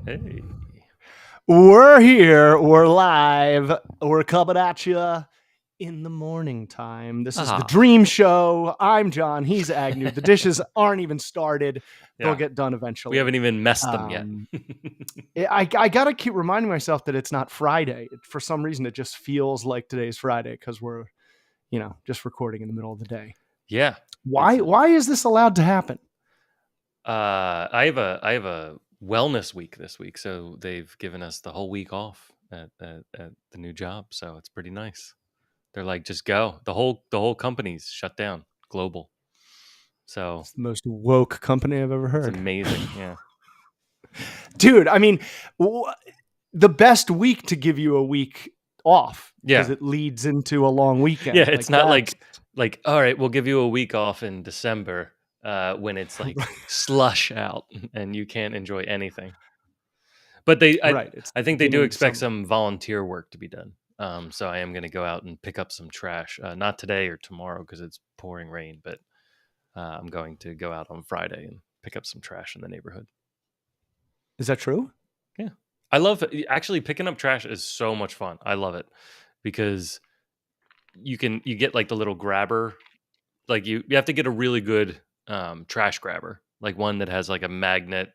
Hey. We're here. We're live. We're coming at you in the morning time. This is the Ah, Dream Show. I'm John. He's Agnew. The dishes aren't even started. They'll yeah. get done We eventually. haven't even messed them yet. Um, I got to keep reminding myself that it's not Friday. For some reason, it just feels like today's Friday because we're, just recording in the middle of the day. Yeah. Why? Why is this allowed to happen? I have a wellness week this week, so they've given us the whole week off at the new job, so it's pretty nice. They're like, just go. The whole company's shut down, global. So It's the most woke company I've ever it's heard. amazing. Yeah. Dude, I mean, the best week to give you a week off because Yeah. it leads into a long Yeah. weekend. It's Like not that's like, all right, we'll give you a week off in December, when it's like slush out and you can't enjoy anything. But right. It's I the think they do beginning of expect summer. some volunteer work to be done. So I am going to go out and pick up some trash. Not today or tomorrow because it's pouring rain, but I'm going to go out on Friday and pick up some trash in the neighborhood. Is that true? Yeah, I love actually picking up trash is so much fun. I love it because you get like the little grabber. Like you have to get a really good trash grabber, like one that has like a magnet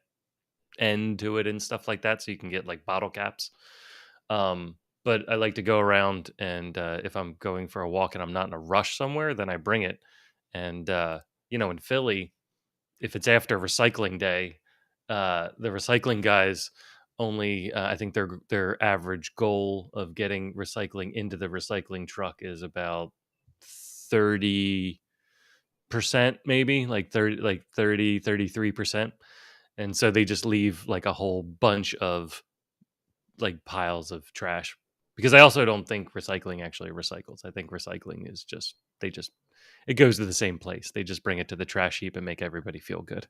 end to it and stuff like that, so you can get like bottle caps. But I like to go around, and if I'm going for a walk and I'm not in a rush somewhere, then I bring it. And in Philly, if it's after recycling day, the recycling guys only I think their average goal of getting recycling into the recycling truck is about 30%, maybe like 33%. And so they just leave like a whole bunch of like piles of trash, because I also don't think recycling actually recycles. I think recycling is just it goes to the same place. They just bring it to the trash heap and make everybody feel good.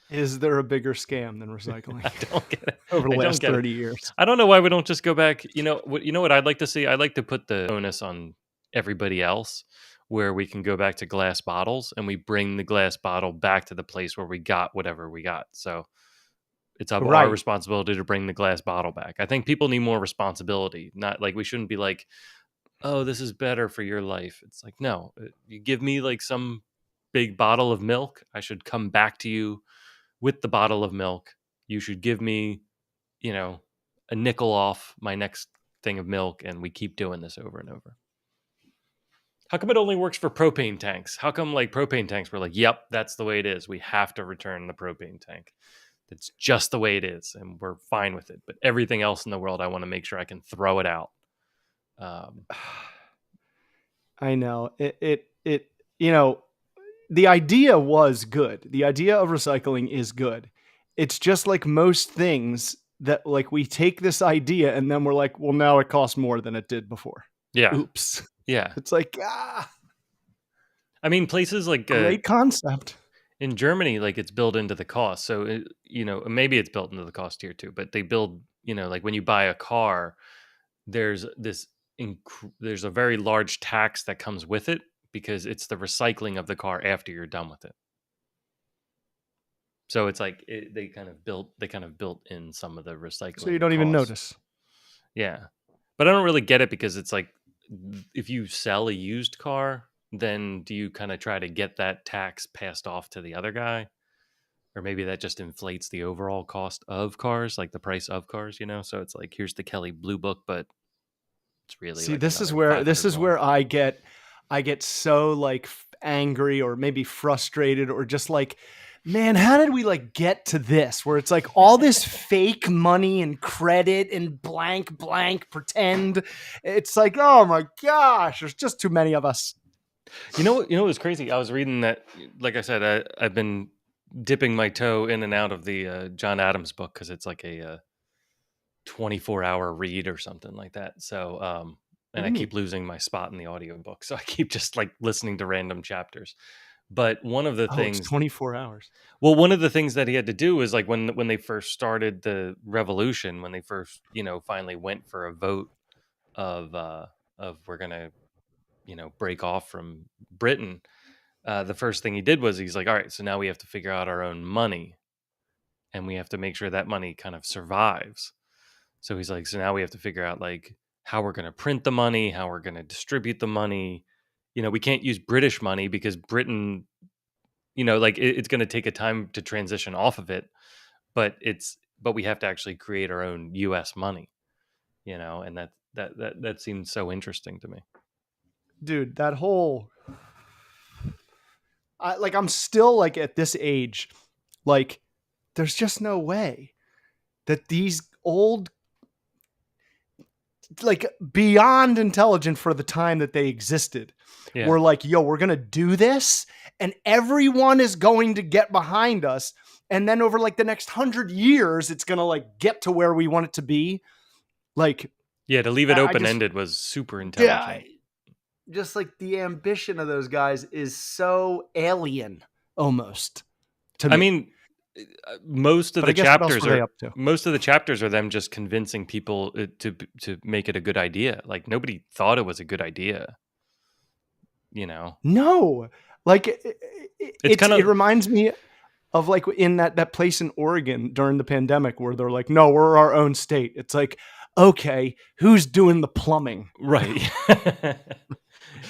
Is there a bigger scam than recycling I don't get it. over the I don't last get it. 30 years? I don't know why we don't just go back. You know what I'd like to see? I'd like to put the onus on everybody else, where we can go back to glass bottles and we bring the glass bottle back to the place where we got whatever we got. So it's of our Right. responsibility to bring the glass bottle back. I think people need more responsibility. Not like we shouldn't be like, "Oh, this is better for your life." It's like, no, you give me like some big bottle of milk, I should come back to you with the bottle of milk. You should give me, you know, a nickel off my next thing of milk, and we keep doing this over and over. How come it only works for propane tanks? How come like propane tanks were like, "Yep, that's the way it is. We have to return the propane tank. It's just the way it is, and we're fine with it." But everything else in the world, I want to make sure I can throw it out. Um, I know. You know, the idea was good. The idea of recycling is good. It's just like most things that like we take this idea and then we're like, well, now it costs more than it did before. yeah, Oops. yeah. It's like, I mean, places like great concept. in Germany, like it's built into the cost. So maybe it's built into the cost here too. But they build, like when you buy a car, there's there's a very large tax that comes with it, because it's the recycling of the car after you're done with it. So it's like they kind of built in some of the So you recycling don't even costs. notice. Yeah. But I don't really get it, because it's like, if you sell a used car, then do you kind of try to get that tax passed off to the other guy? Or maybe that just inflates the overall cost of cars, like the price of cars. So it's like, here's the Kelly Blue Book, but it's really See, like this is another where 500 more. I get so like angry or maybe frustrated or just like, man, how did we like get to this where it's like all this fake money and credit and blank blank pretend. It's like, oh my gosh, there's just too many of us. What was crazy? I was reading that, like I said, I've been dipping my toe in and out of the John Adams book, because it's like a 24-hour read or something like that. So, What and do I you mean? keep losing my spot in the audiobook. So I keep just like listening to random chapters. But one of the Oh, it's things, 24 hours. well, one of the things that he had to do is like when they first started the revolution, when they first, finally went for a vote of we're gonna, break off from Britain. The first thing he did was he's like, all right, so now we have to figure out our own money. and we have to make sure that money kind of survives. So he's like, so now we have to figure out like how we're going to print the money, how we're going to distribute the money. We can't use British money because Britain, like it's going to take a time to transition off of it, but we have to actually create our own US money, and that seems so interesting to me. Dude, that whole I'm still like at this age, like there's just no way that these old, like beyond intelligent for the time that they existed, Yeah. were like, yo, we're gonna do this, and everyone is going to get behind us, and then over like the next 100 years, it's gonna like get to where we want it to be. Like, Yeah, to leave it I open just, ended was super yeah, intelligent. just like the ambition of those guys is so alien almost to I me. mean, most of But I the guess what else chapters were they are up to? them just convincing people to make it a good idea. Like nobody thought it was a good idea, you know. No, like It's kind it of reminds me of like in that place in Oregon during the pandemic where they're like, no, we're our own state. It's like, okay, who's doing the plumbing? right.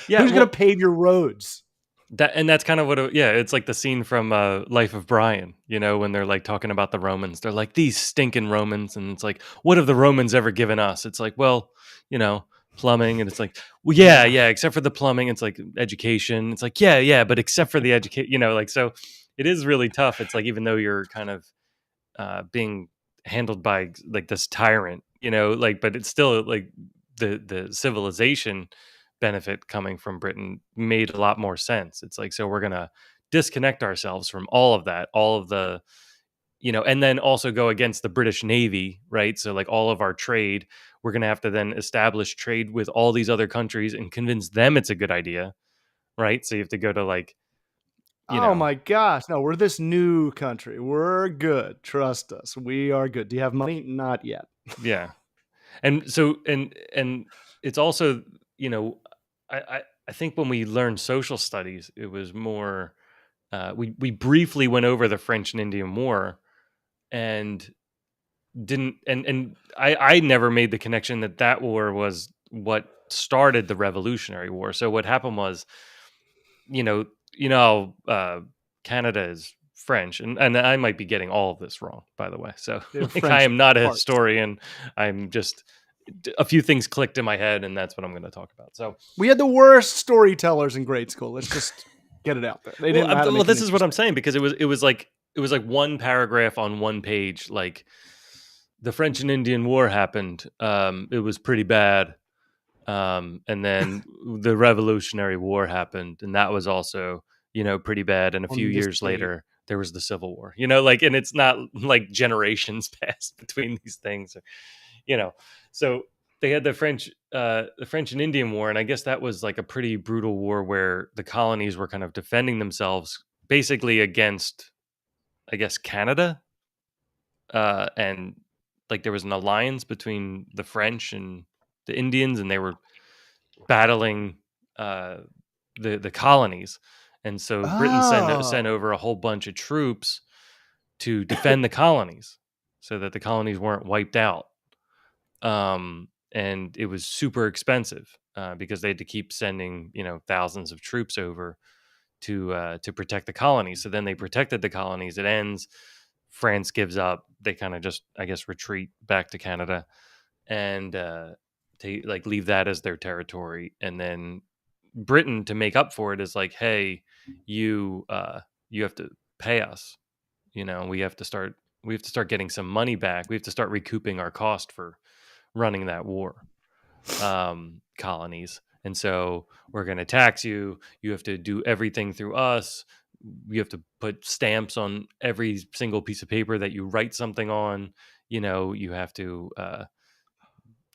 Yeah, Who's gonna well, pave your roads? that's kind of it's like the scene from Life of Brian, when they're like talking about the Romans. They're like these stinking Romans, and it's like, what have the Romans ever given us? It's like, well, you know, plumbing, and it's like, well, yeah, Yeah. yeah, except for the plumbing. It's like education. It's like, yeah, yeah, but except for the education, like so. It is really tough. It's like even though you're kind of being handled by like this tyrant, like, but it's still like the civilization benefit coming from Britain made a lot more sense. It's like, so we're gonna disconnect ourselves from all of that, all of the, and then also go against the British Navy, right? So like all of our trade, we're gonna have to then establish trade with all these other countries and convince them it's a good idea, right? So you have to go to like, you Oh know, my gosh. No, we're this new country. We're good. Trust us. We are good. Do you have money? Not yet. yeah. And so and it's also, you know, I think when we learned social studies, it was more we briefly went over the French and Indian War and didn't and I never made the connection that war was what started the Revolutionary War. So what happened was, you know, Canada is French, and I might be getting all of this wrong, by the way. So They're like I French am not a parts. historian. I'm just a few things clicked in my head, and that's what I'm going to talk about. So, We had the worst storytellers in grade school. Let's just get it out there. They didn't know how to well, make it this is what I'm interesting. saying because it was like one paragraph on one page, like the French and Indian War happened. It was pretty bad. And then the Revolutionary War happened, and that was also, pretty bad. And a few On this years date. later, there was the Civil War. Like, and it's not like generations passed between these things, you know. So they had the French and Indian War, and I guess that was like a pretty brutal war where the colonies were kind of defending themselves, basically against, I guess, Canada, and like there was an alliance between the French and the Indians, and they were battling uh, the colonies, and so Britain sent Oh. over a whole bunch of troops to defend the colonies, so that the colonies weren't wiped out. And it was super expensive because they had to keep sending thousands of troops over to protect the colonies. So then they protected the colonies. It ends. France gives up. They kind of just, I guess, retreat back to Canada, and they like leave that as their territory. And then Britain, to make up for it, is like, hey, you have to pay us. We have to start getting some money back. We have to start recouping our cost for running that war, colonies. And so we're going to tax you. You have to do everything through us. You have to put stamps on every single piece of paper that you write something on. You have to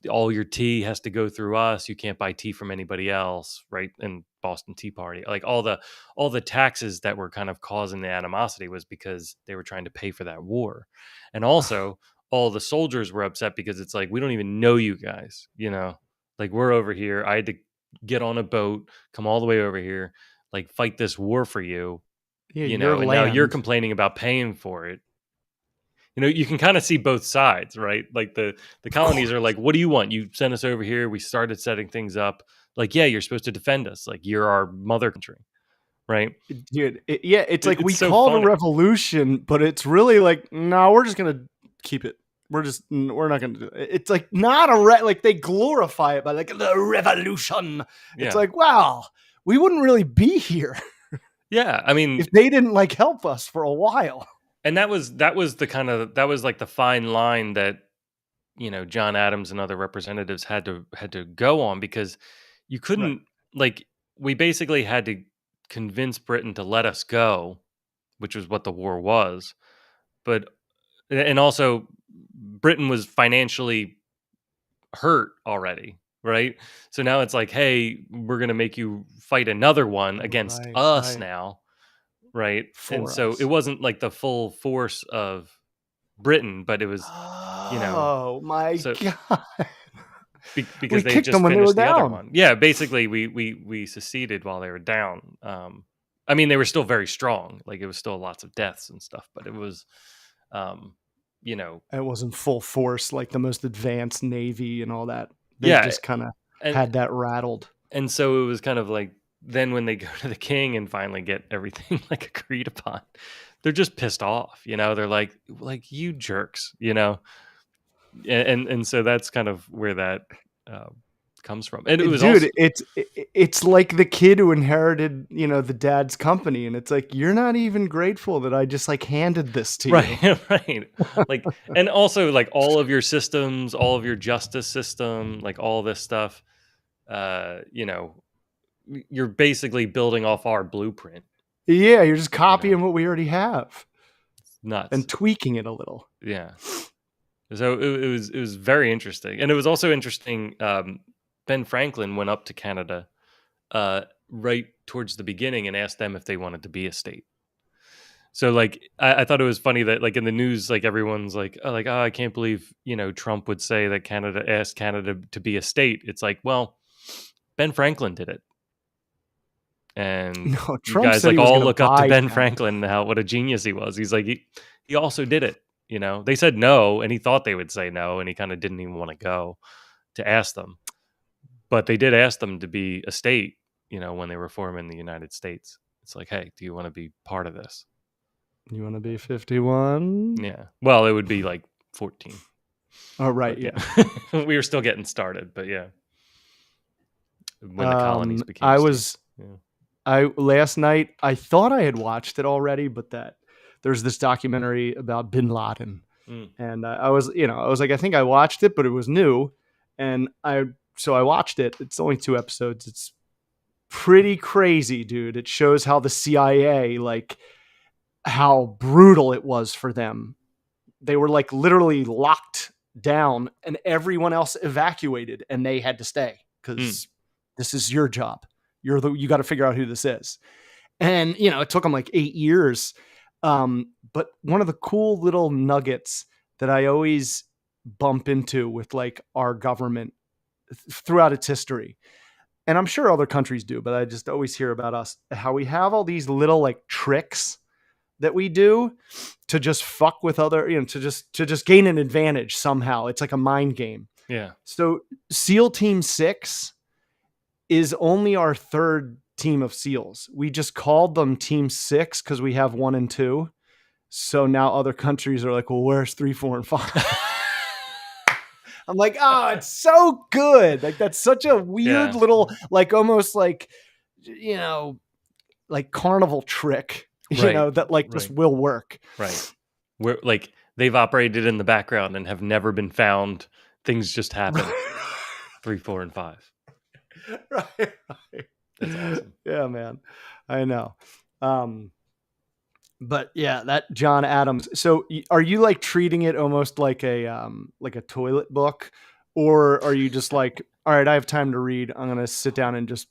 all your tea has to go through us. You can't buy tea from anybody else, right? And Boston Tea Party, like all the taxes that were kind of causing the animosity was because they were trying to pay for that war. And also all the soldiers were upset because it's like, we don't even know you guys, like we're over here. I had to get on a boat, come all the way over here, like fight this war for you, Yeah, your and now you're land. complaining about paying for it. you can kind of see both sides, right? Like the colonies are like, what do you want? You sent us over here. We started setting things up. Like, yeah, you're supposed to defend us. Like, you're our mother country, right? Dude, yeah, it's like It's we so call it a funny. revolution, but it's really like, no, we're just gonna keep it. We're not gonna do it. It's like not like they glorify it by like the revolution. It's Yeah. like, wow, we wouldn't really be here Yeah. I mean, if they didn't like help us for a while. and that was that was like the fine line that John Adams and other representatives had to go on, because you Right. couldn't, like, we basically had to convince Britain to let us go, which was what the war was. But and also Britain was financially hurt already, right? So now it's like, hey, we're going to make you fight another one against Right, us right. now, right? And For so it us. wasn't like the full force of Britain, but it was, you know, Oh my so god. because We they had kicked them just when they were finished the other down. one. Yeah, basically we seceded while they were down. I mean, they were still very strong. Like, it was still lots of deaths and stuff, but it was, um, you know, It wasn't full force like the most advanced navy and all that. They yeah, just kind of and had that rattled. so it was kind of like, then when they go to the king and finally get everything like agreed upon, they're just pissed off. They're like you jerks. And so that's kind of where that uh, comes from. And it was also Dude, it's like the kid who inherited, the dad's company, and it's like you're not even grateful that I just like handed this to you. right, right. Like, and also like all of your systems, all of your justice system, like all this stuff. Uh, you know, you're basically building off our blueprint. Yeah, you're just You know, copying what we already have and nuts. tweaking it a little. Yeah. So it was very interesting, and it was also interesting. Ben Franklin went up to Canada right towards the beginning and asked them if they wanted to be a state. So like I thought it was funny that like in the news, like everyone's like, I can't believe Trump would say that Canada asked Canada to be a state. It's like, well, Ben Franklin did it, and No, you Trump guys said like he was all going to look up to buy Ben Canada. Franklin, how what a genius he was. He's like he also did it. They said no, and he thought they would say no, and he kind of didn't even want to go to ask them. But they did ask them to be a state, when they were forming the United States. It's like, hey, do you want to be part of this? You want to be 51? Yeah. Well, it would be like 14. Oh, right, But yeah. yeah, we were still getting started. But yeah, when the colonies became I was states. Yeah. I last night I thought I had watched it already, but that there's this documentary about Bin Laden, Mm. and I was I was like, I think I watched it, but it was new, and I watched it. It's only 2 episodes. It's pretty crazy, dude. It shows how the CIA, like, how brutal it was for them. They were like literally locked down, and everyone else evacuated, and they had to stay Mm. because this is your job. You got to figure out who this is. And it took them like 8 years. But one of the cool little nuggets that I always bump into with like our government throughout its history, and I'm sure other countries do, but I just always hear about us how we have all these little like tricks that we do to just fuck with other, to just gain an advantage somehow. It's like a mind game. Yeah. So SEAL Team 6 is only our third team of SEALs. We just called them Team 6 because we have 1 and 2. So now other countries are like, well, where's 3, 4, and 5? I'm like, oh, it's so good. Like, that's such a weird Yeah. little, like, almost like, like carnival trick, Right. that like just Right. will work. Right. We're like, they've operated in the background and have never been found. Things just happen. 3, 4, and 5. Right. That's awesome. Yeah, man. I know. But yeah, that John Adams. So are you like treating it almost like a toilet book, or are you just like, all right, I have time to read, I'm gonna sit down and just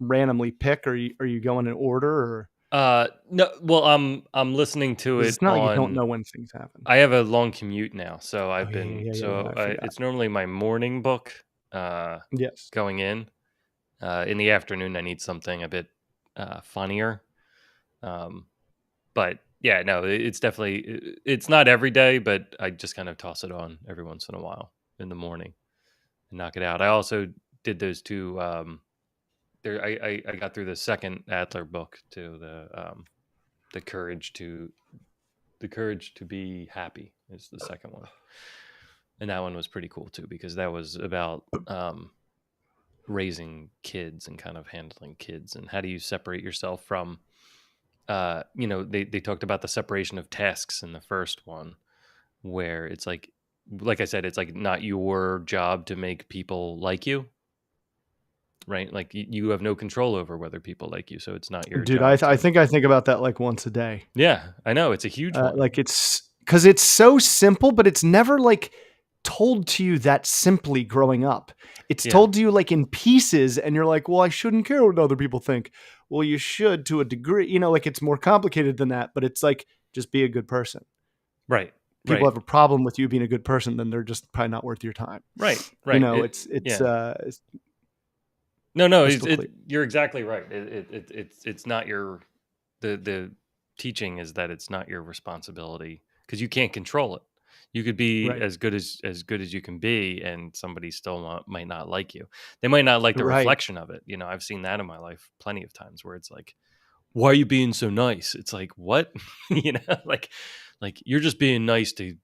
randomly pick? Or are you going in order? Or No, well, I'm listening to 'cause it it's not like you don't on. know when things happen. I have a long commute now, so Oh yeah, yeah, yeah, yeah. I forgot. it's normally my morning book Yes. going in. In the afternoon, I need something a bit funnier. Um, but Yeah, no, it's definitely it's not every day, but I just kind of toss it on every once in a while in the morning and knock it out. I also did those two. There, I got through the second Adler book to the courage to the courage to be happy is the second one, and that one was pretty cool too because that was about raising kids and kind of handling kids and how do you separate yourself from they talked about the separation of tasks in the first one where it's like I said, it's like not your job to make people like you, right? Like you have no control over whether people like you, so it's not your Dude, job I to. think I think about that like once a day. Yeah, I know it's a huge one. Like it's because it's so simple, but it's never like told to you that simply growing up. It's Yeah, told to you like in pieces, and you're like, well, I shouldn't care what other people think. Well, you should to a degree, like it's more complicated than that, but it's like just be a good person. right, People right, have a problem with you being a good person, then they're just probably not worth your time. right, right. It's Yeah, no, crystal clear. you're exactly right. It's not your the teaching is that it's not your responsibility because you can't control it. You could be Right. as good as you can be, and somebody still might not like you. They might not like the Right. reflection of it. I've seen that in my life plenty of times where it's like, "Why are you being so nice?" It's like, "What?" like you're just being nice to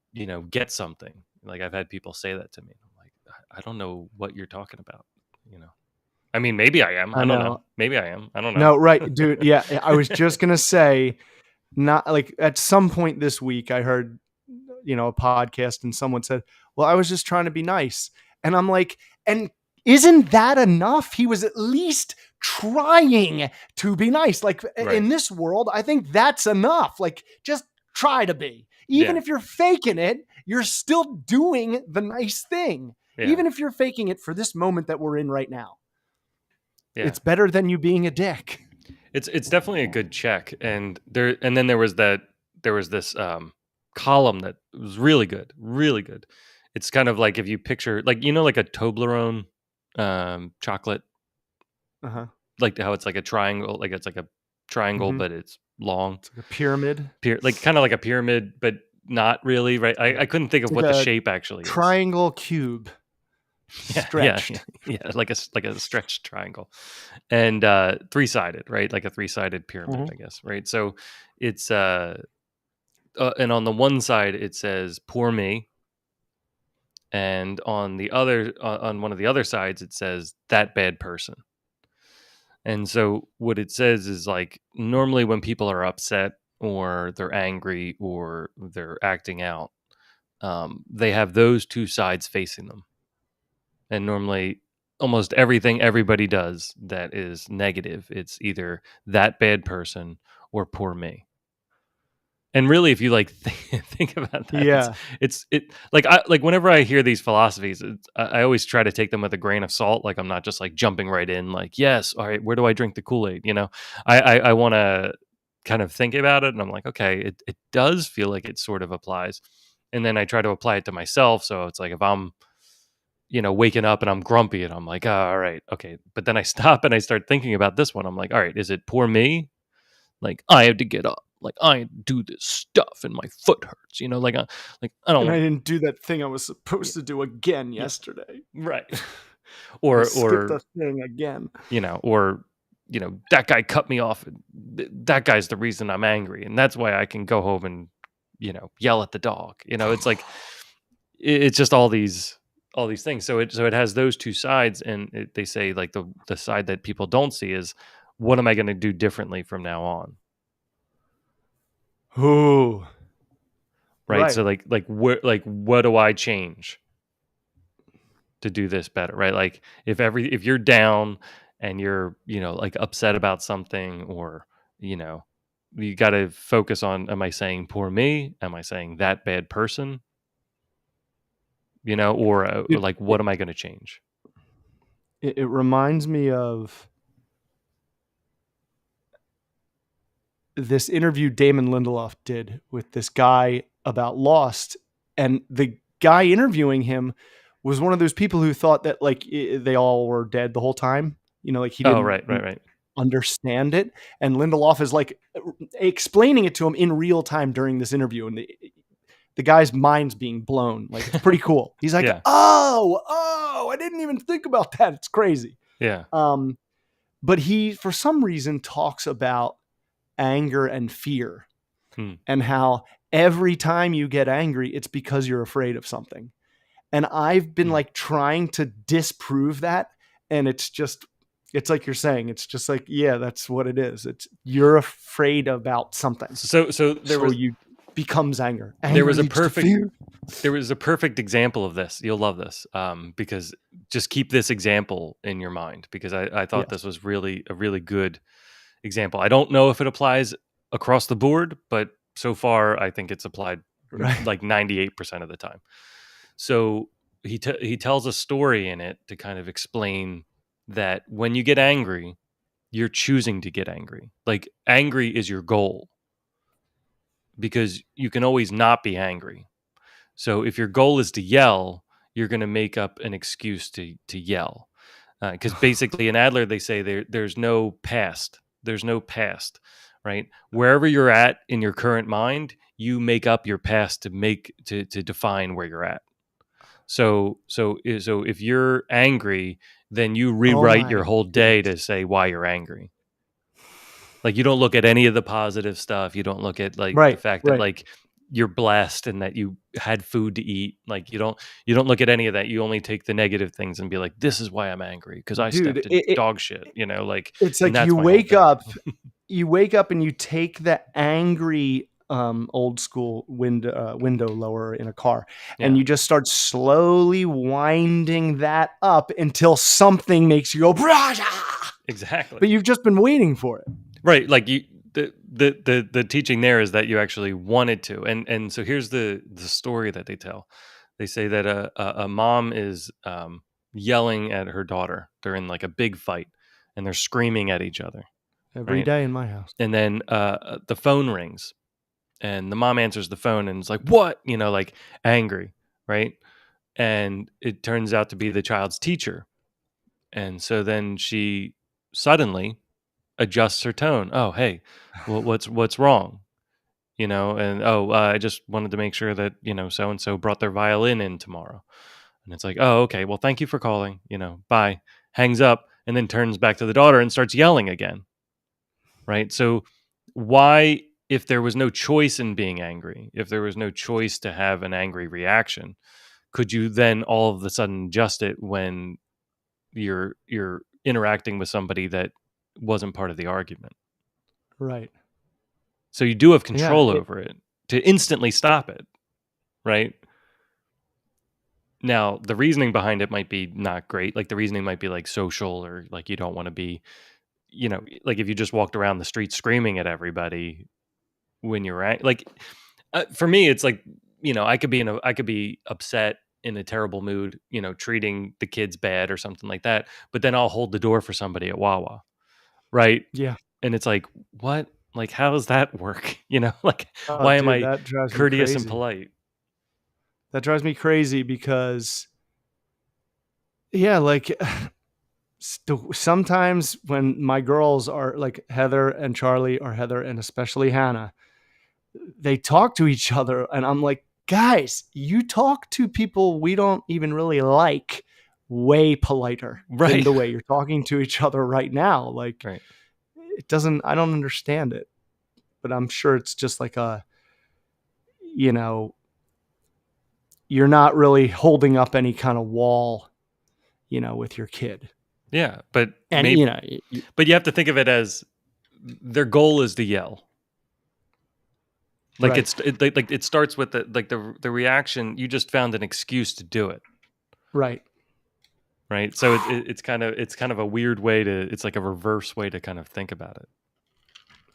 get something. Like I've had people say that to me. I'm like, I don't know what you're talking about. You know. I mean, maybe I am. I I don't know. know. Maybe I am. I don't know. No, right, dude. Yeah, I was just gonna say, not like at some point this week, I heard, a podcast, and someone said, "Well, I was just trying to be nice," and I'm like, "And isn't that enough? He was at least trying to be nice. Like Right. in this world, I think that's enough. Like just try to be, even Yeah. if you're faking it, you're still doing the nice thing, Yeah. even if you're faking it for this moment that we're in right now." Yeah. It's better than you being a dick. It's definitely a good check. And then there was this column that was really good. Really good. It's kind of like if you picture like like a Toblerone chocolate, Uh-huh. like how it's like a triangle, like it's like a triangle Mm-hmm. but it's long. It's like a pyramid. Like kind of like a pyramid but not really, right? I couldn't think It's of like what the a shape actually is. triangle cube Yeah, yeah, yeah, stretched. yeah, like a stretched triangle, and three-sided, right? Like a three-sided pyramid, Mhm. I guess, right? So it's and on the one side it says "poor me," and on the other on one of the other sides it says "that bad person." And so what it says is like normally when people are upset or they're angry or they're acting out, they have those two sides facing them. And normally, almost everything everybody does that is negative, it's either that bad person or poor me. And really, if you like think about that, Yeah. it like I like whenever I hear these philosophies, I always try to take them with a grain of salt. Like I'm not just like jumping right in, like yes, all right, where do I drink the Kool Aid? I want to kind of think about it, and I'm like, okay, it does feel like it sort of applies, and then I try to apply it to myself. So it's like if I'm waking up and I'm grumpy and I'm like, oh, all right, okay. But then I stop and I start thinking about this one. I'm like, all right, is it poor me? Like I had to get up. Like I had to do this stuff and my foot hurts. Like I And I don't. didn't do that thing I was Yeah, supposed to do again yeah, yesterday. right. I Or skipped a thing again. or that guy cut me off. That guy's the reason I'm angry, and that's why I can go home and yell at the dog. It's like it's just all these things. So it has those two sides, and they say like the side that people don't see is what am I going to do differently from now on, Ooh. right? So Right. what do I change to do this better, right? Like if you're down and you're like upset about something or you know you got to focus on, am I saying poor me, am I saying that bad person, or It, like what it, am I going to change? it reminds me of this interview Damon Lindelof did with this guy about Lost. And the guy interviewing him was one of those people who thought that like they all were dead the whole time. Like he Oh, didn't right, right, right. understand it. And Lindelof is like explaining it to him in real time during this interview. And the guy's mind's being blown. Like, it's pretty cool. He's like, Yeah. oh, I didn't even think about that. It's crazy. Yeah. But he, for some reason, talks about anger and fear and how every time you get angry, it's because you're afraid of something. And I've been like trying to disprove that. And it's like you're saying, it's just like, yeah, that's what it is. It's you're afraid about something. So you becomes anger. There was a perfect example of this. You'll love this, because just keep this example in your mind, because I thought this was really a really good example. I don't know if it applies across the board, but so far I think it's applied like 98% of the time. So he tells a story in it to kind of explain that when you get angry, you're choosing to get angry. Like, angry is your goal, because you can always not be angry. So if your goal is to yell, you're going to make up an excuse to yell. Because basically in Adler, they say there's no past. There's no past, right? Wherever you're at in your current mind, you make up your past to define where you're at. So if you're angry, then you rewrite your whole day to say why you're angry. Like, you don't look at any of the positive stuff. You don't look at like the fact that like you're blessed and that you had food to eat. Like, you don't look at any of that. You only take the negative things and be like, this is why I'm angry, because I stepped in dog shit. Like, it's like you wake up and you take the angry old school window lower in a car, and you just start slowly winding that up until something makes you go, Brah! Exactly. But you've just been waiting for it. Right. Like, the teaching there is that you actually wanted to. And so here's the story that they tell. They say that a mom is yelling at her daughter. They're in like a big fight and they're screaming at each other. Every day in my house. And then the phone rings and the mom answers the phone and is like, what? Like, angry. Right. And it turns out to be the child's teacher. And so then she suddenly adjusts her tone. Oh, hey, what's wrong? And I just wanted to make sure that so and so brought their violin in tomorrow. And it's like, oh, okay, well, thank you for calling. Bye. Hangs up and then turns back to the daughter and starts yelling again. Right. So why, if there was no choice in being angry, if there was no choice to have an angry reaction, could you then all of a sudden adjust it when you're interacting with somebody that wasn't part of the argument? Right. So you do have control over it to instantly stop it, right? Now, the reasoning behind it might be not great. Like, the reasoning might be like social, or like you don't want to be, like if you just walked around the street screaming at everybody when you're like, for me, it's like, I could be upset in a terrible mood, treating the kids bad or something like that. But then I'll hold the door for somebody at Wawa. Right. Yeah. And it's like, what? Like, how does that work? Like, why am I courteous and polite? That drives me crazy because, like, sometimes when my girls are like Heather and Charlie, or Heather and especially Hannah, they talk to each other and I'm like, guys, you talk to people we don't even really like way politer than the way you're talking to each other right now. Like, it doesn't, I don't understand it, but I'm sure it's just like you're not really holding up any kind of wall, with your kid. Yeah. But but you have to think of it as their goal is to yell. Like, it starts with the reaction. You just found an excuse to do it. Right. So it's kind of a weird way it's like a reverse way to kind of think about it.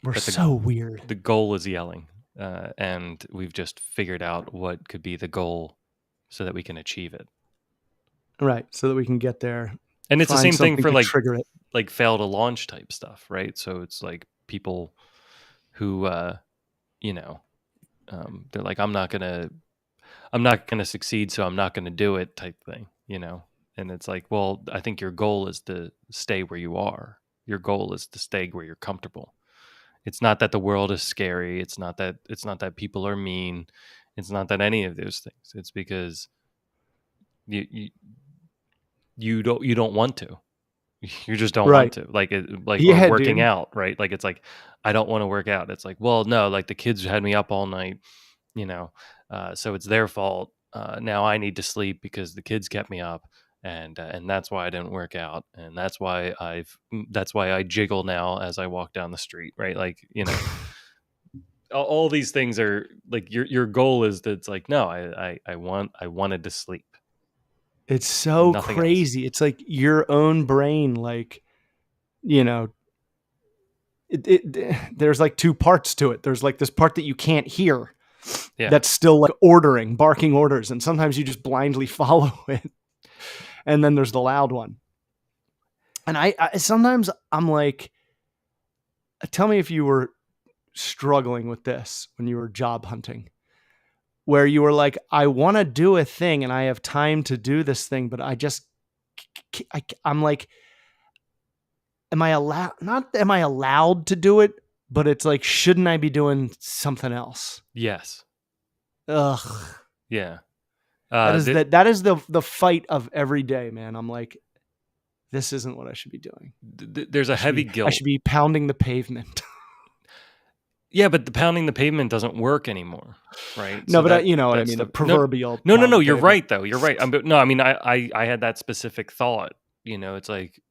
We're so weird. The goal is yelling, and we've just figured out what could be the goal so that we can achieve it. Right. So that we can get there. And it's the same thing for trigger it. Like fail to launch type stuff, right? So it's like people who, they're like, I'm not gonna succeed, so I'm not gonna do it type thing, And it's like, well, I think your goal is to stay where you are. Your goal is to stay where you're comfortable. It's not that the world is scary. It's not that people are mean. It's not that any of those things. It's because you you, you don't want to. You just don't want Right. to. Like or Yeah, working dude. out, right? Like it's like I don't want to work out. It's like, well, no, like the kids had me up all night, you know. So it's their fault. Now I need to sleep because the kids kept me up, and that's why I didn't work out, and that's why I jiggle now as I walk down the street, right? Like, all these things are like your goal is that it's like, no, I wanted to sleep, It's so nothing else. crazy. It's like your own brain, like, you know, there's like two parts to it. There's like this part that you can't hear Yeah, that's still like ordering, barking orders, and sometimes you just blindly follow it. And then there's the loud one. And I sometimes I'm like, tell me if you were struggling with this when you were job hunting, where you were like, I want to do a thing and I have time to do this thing, but I'm like, am I allowed to do it? But it's like, shouldn't I be doing something else? yes, Ugh. yeah. That is the fight of every day, man. I'm like, this isn't what I should be doing. There's a heavy I guilt. should be pounding the pavement. Yeah, but the pounding the pavement doesn't work anymore, right? No, So but you know what I that's mean. The no, proverbial no, no, pound no. the You're pavement. right, though. You're right. No, I mean, I had that specific thought. It's like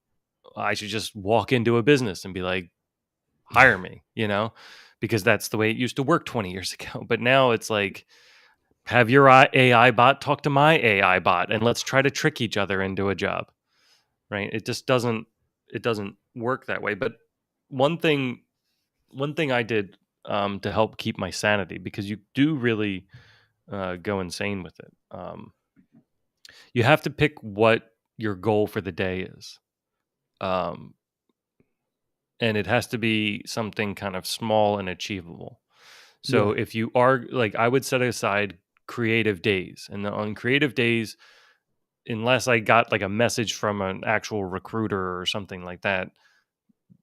I should just walk into a business and be like, hire me, because that's the way it used to work 20 years ago. But now it's like, have your AI bot talk to my AI bot, and let's try to trick each other into a job, right? It just doesn't. It doesn't work that way. But one thing I did to help keep my sanity, because you do really go insane with it. You have to pick what your goal for the day is, um, and it has to be something kind of small and achievable. So Yeah. if you are like, I would set aside creative days, and on creative days, unless I got like a message from an actual recruiter or something like that,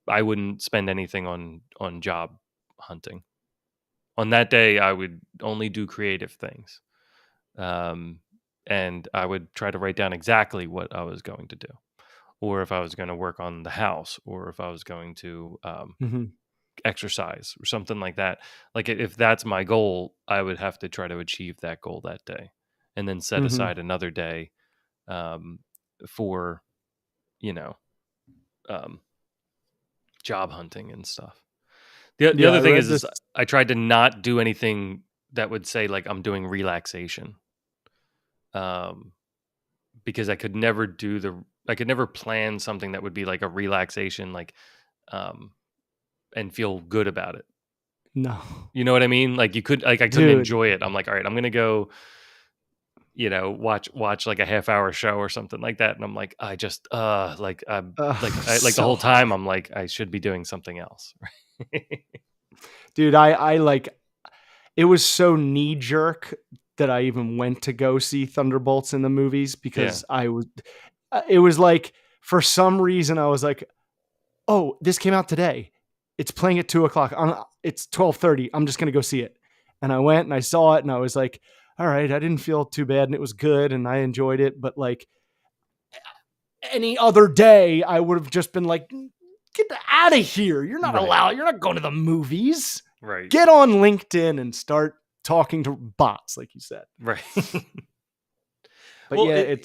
I wouldn't spend anything on job hunting. On that day, I would only do creative things. Um, and I would try to write down exactly what I was going to do, or if I was going to work on the house, or if I was going to Mm-hmm. exercise or something like that. Like if that's my goal, I would have to try to achieve that goal that day, and then set Mm-hmm. aside another day um, for you know um, job hunting and stuff. The Yeah, other I thing read is this. I tried to not do anything that would say like I'm doing relaxation. Um, because I could never plan something that would be like a relaxation, like, um, and feel good about it. No, You know what I mean? Like I couldn't dude. enjoy it. I'm like, all right, I'm gonna go, watch like a half hour show or something like that, and I'm like, I just, like, like the So whole time, hard, I'm like, I should be doing something else. dude. I like. It was so knee jerk that I even went to go see Thunderbolts in the movies Yeah, because I was. It was like for some reason I was like, oh, this came out today. It's playing at 2:00. It's 12:30. I'm just gonna go see it. And I went and I saw it and I was like, all right, I didn't feel too bad and it was good and I enjoyed it. But like any other day, I would have just been like, get out of here. You're not right, allowed. You're not going to the movies. right, Get on LinkedIn and start talking to bots, like you said. right. But Well, yeah,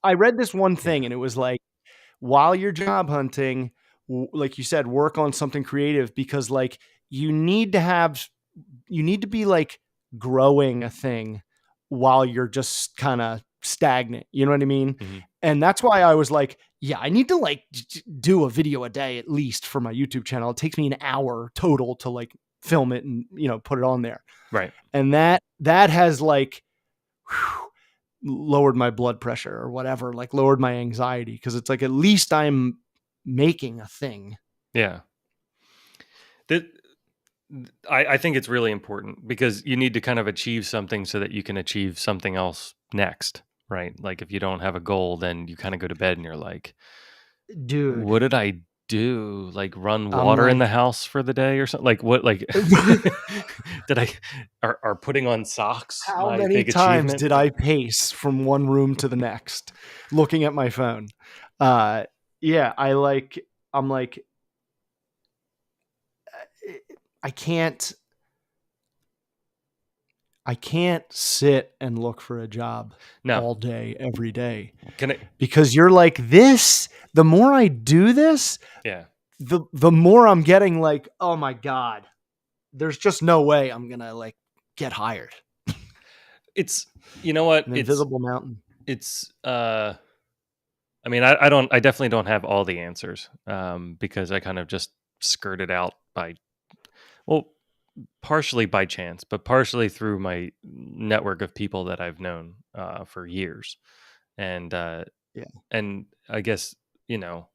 I read this one yeah, thing and it was like, while you're job hunting, like you said, work on something creative because like you need to have, you need to be like growing a thing while you're just kind of stagnant. You know what I mean? hmm, And that's why I was like, yeah, I need to like do a video a day at least for my YouTube channel. It takes me an hour total to like film it and, put it on there. right. And that has like, whew, lowered my blood pressure or whatever, like lowered my anxiety because it's like at least I'm making a thing. Yeah. That I think it's really important because you need to kind of achieve something so that you can achieve something else next, right? Like if you don't have a goal, then you kind of go to bed and you're like, Dude, what did I do? Like run I'm water in the like, house for the day or something? Like what? Like did I are putting on socks how my many big times achievement? did I pace from one room to the next looking at my phone? Uh, yeah, I'm like, I can't, I can't sit and look for a job No. all day, every day, Can I? because you're like this. The more I do this, Yeah. the more I'm getting like, oh my God, there's just no way I'm gonna like get hired. It's you know what? An invisible mountain. It's I mean, I don't I definitely don't have all the answers because I kind of just skirted out by well, partially by chance, but partially through my network of people that I've known for years. And Yeah. and I guess, you know,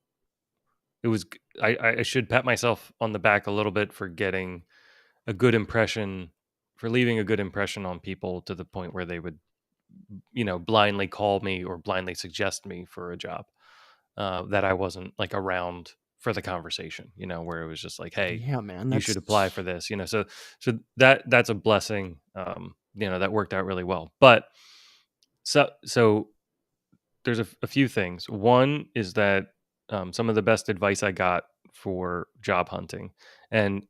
it was I should pat myself on the back a little bit for getting a good impression for leaving a good impression on people to the point where they would, you know, blindly call me or blindly suggest me for a job that I wasn't like around for the conversation, you know, where it was just like, hey, Yeah, man. you should apply for this, you know. So that's a blessing. You know, that worked out really well. But so there's a few things. One is that some of the best advice I got for job hunting, and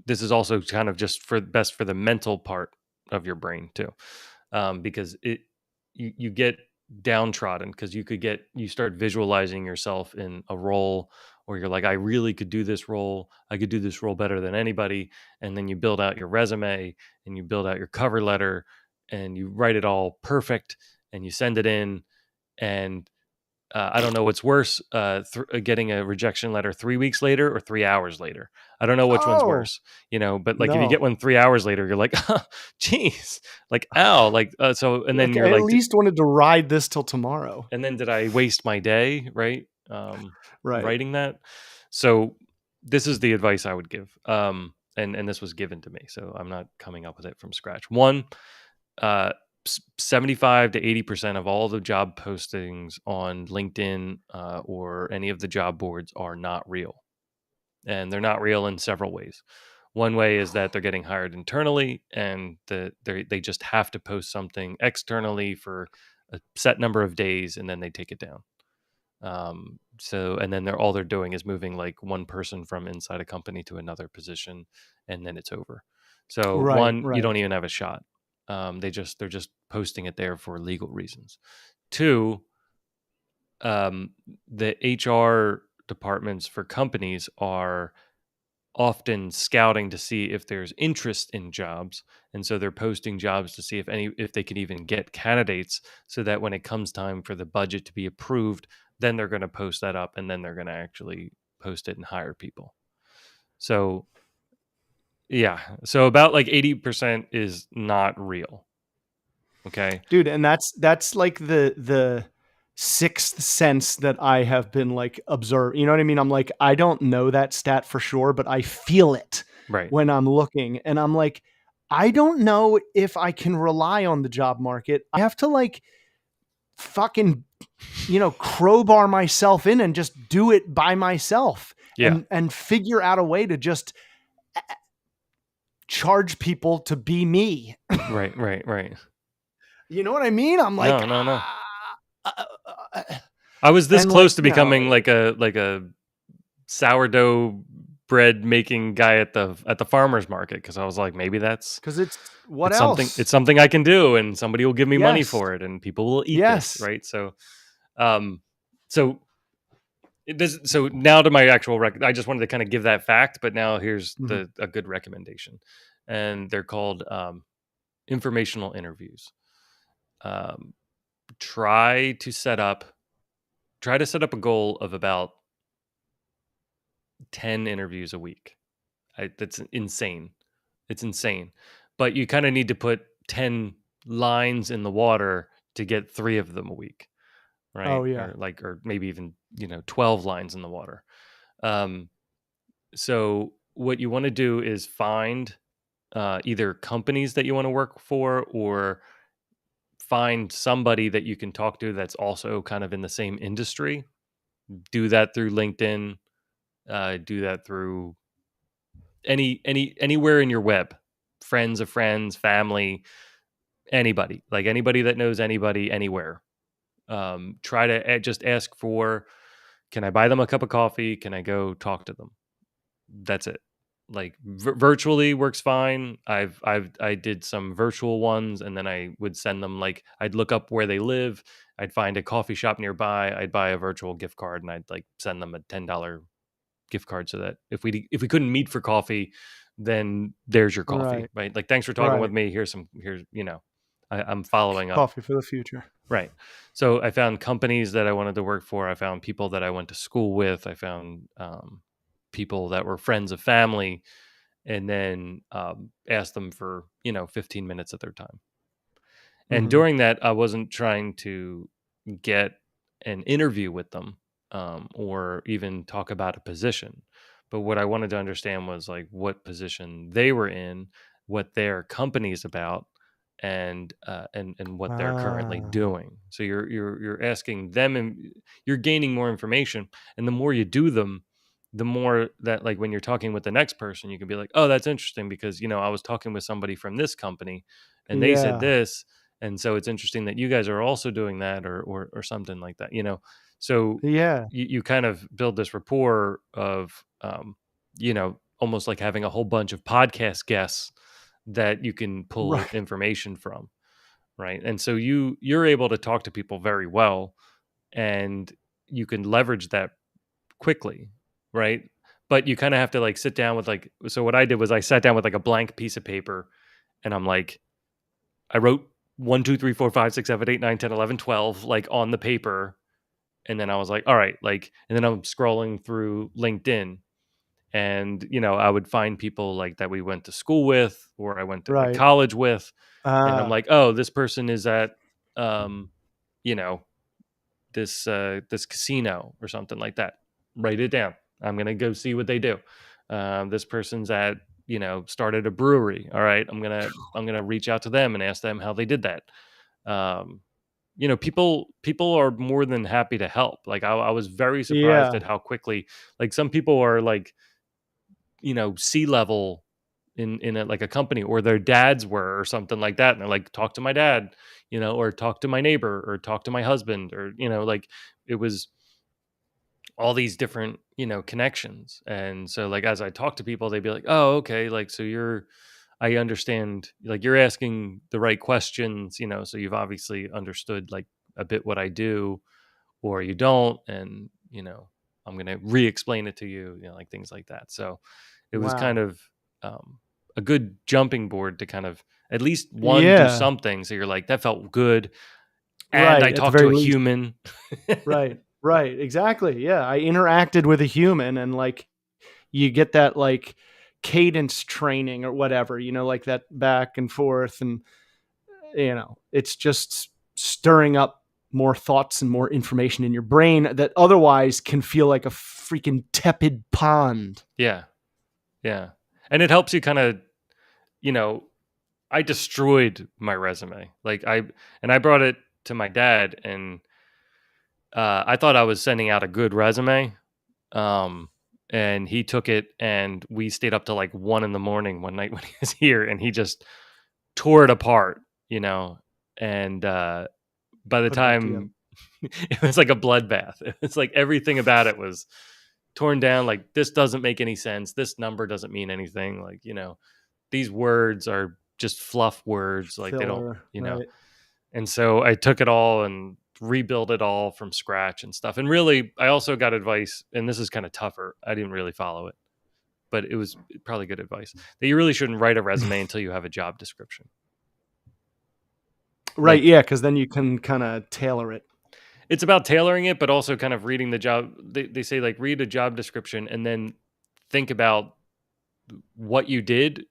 this is also kind of just for best for the mental part of your brain too, because you get downtrodden because you start visualizing yourself in a role where you're like, I really could do this role. I could do this role better than anybody. And then you build out your resume and you build out your cover letter and you write it all perfect and you send it in and I don't know what's worse, getting a rejection letter 3 weeks later or 3 hours later. I don't know which one's Oh worse, you know. But like, if you get no. one 3 hours later, you're like, "Geez, like, ow!" Like, so, and then Like you're I at like, least wanted to ride this till tomorrow. "And then did I waste my day, right, Right. writing that?" So, this is the advice I would give, and this was given to me, so I'm not coming up with it from scratch. One, uh, 75 to 80% of all the job postings on LinkedIn or any of the job boards are not real. And they're not real in several ways. One way is that they're getting hired internally and they just have to post something externally for a set number of days and then they take it down. So, and then all they're doing is moving like one person from inside a company to another position and then it's over. So, Right, one, you right. don't even have a shot. They're just posting it there for legal reasons. Two, um, the HR departments for companies are often scouting to see if there's interest in jobs, and so they're posting jobs to see if they can even get candidates, so that when it comes time for the budget to be approved, then they're going to post that up, and then they're going to actually post it and hire people. So yeah, so about like 80% is not real. Okay. Dude, and that's like the sixth sense that I have been like observed. You know what I mean? I'm like, I don't know that stat for sure, but I feel it Right. when I'm looking. And I'm like, I don't know if I can rely on the job market. I have to like fucking, crowbar myself in and just do it by myself Yeah. and figure out a way to just charge people to be me. Right. Right. Right. You know what I mean? I'm like, No. No. No. uh, uh, I was this and like, close to becoming like a sourdough bread making guy at the farmers market because I was like, maybe because it's what else? it's something I can do, and somebody will give me money Yes. for it, and people will eat this, Yes. right? So, so so now to my actual I just wanted to kind of give that fact, but now here's Mhm. a good recommendation, and they're called informational interviews. Um, try to set up a goal of about 10 interviews a week. That's insane. It's insane. But you kind of need to put 10 lines in the water to get 3 of them a week, right? Oh yeah. Or maybe even, 12 lines in the water. Um, so what you want to do is find either companies that you want to work for or find somebody that you can talk to that's also kind of in the same industry. Do that through LinkedIn do that through anywhere in your web, friends of friends, family, anybody, like anybody that knows anybody anywhere. Try to just ask for, can I buy them a cup of coffee? Can I go talk to them? That's it. Like virtually works fine. I did some virtual ones, and then I would send them, like, I'd look up where they live. I'd find a coffee shop nearby. I'd buy a virtual gift card, and I'd like send them a $10 gift card, so that if we couldn't meet for coffee, then there's your coffee, Right. right? Like, thanks for talking with Right. me. Here's I'm following up. Coffee for the future. Right. So I found companies that I wanted to work for. I found people that I went to school with. I found people that were friends of family, and then asked them for 15 minutes of their time. And Hmm. during that, I wasn't trying to get an interview with them, or even talk about a position. But what I wanted to understand was like what position they were in, what their company's about, and what they're currently Ah, doing. So you're asking them, and you're gaining more information. And the more you do them, the more that, like, when you're talking with the next person, you can be like, oh, that's interesting, because I was talking with somebody from this company, and they said yeah. this, and so it's interesting that you guys are also doing that, or something like that. So Yeah. you kind of build this rapport of almost like having a whole bunch of podcast guests that you can pull Right. information from, right? And so you're able to talk to people very well, and you can leverage that quickly, right? But you kind of have to like sit down with, like, so what I did was I sat down with like a blank piece of paper, and I'm like, I wrote 1, 2, 3, 4, 5, 6, 7, 8, 9, 10, 11, 12, like, on the paper. And then I was like, all right, like, and then I'm scrolling through LinkedIn, and, I would find people like that we went to school with, or I went to like Right. college with. And I'm Ah, like, oh, this person is at, um, you know, this casino or something like that. Write it down. I'm gonna go see what they do. This person's at, started a brewery. All right, I'm gonna reach out to them and ask them how they did that. Um, people are more than happy to help. Like, I was very surprised yeah. at how quickly, like, some people are like, C level in like a company, or their dads were, or something like that, and they're like, talk to my dad, or talk to my neighbor, or talk to my husband, or like, it was all these different connections. And so, like, as I talk to people, they'd be like, oh, okay, like, so I understand, like, you're asking the right questions, so you've obviously understood, like, a bit what I do, or you don't. And I'm going to re-explain it to you, like, things like that. So it was kind Wow. of a good jumping board to kind of at least one do Yeah. something, so you're like, that felt good, and I Right. At the talked to very a least. human. Right. Right. Exactly. Yeah. I interacted with a human, and like you get that like cadence training or whatever, like that back and forth. And, it's just stirring up more thoughts and more information in your brain that otherwise can feel like a freaking tepid pond. Yeah, yeah. And it helps you kind of, you know I destroyed my resume. Like, I brought it to my dad, and I thought I was sending out a good resume. Um, and he took it, and we stayed up till like 1 in the morning one night when he was here, and he just tore it apart, and by the Put it back together. time, it was like a bloodbath. It's like everything about it was torn down. Like, this doesn't make any sense. This number doesn't mean anything. Like, these words are just fluff words. Like, they don't, Filler. Right. And so I took it all and rebuilt it all from scratch and stuff. And really, I also got advice, and this is kind of tougher. I didn't really follow it, but it was probably good advice, that you really shouldn't write a resume until you have a job description. Right. Like, Yeah. Because then you can kind of tailor it. it's about tailoring it, but also kind of reading the job. They say, like, read a job description and then think about what you did,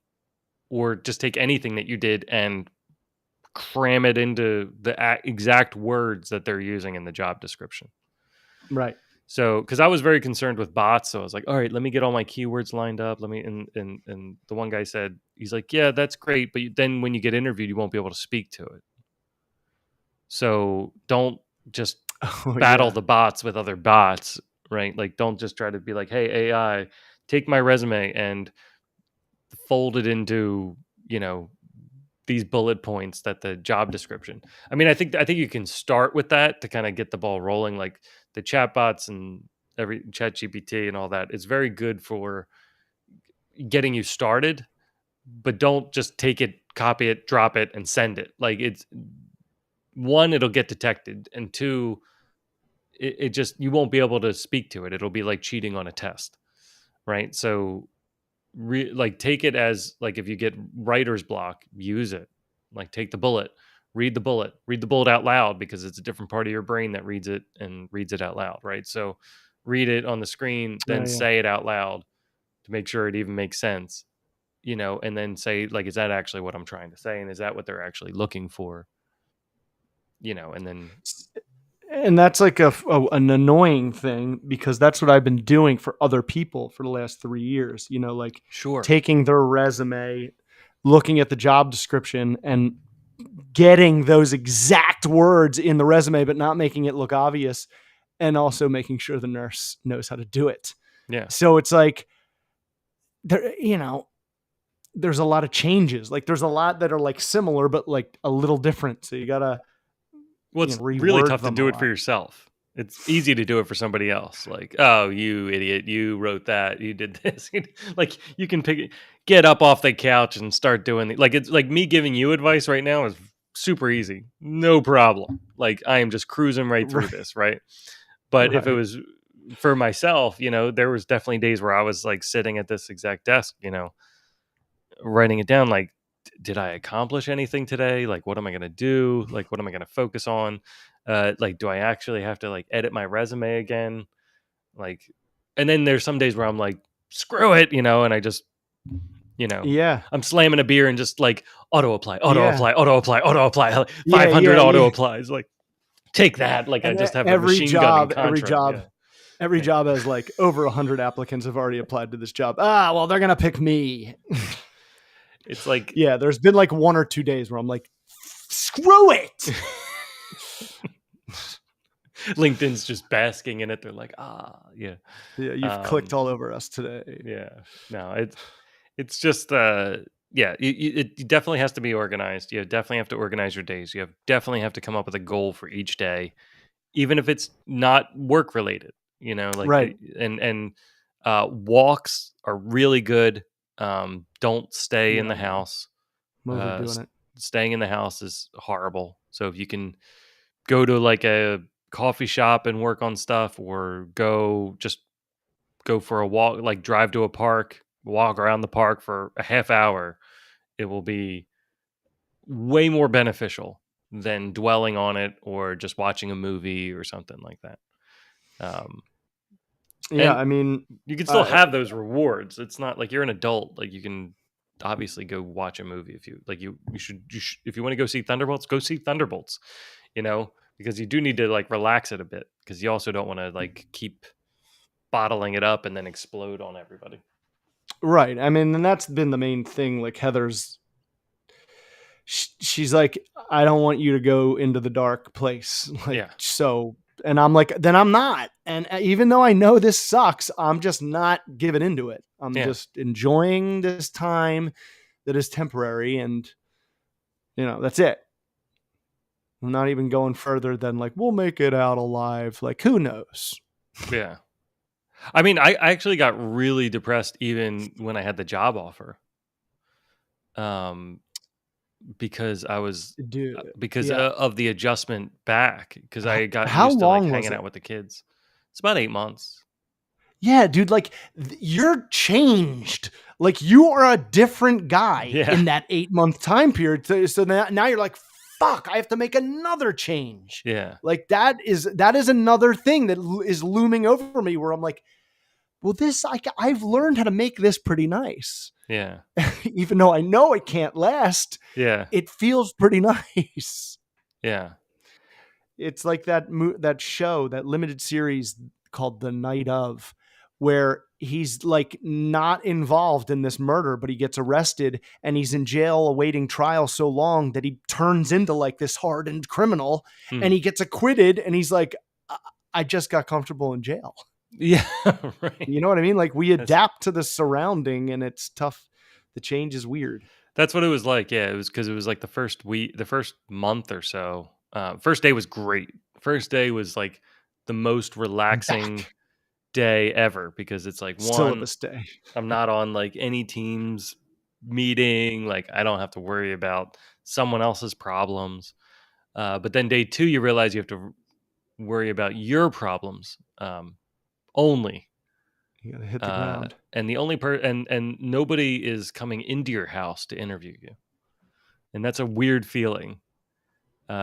or just take anything that you did and cram it into the exact words that they're using in the job description. Right. So, because I was very concerned with bots, so I was like, all right, let me get all my keywords lined up. Let me, and the one guy said, he's like, yeah, that's great, but then when you get interviewed, you won't be able to speak to it. So don't just Oh, battle yeah. the bots with other bots, right? Like, don't just try to be like, hey, AI, take my resume and fold it into, you know, these bullet points that the job description. I mean, I think you can start with that to kind of get the ball rolling, like the chatbots and every chat GPT and all that. It's very good for getting you started, but don't just take it, copy it, drop it, and send it. Like, it's one, it'll get detected, and two, it just, you won't be able to speak to it. It'll be like cheating on a test, right? So like, take it as, like, if you get writer's block, use it. Like, take the bullet, read the bullet out loud, because it's a different part of your brain that reads it and reads it out loud, right? So read it on the screen, Oh then yeah. say it out loud to make sure it even makes sense, and then say, like, is that actually what I'm trying to say, and is that what they're actually looking for, and then And that's like an annoying thing, because that's what I've been doing for other people for the last 3 years. Like sure, taking their resume, looking at the job description, and getting those exact words in the resume, but not making it look obvious, and also making sure the nurse knows how to do it. yeah. So it's like there's a lot of changes. Like there's a lot that are like similar, but like a little different. So you gotta Well, it's really reword tough to them a do it for lot. yourself. It's easy to do it for somebody else. Like, oh, you idiot, you wrote that, you did this. Like, you can get up off the couch and start doing like, it's like me giving you advice right now is super easy, no problem. Like, I am just cruising right through Right. this, right? But if it Right. was for myself, there was definitely days where I was like sitting at this exact desk, writing it down, like, did I accomplish anything today? Like, what am I going to do? Like, what am I going to focus on? Like, do I actually have to like edit my resume again? Like, and then there's some days where I'm like, screw it, and I just, you know, Yeah. I'm slamming a beer and just like auto apply, auto Yeah. apply, auto apply, auto apply, like, Yeah. 500 Yeah. auto Yeah. applies. Like, take that. Like, I And just have a every machine gunning job, contract. Yeah. every Yeah. job has like over 100 applicants have already applied to this job. Well, they're gonna pick me. It's like, Yeah, there's been like 1 or 2 days where I'm like, screw it. LinkedIn's just basking in it. They're like, yeah. Yeah, you've clicked Um, all over us today. Yeah, no, it's just yeah, it definitely has to be organized. You definitely have to organize your days. Definitely have to come up with a goal for each day, even if it's not work related. Like, Right. and walks are really good. Don't stay in the No, house. I'm overdoing it. Staying in the house is horrible. So if you can go to like a coffee shop and work on stuff, or go for a walk, like drive to a park, walk around the park for a half hour, it will be way more beneficial than dwelling on it or just watching a movie or something like that. Um, Yeah, and I mean, you can still uh, have those rewards. It's not like you're an adult. Like, you can obviously go watch a movie if you like. You should if you want to go see Thunderbolts, go see Thunderbolts. Because you do need to like relax it a bit, because you also don't want to like keep bottling it up and then explode on everybody. right. I mean, and that's been the main thing. Like Heather's, she's like, I don't want you to go into the dark place. Like, Yeah, so, and I'm like, then I'm not. And even though I know this sucks, I'm just not giving into it. I'm yeah. just enjoying this time that is temporary. And, that's it. I'm not even going further than like, we'll make it out alive. Like, who knows? Yeah. I mean, I actually got really depressed even when I had the job offer. Um, because I was Dude. because Yeah. of the adjustment back, because I got How used to like long was hanging it? out with the kids. It's about 8 months. Yeah, dude, like you're changed. Like you are a different guy Yeah. in that 8 month time period. So now you're like, fuck, I have to make another change. Yeah. Like that is another thing that is looming over me where I'm like, well, I've learned how to make this pretty nice. Yeah. Even though I know it can't last, Yeah. it feels pretty nice. Yeah. It's like that show, that limited series called The Night Of, where he's like not involved in this murder, but he gets arrested and he's in jail awaiting trial so long that he turns into like this hardened criminal, and Mhm. he gets acquitted, and he's like, I just got comfortable in jail. Yeah, right. You know what I mean? Like we That's adapt to the surrounding, and it's tough. The change is weird. that's what it was like. Yeah, it was because it was like the first week, the first month or so. First day was great. First day was like the most relaxing Back day ever because it's like one, syllabus day. I'm not on like any team's meeting. Like I don't have to worry about someone else's problems. But then day two, you realize you have to worry about your problems only. You gotta hit the ground. And the only and nobody is coming into your house to interview you, and that's a weird feeling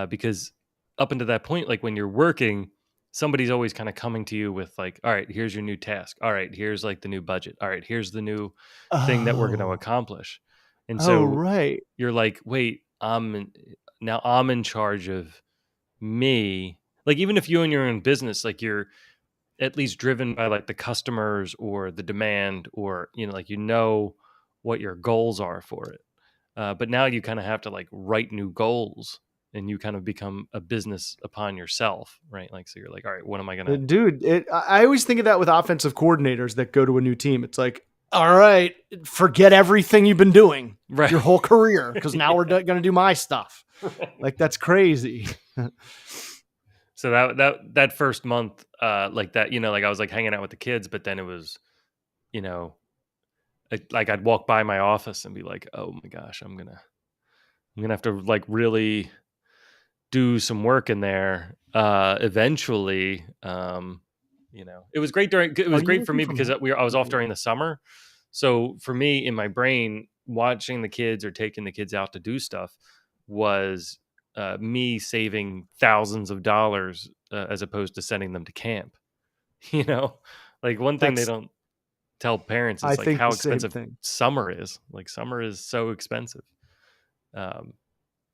because up until that point, like when you're working, somebody's always kind of coming to you with like, all right, here's your new task. All right, here's like the new budget. All right, here's the new thing that we're going to Oh, accomplish. And oh, so right, you're like, wait, now I'm in charge of me. Like even if you own your own business, like you're at least driven by like the customers or the demand or like what your goals are for it. But now you kind of have to like write new goals and you kind of become a business upon yourself, right? Like so you're like, all right, what am I gonna dude. I always think of that with offensive coordinators that go to a new team. It's like, all right, forget everything you've been doing right. your whole career because now we're going to do my stuff. Right. Like that's crazy. So that first month, like that, like I was like hanging out with the kids, but then it was, you know, like I'd walk by my office and be like, oh my gosh, I'm gonna have to like really do some work in there eventually. It was great it Are was you great for working me from because home? I was off Yeah. during the summer. So for me in my brain, watching the kids or taking the kids out to do stuff was me saving thousands of dollars as opposed to sending them to camp. you know like one thing they That's, don't tell parents I is like think how the same expensive thing. summer is. Like summer is so expensive. um,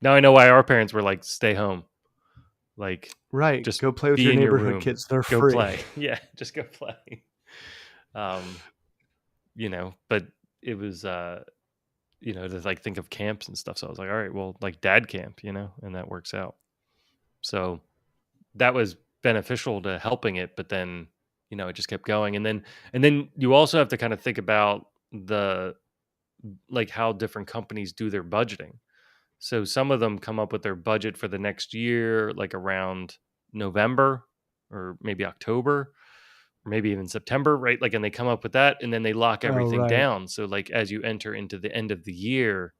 Now I know why our parents were like, stay home. Like, Right. just Go play with be your in your neighborhood room. kids. They're Go free. play. Yeah, just go play. Um, but it was to like think of camps and stuff. So I was like, all right, well, like dad camp, and that works out. So that was beneficial to helping it, but then, it just kept going. And then you also have to kind of think about the like how different companies do their budgeting. So some of them come up with their budget for the next year, like around November or maybe October, or maybe even September, right? Like, and they come up with that and then they lock Oh, everything right. down. So, like, as you enter into the end of the year,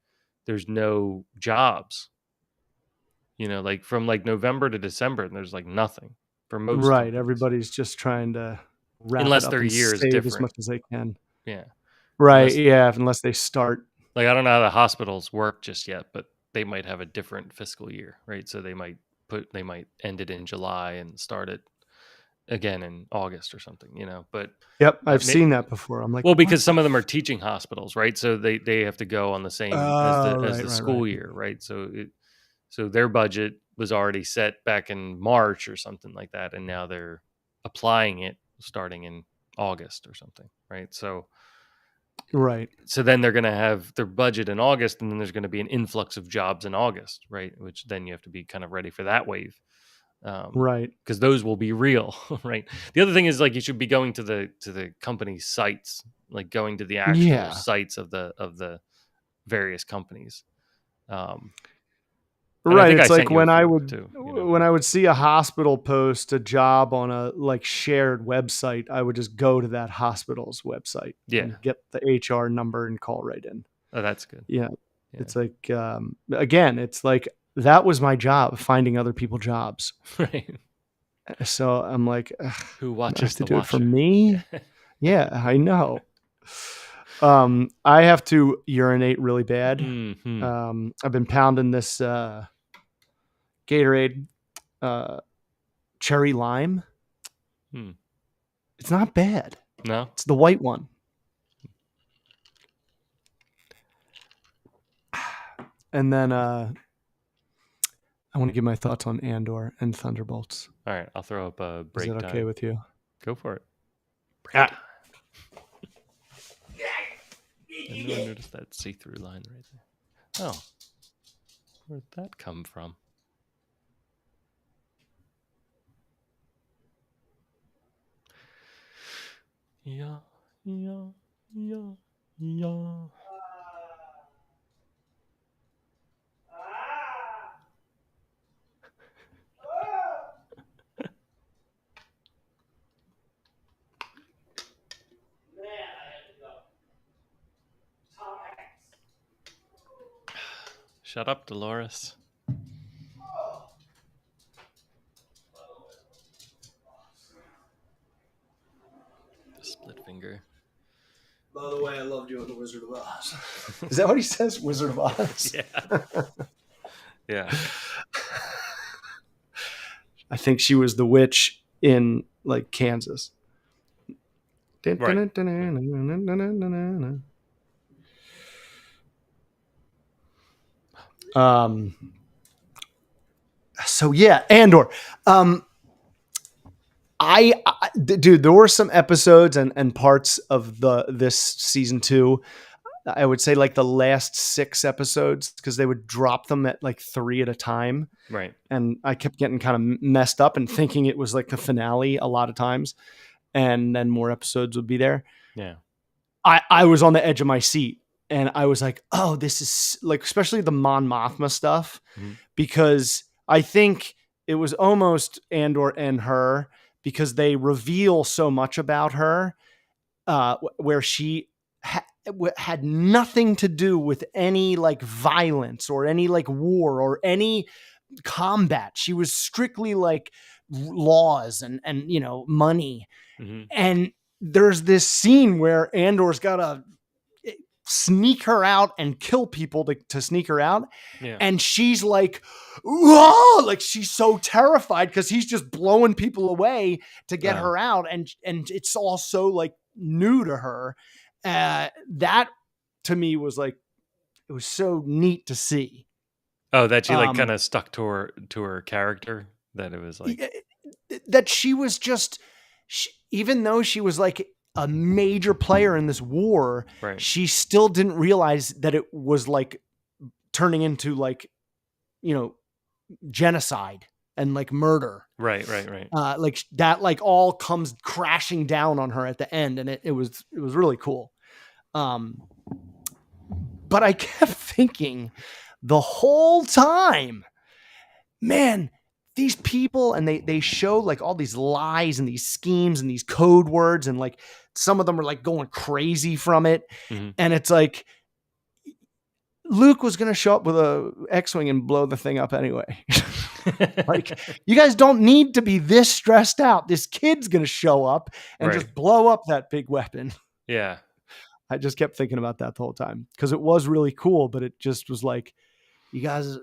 there's no jobs, like from like November to December, and there's like nothing for most Right. companies, Everybody's just trying to wrap it unless up their and year is save as different. much as they can. Yeah. Right. Unless, Yeah. Unless they start. like, I don't know how the hospitals work just yet, but they might have a different fiscal year, right? So they might end it in July and start it again in August or something, but Yep. I've may, seen that before. I'm like, well, what because the? some of them are teaching hospitals, right? So they have to go on the same as Oh, the right. Right. Right. school year, right? So their budget was already set back in March or something like that, and now they're applying it starting in August or something, right? Right. So then they're going to have their budget in August, and then there's going to be an influx of jobs in August, right? Which then you have to be kind of ready for that wave, Right. because those will be real, right? The other thing is like you should be going to the company sites, like going to the actual Yeah. sites of the various companies. And I Right. think I It's like sent you a when I few would too. when I would see a hospital post a job on a like shared website, I would just go to that hospital's website Yeah, and get the HR number and call right in. oh, that's good. Yeah. Yeah, It's like again, it's like that was my job, finding other people jobs. right. So I'm like, "Ugh, Who I have watches to the do it for watcher? me. Yeah. Yeah, I know. I have to urinate really bad. Hmm. I've been pounding this Gatorade cherry lime. Hmm. It's not bad. No. It's the white one. And then I want to give my thoughts on Andor and Thunderbolts. All right, I'll throw up a Is break that okay time. with you? Go for it. Break Ah. time. I knew I noticed that see-through line right there. Oh, where'd that come from? Yeah, yeah, yeah, yeah. Shut up, Dolores. The split finger. By the way, I loved you in The Wizard of Oz. Is that what he says? Wizard of Oz? Yeah. Yeah. I think she was the witch in like Kansas. Right. So yeah, Andor. Dude, there were some episodes and parts of this season 2. I would say like the last 6 episodes, because they would drop them at like 3 at a time. Right. And I kept getting kind of messed up and thinking it was like the finale a lot of times. And then more episodes would be there. Yeah. I was on the edge of my seat, and I was like, oh, this is like, especially the Mon Mothma stuff, because I think it was almost Andor and her, because they reveal so much about her, where she had nothing to do with any like violence or any like war or any combat. She was strictly like laws and money. And there's this scene where Andor's got to sneak her out and kill people to sneak her out. Yeah. And she's like, whoa, like she's so terrified because he's just blowing people away to get her out. And it's all so like new to her. That to me was like, it was so neat to see. Oh, that she like kind of stuck to her character, that it was like that she was just, even though she was like a major player in this war, right. She still didn't realize that it was like turning into like, genocide and like murder. Right. Like that, like all comes crashing down on her at the end. And it was really cool. But I kept thinking the whole time, man, these people, and they show like all these lies and these schemes and these code words, and like some of them are like going crazy from it. And it's like Luke was going to show up with a X-Wing and blow the thing up anyway. Like, you guys don't need to be this stressed out. This kid's going to show up and just blow up that big weapon. Yeah. I just kept thinking about that the whole time, because it was really cool, but it just was like, you guys,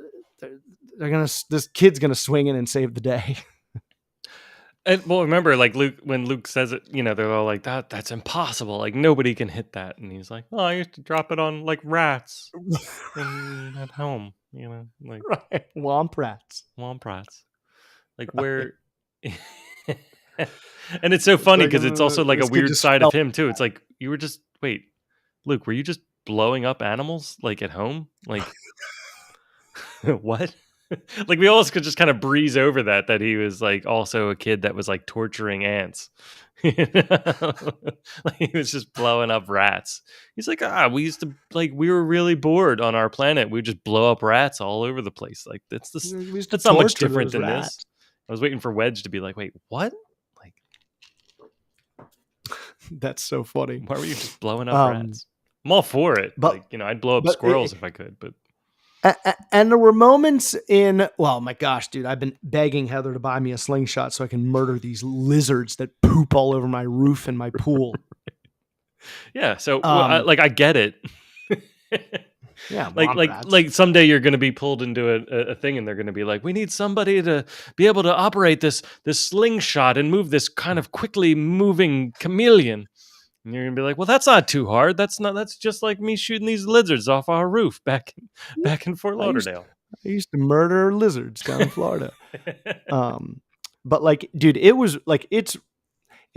this kid's going to swing in and save the day. And well, remember, like when Luke says it, they're all like, that's impossible. Like nobody can hit that. And he's like, oh, I used to drop it on like rats at home, like right. Womp rats. Like where, and it's so funny because it's also like a weird side of him too. It's like, you were just, wait, Luke, were you just blowing up animals like at home? Like what? Like we always could just kind of breeze over that he was like also a kid that was like torturing ants. Like he was just blowing up rats. He's like, we used to, like, we were really bored on our planet. We would just blow up rats all over the place. Like that's not much different than rats. This. I was waiting for Wedge to be like, wait, what? Like that's so funny. Why were you just blowing up rats? I'm all for it. But like, I'd blow up squirrels if I could, but and there were moments well, my gosh, dude, I've been begging Heather to buy me a slingshot so I can murder these lizards that poop all over my roof and my pool. Yeah. So I get it. Yeah. Like someday you're going to be pulled into a thing and they're going to be like, we need somebody to be able to operate this slingshot and move this kind of quickly moving chameleon. And you're gonna be like, well, that's not too hard. That's just like me shooting these lizards off our roof back in Fort Lauderdale. I used to murder lizards down in Florida. But like, dude, it was like, it's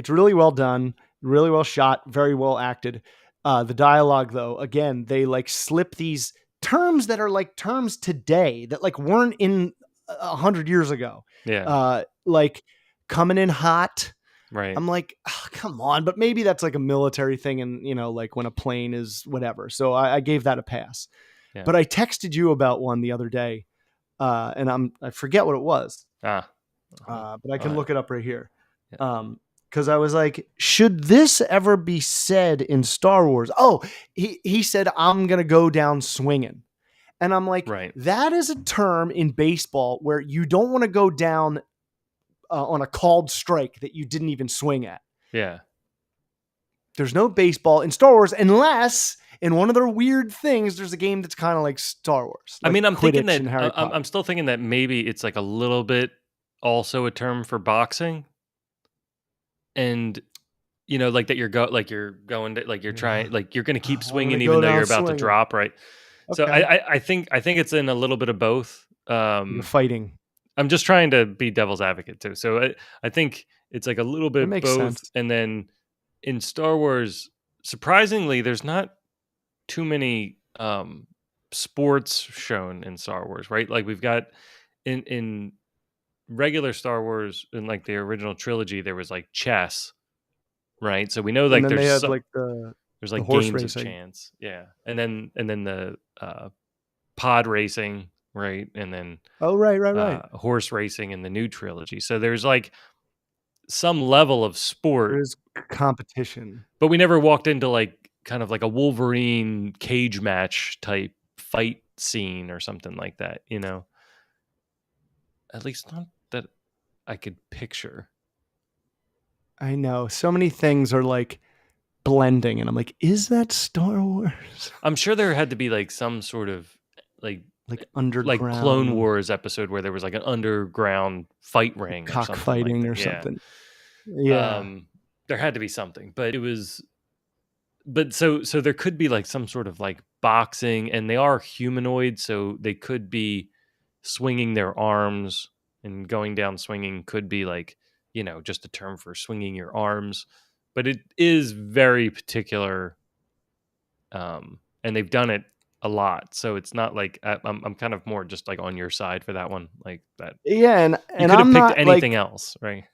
really well done, really well shot, very well acted. The dialogue, though, again, they like slip these terms that are like terms today that like weren't in 100 years ago. Yeah. Like coming in hot. Right. I'm like, oh, come on, but maybe that's like a military thing, and like when a plane is whatever. So I gave that a pass. Yeah. But I texted you about one the other day, and I forget what it was, Ah. but I can Oh, look it up right here. yeah. Because I was like, should this ever be said in Star Wars? Oh, he said, I'm gonna go down swinging, and I'm like, Right. that is a term in baseball where you don't want to go down on a called strike that you didn't even swing at. Yeah. There's no baseball in Star Wars unless in one of their weird things there's a game that's kind of like Star Wars. I Like mean, I'm thinking Quidditch that and Harry Potter. I'm still thinking that maybe it's like a little bit also a term for boxing, and like that you're going to like you're trying like you're going to keep I'm gonna swinging go even though you're down about to swinging. drop, right? So Okay. I think it's in a little bit of both. You're fighting. I'm just trying to be devil's advocate too. So I think it's like a little That bit makes both, sense. and then in Star Wars, surprisingly, there's not too many sports shown in Star Wars, right? Like we've got in regular Star Wars in like the original trilogy, there was like chess, right? So we know And like then they there's had like the there's the like horse games of racing. chance, yeah, and then the pod racing, right, and then Oh, right. horse racing in the new trilogy. So there's like some level of sport, There is competition. but we never walked into like kind of like a Wolverine cage match type fight scene or something like that, At least not that I could picture. I know. So many things are like blending, and I'm like, is that Star Wars? I'm sure there had to be like some sort of like Like like Clone underground Wars episode where there was like an underground fight ring or something like cockfighting that. or Yeah. something. Yeah. There had to be something, but it was but so there could be like some sort of like boxing, and they are humanoid, so they could be swinging their arms, and going down swinging could be like, just a term for swinging your arms, but it is very particular, and they've done it a lot, so it's not like I'm kind of more just like on your side for that one, like that Yeah, you and could have I'm picked not anything like else, right?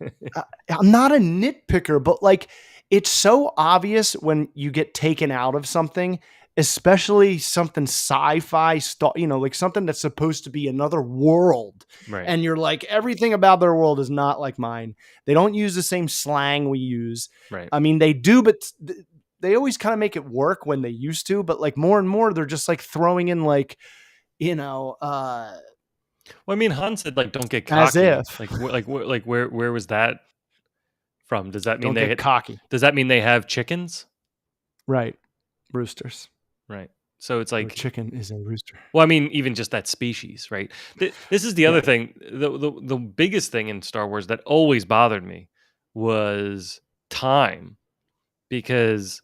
I'm not a nitpicker, but like it's so obvious when you get taken out of something, especially something sci-fi stuff, like something that's supposed to be another world. Right, And you're like, everything about their world is not like mine. They don't use the same slang we use. right. I mean, they do, but they always kind of make it work when they used to, but like more and more, they're just like throwing in like, Well, I mean, Han said like, "Don't get as cocky." if Like where was that from? Does that mean don't get cocky. Does that mean they have chickens? Right. Roosters. Right. So it's Or a like, chicken is a rooster. well, I mean, even just that species, right? This is the Yeah. other thing. The biggest thing in Star Wars that always bothered me was time, because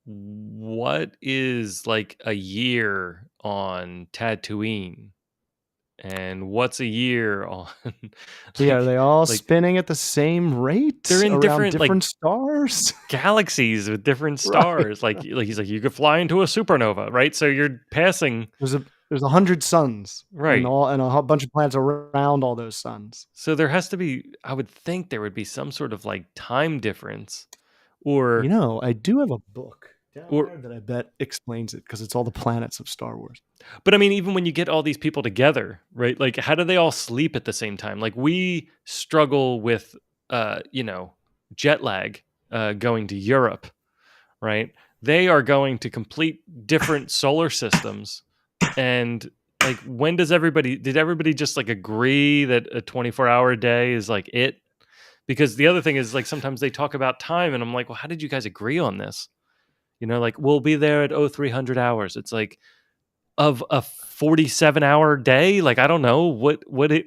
what is like a year on Tatooine, and what's a year on Yeah, are they all like spinning at the same rate they're in around different like different stars? galaxies with different Right. stars. Like he's like, you could fly into a supernova, right? So you're passing, There's 100 suns and right. a whole bunch of planets around all those suns. So there has to be, I would think there would be some sort of like time difference, or I do have a book down or there that I bet explains it because it's all the planets of Star Wars. but I mean, even when you get all these people together, right? Like, how do they all sleep at the same time? Like, we struggle with jet lag, going to Europe, right? They are going to complete different solar systems. And like, when did everybody just like agree that a 24-hour day is like it? Because the other thing is like, sometimes they talk about time, and I'm like, well, how did you guys agree on this? Like, we'll be there at 0300 hours. It's like, of a 47-hour day. Like, I don't know what it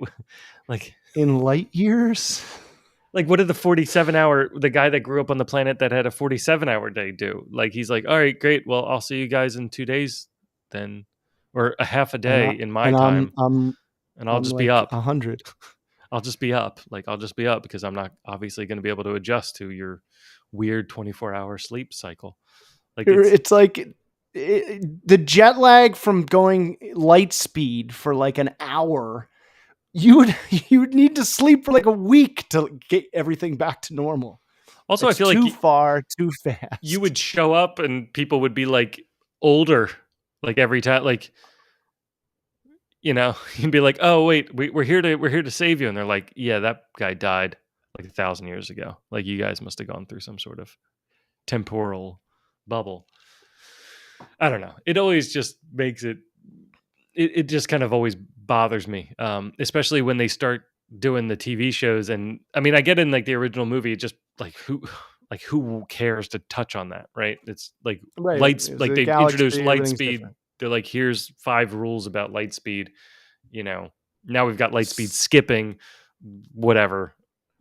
like. In light years? Like, what did the guy that grew up on the planet that had a 47-hour day do? Like, he's like, all right, great. Well, I'll see you guys in 2 days then, or a half a And day in my I'm time, I'm and I'll I'm just be like up. 100. I'll just be up. Like, I'll just be up because I'm not obviously going to be able to adjust to your weird 24-hour sleep cycle. Like, It's like the jet lag from going light speed for like an hour. You would need to sleep for like a week to get everything back to normal. Also, I It's feel like too far, too you fast. would show up and people would be like older, like every time, like you'd be like, "Oh wait, we're here to save you," and they're like, "Yeah, that guy died like 1,000 years ago. Like you guys must have gone through some sort of temporal bubble." I don't know. It always just makes it just kind of always bothers me, especially when they start doing the TV shows. And I mean, I get in like the original movie, it just like who cares to touch on that, right? It's like Right. lights, It's like a they introduced galaxy, light everything's speed. different. They're like, here's 5 rules about light speed. You know, now we've got light speed skipping, whatever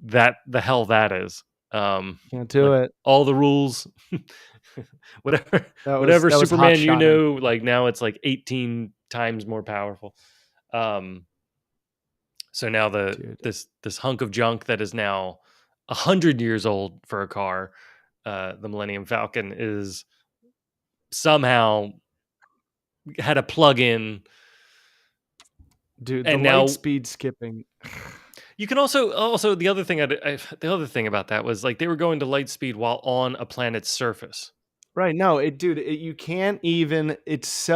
that the hell that is. Can't do Like it. all the rules, whatever whatever That was hot Superman shotting, like now it's like 18 times more powerful. Um, so now dude. this hunk of junk that is now 100 years old for a car, the Millennium Falcon, is somehow had a plug-in, Dude, the and light now speed skipping. you can also the other thing the other thing about that was like they were going to light speed while on a planet's surface. Right. No, you can't even. It's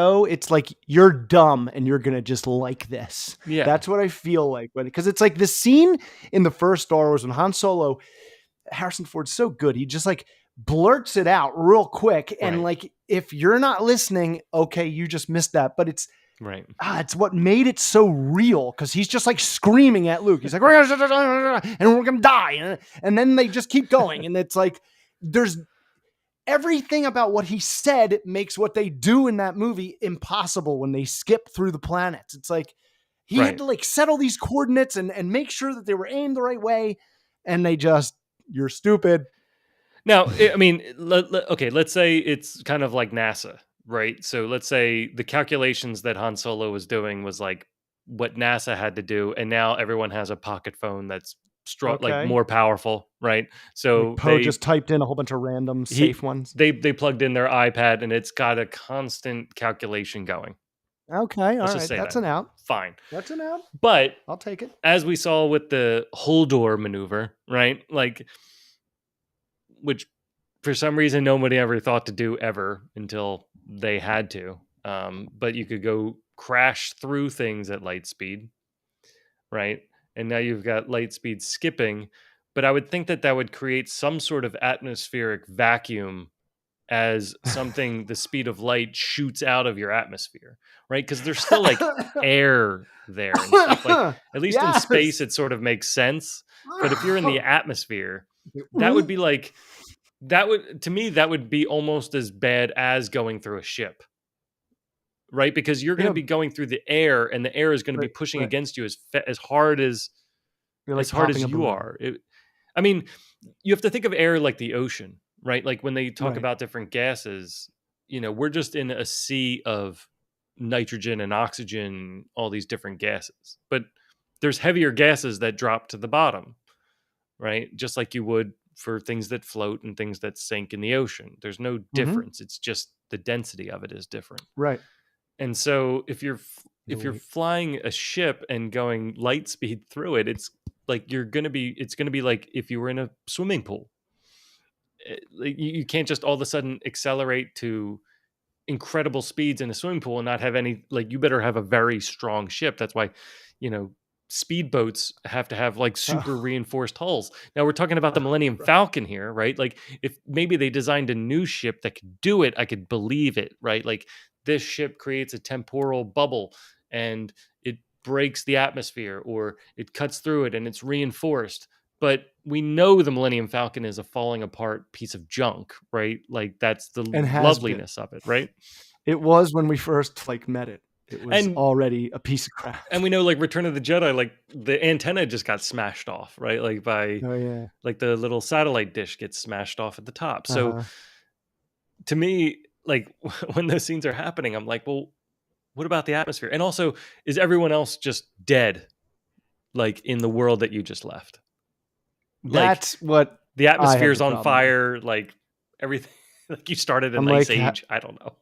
like you're dumb and you're going to just like this. Yeah, That's what I feel like because it's like the scene in the first Star Wars when Han Solo, Harrison Ford's so good. He just like blurts it out real quick. And right, like, if you're not listening, okay, you just missed that. But right. it's what made it so real because he's just like screaming at Luke. He's like, and we're gonna die, and then they just keep going, and it's like there's everything about what he said makes what they do in that movie impossible when they skip through the planets. It's like he had Right. to like set all these coordinates and make sure that they were aimed the right way, and you're stupid. Now, I mean, okay, let's say it's kind of like NASA, right? So let's say the calculations that Han Solo was doing was like what NASA had to do, and now everyone has a pocket phone that's like Okay. more powerful, right? Like So Poe just typed in a whole bunch of random safe ones. they plugged in their iPad, and it's got a constant calculation going. Okay, Let's all just right. say That's that. an out. Fine. That's an out. But I'll take it. as we saw with the Holdor maneuver, right? Like, which for some reason nobody ever thought to do ever until they had to. But you could go crash through things at light speed, right? And now you've got light speed skipping. But I would think that that would create some sort of atmospheric vacuum as something the speed of light shoots out of your atmosphere, right? Because there's still like air there and stuff. Like at least in space, Yes. it sort of makes sense. But if you're in the atmosphere, that would be like that would to me that would be almost as bad as going through a ship, right? Because you're going to Yeah, be going through the air, and the air is going to be right, pushing right. against you as hard as You're like hard popping as a you balloon. are. I mean, you have to think of air like the ocean, right? Like when they talk Right. about different gases, we're just in a sea of nitrogen and oxygen, all these different gases. But there's heavier gases that drop to the bottom, right? Just like you would for things that float and things that sink in the ocean. There's no Mm-hmm. difference. It's just the density of it is different. Right. And so No, if you're wait. flying a ship and going light speed through it, it's like it's going to be like if you were in a swimming pool. Like, you can't just all of a sudden accelerate to incredible speeds in a swimming pool and not have any, like, you better have a very strong ship. That's why, you know, speedboats have to have like super Oh, reinforced hulls. Now we're talking about the Millennium right. Falcon here, right? Like if maybe they designed a new ship that could do it, I could believe it, right? Like this ship creates a temporal bubble and it breaks the atmosphere or it cuts through it and it's reinforced. But we know the Millennium Falcon is a falling apart piece of junk, right? Like that's the And has been. loveliness of it, right? It was when we first like met it. It was And already a piece of crap. we know like Return of the Jedi, like the antenna just got smashed off, right? Like by Oh yeah. like the little satellite dish gets smashed off at the top. So Uh-huh. to me, like when those scenes are happening, I'm like, well, what about the atmosphere? And also, is everyone else just dead, like in the world that you just left? Like That's what the I have atmosphere's the on problem with. fire, like everything, like you started I'm an like, ice age. I don't know.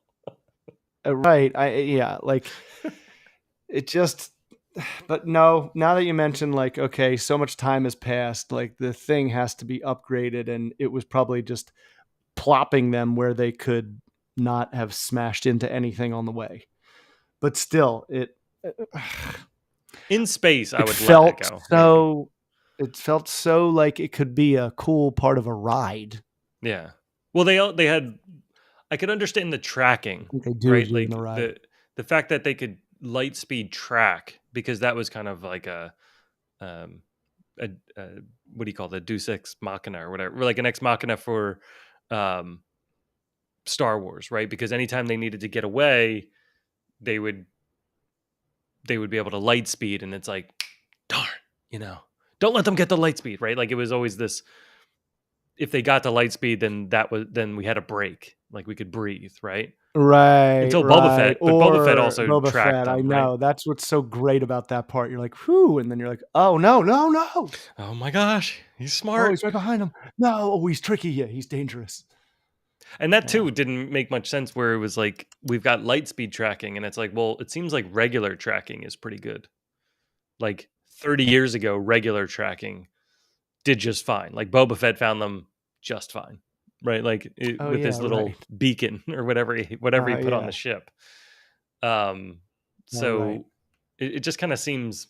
right. Yeah. Like it just but no, now that you mention, like, okay, so much time has passed, like the thing has to be upgraded, and it was probably just plopping them where they could not have smashed into anything on the way. But still, In space, I it would let it felt go, maybe. so it felt so like it could be a cool part of a ride. Yeah. Well, they had. I could understand the tracking, I think they do right? do in Like the ride. the fact that they could light speed track, because that was kind of like um a what do you call the Deus Ex Machina or whatever, like an ex machina for um Star Wars, right? Because anytime they needed to get away, they would they would be able to light speed, and it's like, darn, you know, don't let them get the light speed, right? Like it was always this: if they got the light speed, then we had a break, like we could breathe, right? Right, Until Boba right. Fett, but Boba Fett Or also Boba tracked Fett. I them, right? know. That's what's so great about that part. You're like, whew, and then you're like, oh no, no, no. Oh my gosh, he's Oh, smart. he's right behind him. No, oh, he's tricky. Yeah, he's dangerous. And that Yeah. too didn't make much sense, where it was like we've got light speed tracking, and it's like, well, it seems like regular tracking is pretty good. Like 30 years ago, regular tracking did just fine. Like Boba Fett found them just fine, right? Like Oh with yeah, his right. little beacon or whatever he put on the Yeah. ship. Um, All right. so it just kind of seems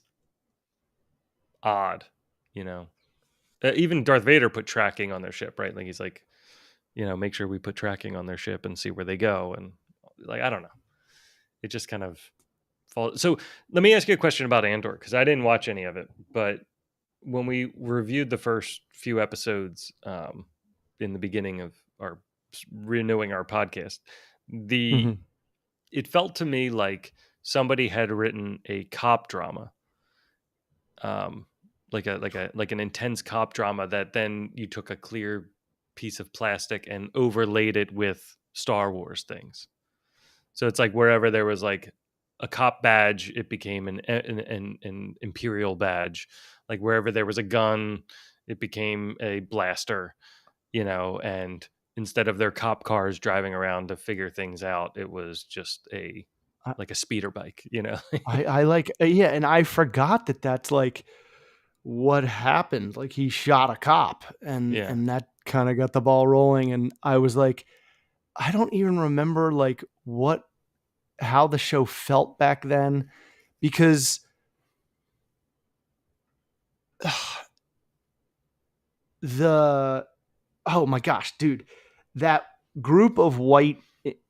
odd, you know. Even Darth Vader put tracking on their ship, right? Like he's like, make sure we put tracking on their ship and see where they go, and like I don't know, it just kind of falls. So let me ask you a question about Andor, because I didn't watch any of it, but when we reviewed the first few episodes in the beginning of our renewing our podcast, the Mhm. it felt to me like somebody had written a cop drama, um, like an intense cop drama, that then you took a clear piece of plastic and overlaid it with Star Wars things. So it's like wherever there was like a cop badge, it became an imperial badge. Like wherever there was a gun, it became a blaster. And instead of their cop cars driving around to figure things out, it was just I, like a speeder bike. I like yeah, and I forgot that that's like what happened. Like he shot a cop, and Yeah, that kind of got the ball rolling. And I was like, I don't even remember like what how the show felt back then because the oh my gosh, dude, that group of white,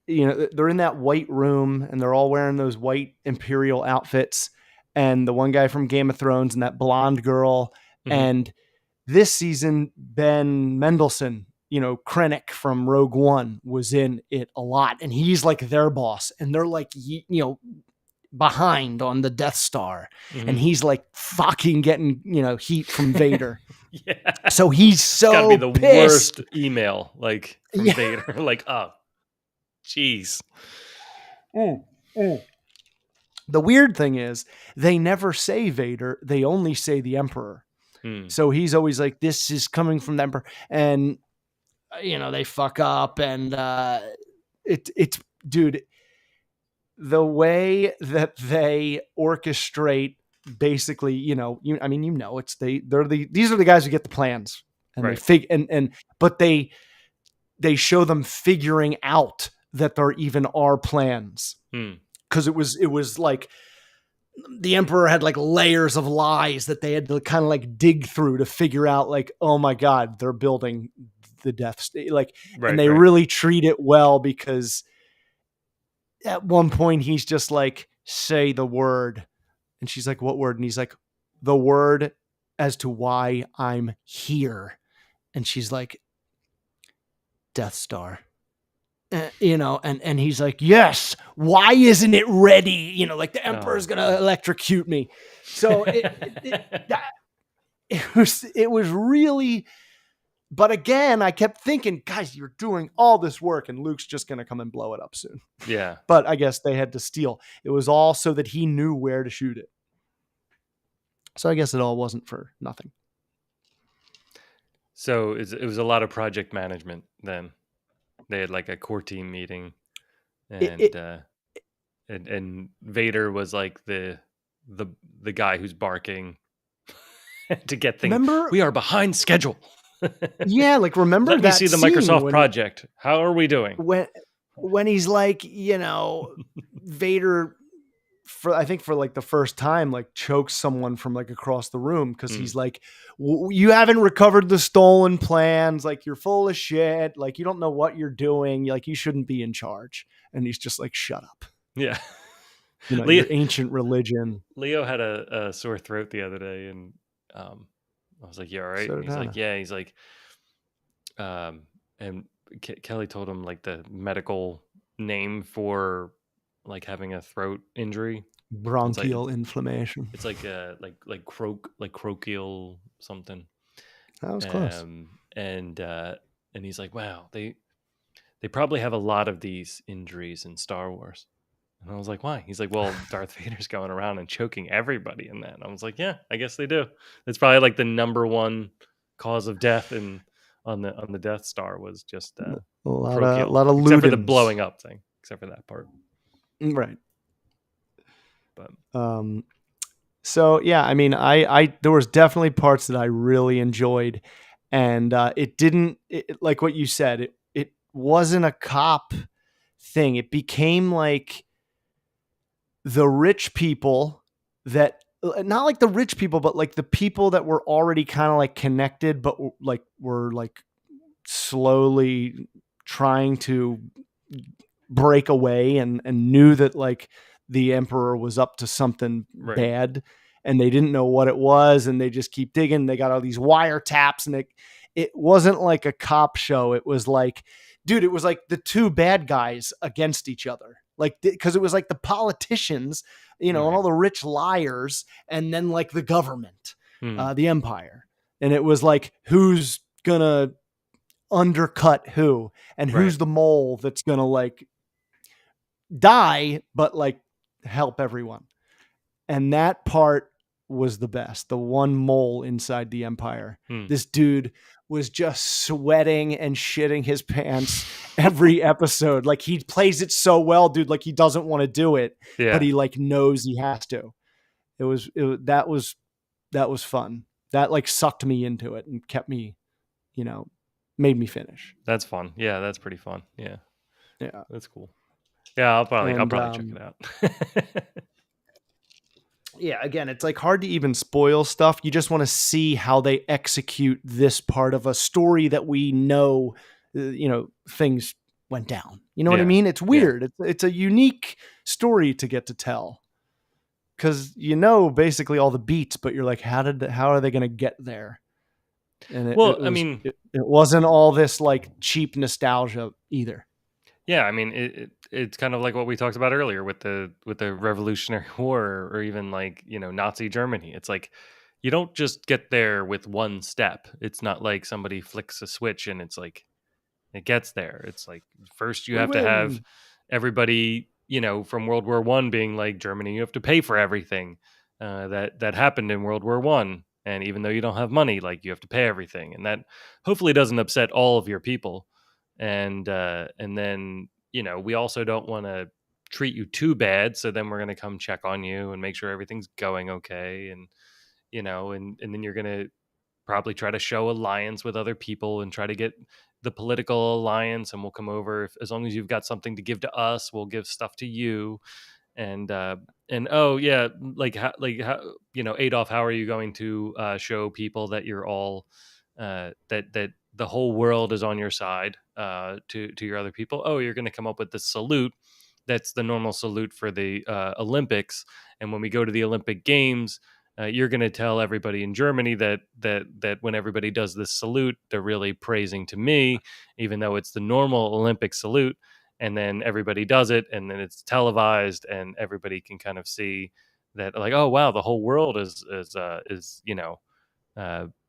they're in that white room and they're all wearing those white imperial outfits, and the one guy from Game of Thrones and that blonde girl, hmm, and this season Ben Mendelsohn, Krennic from Rogue One was in it a lot, and he's like their boss, and they're like behind on the Death Star, and hmm. he's like fucking getting heat from Vader. Yeah, So he's it's got to be so the pissed. worst email, like from Yeah. Vader. Like, oh, jeez. Mm, mm. The weird thing is, they never say Vader. They only say the Emperor. Hmm. So he's always like, "This is coming from the Emperor," and they fuck up, and it's dude, the way that they orchestrate, basically, it's these are the guys who get the plans, and they Right. fig and but they show them figuring out that there even are plans, Hmm. because it was like the Emperor had like layers of lies that they had to kind of like dig through to figure out, like, oh my god, they're building the Death Star, like, and Right. they Right. really treat it well, because at one point he's just like, say the word, and she's like, what word? And he's like, the word as to why I'm here, and she's like, Death Star. And he's like, yes, why isn't it ready? Like the Oh. Emperor's gonna electrocute me. So it was really, but again, I kept thinking, guys, you're doing all this work and Luke's just gonna come and blow it up soon. Yeah. But I guess they had to steal. It was all so that he knew where to shoot it. So I guess it all wasn't for nothing. So it was a lot of project management then. They had like a core team meeting, It, and it uh and Vader was like the the guy who's barking to get things. Remember? We are behind schedule. Yeah, like remember Let me that see the scene Microsoft project. How are we doing? when when he's like, Vader, for I think for like the first time, like chokes someone from like across the room because Mm. he's like, you haven't recovered the stolen plans, like you're full of shit, like you don't know what you're doing, like you shouldn't be in charge. And he's just like, shut up. Yeah. Your Leo, ancient religion. Leo had a sore throat the other day, and I was like, "You all right?" So And did he's like, Hannah. "Yeah." He's like, and Kelly told him like the medical name for like having a throat injury. It's like Bronchial inflammation. it's like croakial something. That was close. And he's like, "Wow, they probably have a lot of these injuries in Star Wars." And I was like, "Why?" He's like, "Well, Darth Vader's going around and choking everybody in that." And I was like, "Yeah, I guess they do. It's probably like the number one cause of death on the Death Star was just A croakial, lot of except for the Ludens. blowing up thing, except for that part." Right. But Um, so yeah, I mean, I there was definitely parts that I really enjoyed, and it didn't like what you said. It wasn't a cop thing. It became like the rich people that not like the rich people, but like the people that were already kind of like connected, but like were like slowly trying to break away and knew that like the emperor was up to something right, bad and they didn't know what it was and they just keep digging. They got all these wiretaps and it wasn't like a cop show. It was like, dude, it was like the two bad guys against each other. Like, because it was like the politicians, and right, all the rich liars, and then like the government, hmm, the empire. And it was like, who's gonna undercut who and right. who's the mole that's gonna like die but like help everyone. And that part was the best. The one mole inside the empire, Hmm. this dude was just sweating and shitting his pants every episode. Like he plays it so well, dude, like he doesn't want to do it, but Yeah, he like knows he has to. That was fun. That like sucked me into it and kept me, you know made me finish. that's fun. Yeah, that's pretty fun. Yeah, Yeah. that's cool. Yeah, I'll And probably check it out. yeah, again, it's like hard to even spoil stuff. You just want to see how they execute this part of a story that we know, things went down. You know what I Yeah, mean? It's yeah. weird. It's a unique story to get to tell because basically all the beats, but you're like, how are they going to get there? And Well, I mean, it wasn't all this like cheap nostalgia either. yeah, I mean, it's kind of like what we talked about earlier with the Revolutionary War, or even like Nazi Germany. It's like you don't just get there with one step. It's not like somebody flicks a switch and it's like it gets there. It's like first you We have to have win. everybody, from World War One being like Germany. You have to pay for everything that happened in World War One, and even though you don't have money, like you have to pay everything, and that hopefully doesn't upset all of your people. And then we also don't want to treat you too bad, so then we're going to come check on you and make sure everything's going okay, and and then you're going to probably try to show alliance with other people and try to get the political alliance, and we'll come over as long as you've got something to give to us, we'll give stuff to you. And oh yeah, Adolf, how are you going to show people that you're all that the whole world is on your side, to your other people? Oh, you're going to come up with this salute that's the normal salute for the Olympics, and when we go to the Olympic Games, you're going to tell everybody in Germany that when everybody does this salute, they're really praising to me, even though it's the normal Olympic salute. And then everybody does it, and then it's televised, and everybody can kind of see that, like, oh wow, the whole world is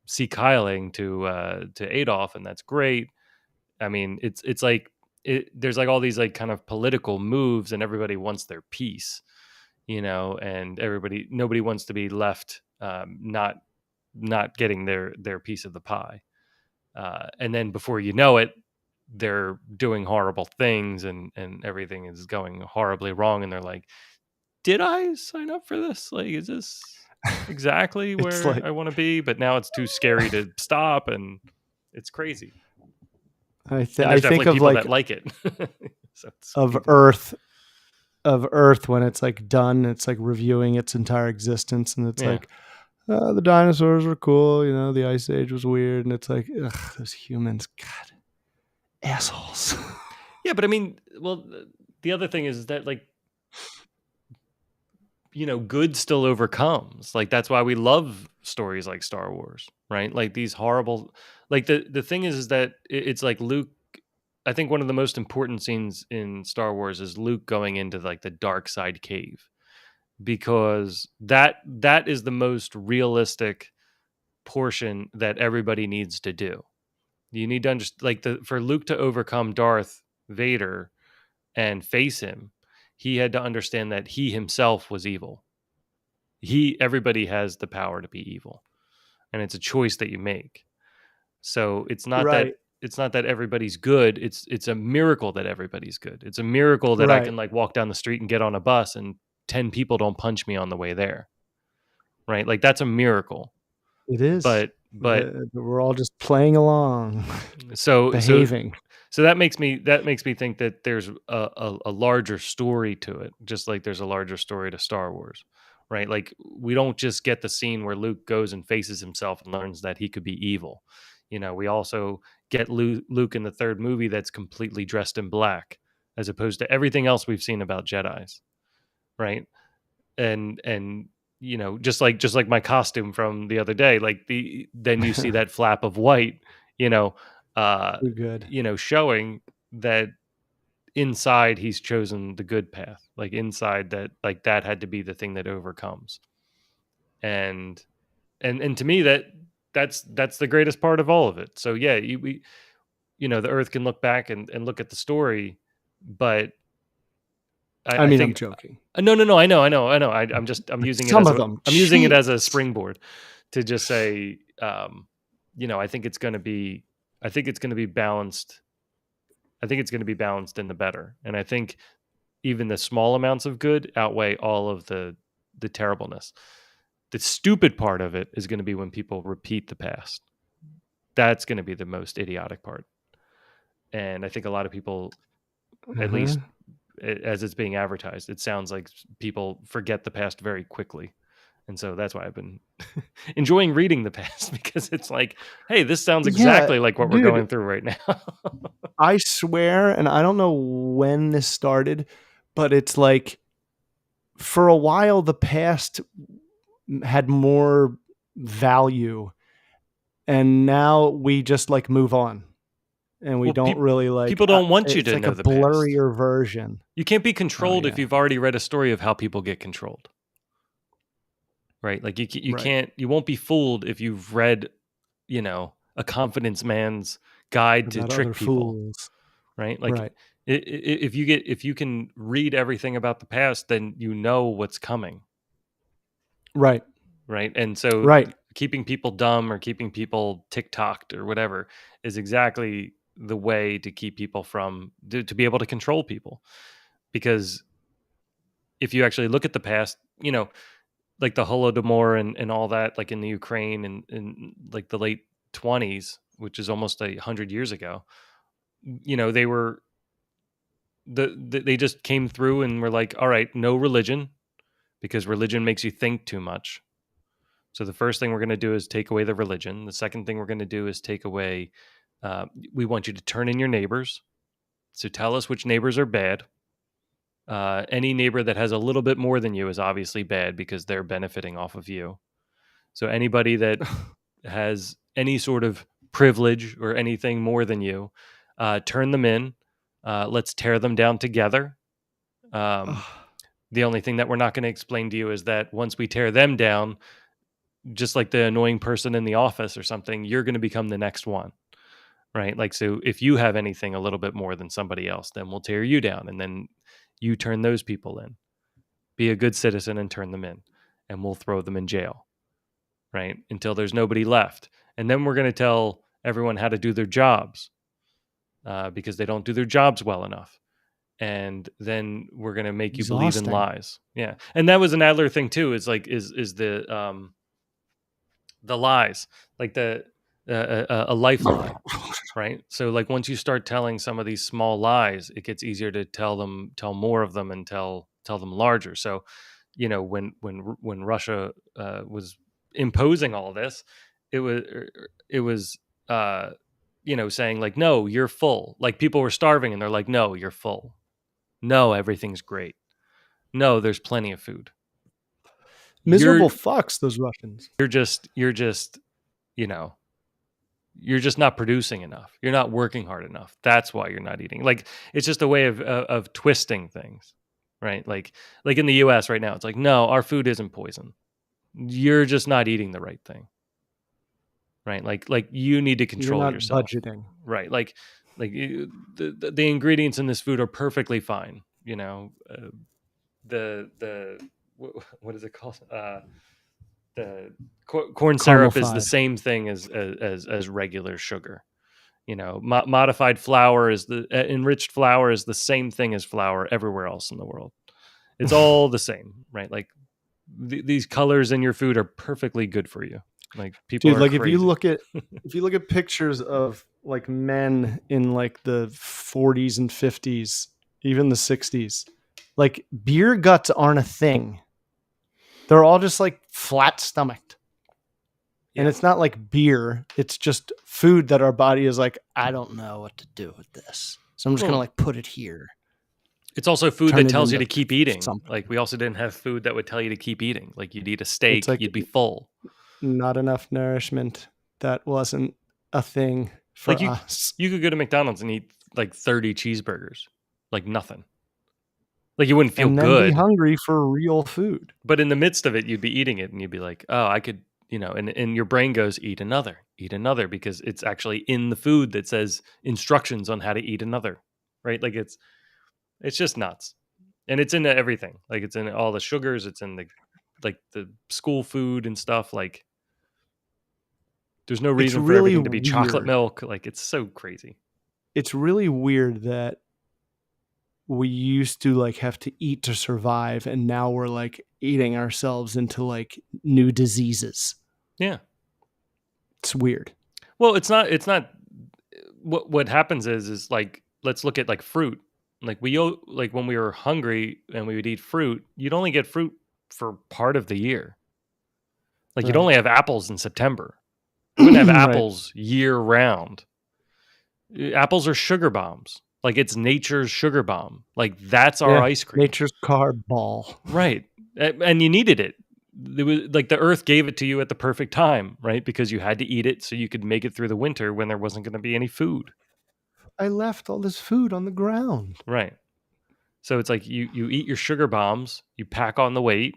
sea kyling to Adolf, and that's great. I mean, it's like there's like all these like kind of political moves, and everybody wants their piece, and nobody wants to be left not getting their piece of the pie. And then before you know it, they're doing horrible things, and everything is going horribly wrong, and they're like, did I sign up for this? Like, is this exactly It's where like I want to be? But now it's too scary to stop, and it's crazy. And I there's think definitely of people like that like it. So it's of even worse. Earth of Earth when it's like done. It's like reviewing its entire existence, and it's Yeah. like the dinosaurs were cool. You know, the Ice Age was weird, and it's like ugh, those humans, God, assholes. Yeah, but I mean, well, the other thing is that, like, good still overcomes. Like, that's why we love stories like Star Wars, right? Like, these horrible, like, the thing is that it's like Luke. I think one of the most important scenes in Star Wars is Luke going into like the dark side cave, because that is the most realistic portion that everybody needs to do. You need to understand, like, for Luke to overcome Darth Vader and face him, he had to understand that he himself was evil. Everybody has the power to be evil, and it's a choice that you make. So Right, it's not that everybody's good. It's a miracle that everybody's good. It's a miracle that I right. can, like, walk down the street and get on a bus and 10 people don't punch me on the way there. Right? Like, that's a miracle. It is. But We're all just playing along, so so behaving. so that makes me think that there's a larger story to it, just like there's a larger story to Star Wars. Right? Like, we don't just get the scene where Luke goes and faces himself and learns that he could be evil. We also get Luke in the third movie that's completely dressed in black, as opposed to everything else we've seen about Jedis, right? And just like my costume from the other day, like, then you see that flap of white, you know, uh, Too good. showing that inside he's chosen the good path. Like, inside that, like, that had to be the thing that overcomes. And and and to me, that's the greatest part of all of it. So yeah, the Earth can look back and look at the story, but I I mean, I'm think joking. no, no, no, I know. I'm But using it some as of a them, I'm using it as a jeez. springboard to just say, I think it's going to be I think it's going to be balanced. I think it's going to be balanced in the better, and I think even the small amounts of good outweigh all of the terribleness. The stupid part of it is going to be when people repeat the past. That's going to be the most idiotic part. And I think a lot of people, at Uh-huh. least as it's being advertised, it sounds like people forget the past very quickly. And so that's why I've been enjoying reading the past, because it's like, hey, this sounds Yeah, exactly like what we're dude, going through right now. I swear, and I don't know when this started, but it's like for a while the past had more value, and now we just like move on, and we Well, don't really like. people don't want you It's to like a know the past. blurrier version. You can't be Oh controlled if yeah, you've already read a story of how people get controlled, right? Like, you right. can't, you won't be fooled if you've read, a confidence man's guide to About other trick people, fools, right? Like, right, if you can read everything about the past, then you know what's coming, right, right? And so right. keeping people dumb or keeping people tick-tocked or whatever is exactly the way to keep people from to be able to control people. Because if you actually look at the past, like the Holodomor and all that, like in the Ukraine and in like the late 20s, which is almost 100 years ago, they were they just came through and were like, all right, no religion, because religion makes you think too much. So the first thing we're going to do is take away the religion. The second thing we're going to do is take away. We want you to turn in your neighbors. So tell us which neighbors are bad. Any neighbor that has a little bit more than you is obviously bad because they're benefiting off of you. So anybody that has any sort of privilege or anything more than you, turn them in. Let's tear them down together. Um, the only thing that we're not going to explain to you is that once we tear them down, just like the annoying person in the office or something, you're going to become the next one, right? Like, so if you have anything a little bit more than somebody else, then we'll tear you down, and then you turn those people in. Be a good citizen and turn them in, and we'll throw them in jail, right? Until there's nobody left. And then we're going to tell everyone how to do their jobs, because they don't do their jobs well enough. and then we're gonna make you believe in Exhausting. lies. Yeah, and that was an Adler thing too. Is like is the lies, like a life lie, right? So like once you start telling some of these small lies, it gets easier to tell more of them, and tell them larger. So when Russia was imposing all this, it was saying like, no, you're full. Like people were starving, and they're like, no, you're full. No, everything's great. No, there's plenty of food. You're Miserable fucks, those Russians. you're just you know you're just not producing enough. You're not working hard enough. That's why you're not eating. Like it's just a way of twisting things, right? Like in the U.S. right now, it's like, no, our food isn't poison. You're just not eating the right thing, right? Like you need to You're control not yourself, budgeting. right? The ingredients in this food are perfectly fine. What is it called? The corn Caramel syrup is the fied. same thing as regular sugar. Modified flour is the enriched flour is the same thing as flour everywhere else in the world. It's all the same, right? Like these colors in your food are perfectly good for you. Like people Dude, are like crazy. if you look at pictures of like men in like the 40s and 50s, even the 60s, like beer guts aren't a thing. They're all just like flat stomached. And Yeah. it's not like beer, it's just food that our body is like, I don't know what to do with this. So I'm just going to Well, like put it here. it's also food Turn that it tells you into to keep eating. something. Like we also didn't have food that would tell you to keep eating. Like you'd eat a It's steak, like you'd be full. not enough nourishment. That wasn't a thing Like for us. you could go to McDonald's and eat like 30 cheeseburgers. Like nothing. Like you wouldn't feel And then be good. hungry for real food. But in the midst of it, you'd be eating it and you'd be like, oh, I could, and your brain goes, eat another, because it's actually in the food that says instructions on how to eat another, right? Like it's just nuts. And it's in everything. Like it's in all the sugars, it's in the school food and stuff. Like there's no It's reason for really everything to be chocolate weird. milk. Like it's so crazy. It's really weird that we used to like have to eat to survive, and now we're like eating ourselves into like new diseases. Yeah. It's weird. Well, it's not what happens is like, let's look at like fruit. Like like when we were hungry and we would eat fruit, you'd only get fruit for part of the year. Like you'd Right. only have apples in September. You wouldn't have Right. apples year round. Apples are sugar bombs. Like it's nature's sugar bomb. Like that's our Yeah. ice cream. Nature's carb ball. Right. And you needed it. It was like the earth gave it to you at the perfect time, right? Because you had to eat it so you could make it through the winter when there wasn't going to be any food. I left all this food on the ground. Right. So it's like you eat your sugar bombs, you pack on the weight,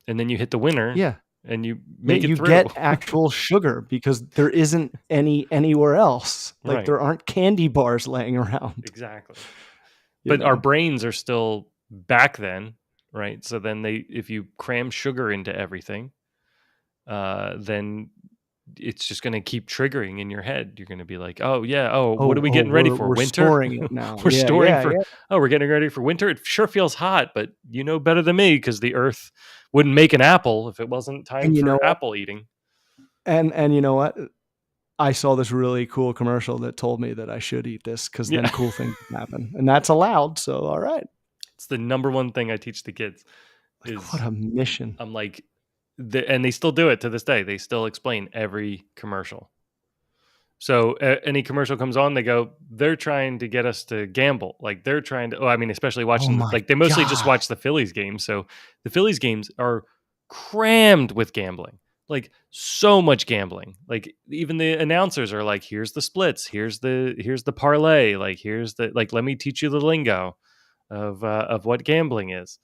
and then you hit the winter Yeah. and you Yeah, make it you through. get actual sugar because there isn't any anywhere else. Like Right. there aren't candy bars laying around. Exactly. You But our know? brains are still back then, right? So then if you cram sugar into everything, then it's just going to keep triggering in your head. You're going to be like, oh yeah, oh, what are we getting ready for? We're Winter? storing it now. We're Yeah, storing yeah, for, yeah. oh, we're getting ready for winter. It sure feels hot, but you know better than me because the earth wouldn't make an apple if it wasn't time And you know for what? apple eating. And you know what? I saw this really cool commercial that told me that I should eat this because then Yeah. cool things happen, and that's allowed. So all right, It's the number one thing I teach the kids like is what a mission. I'm like, and they still do it to this day. They still explain every commercial. So any commercial comes on, they go, they're trying to get us to gamble. Like they're trying to, I mean, especially Oh watching, my like they mostly just god! watch the Phillies games. So the Phillies games are crammed with gambling, like so much gambling. Like even the announcers are like, here's the splits, here's the parlay, like let me teach you the lingo of what gambling is.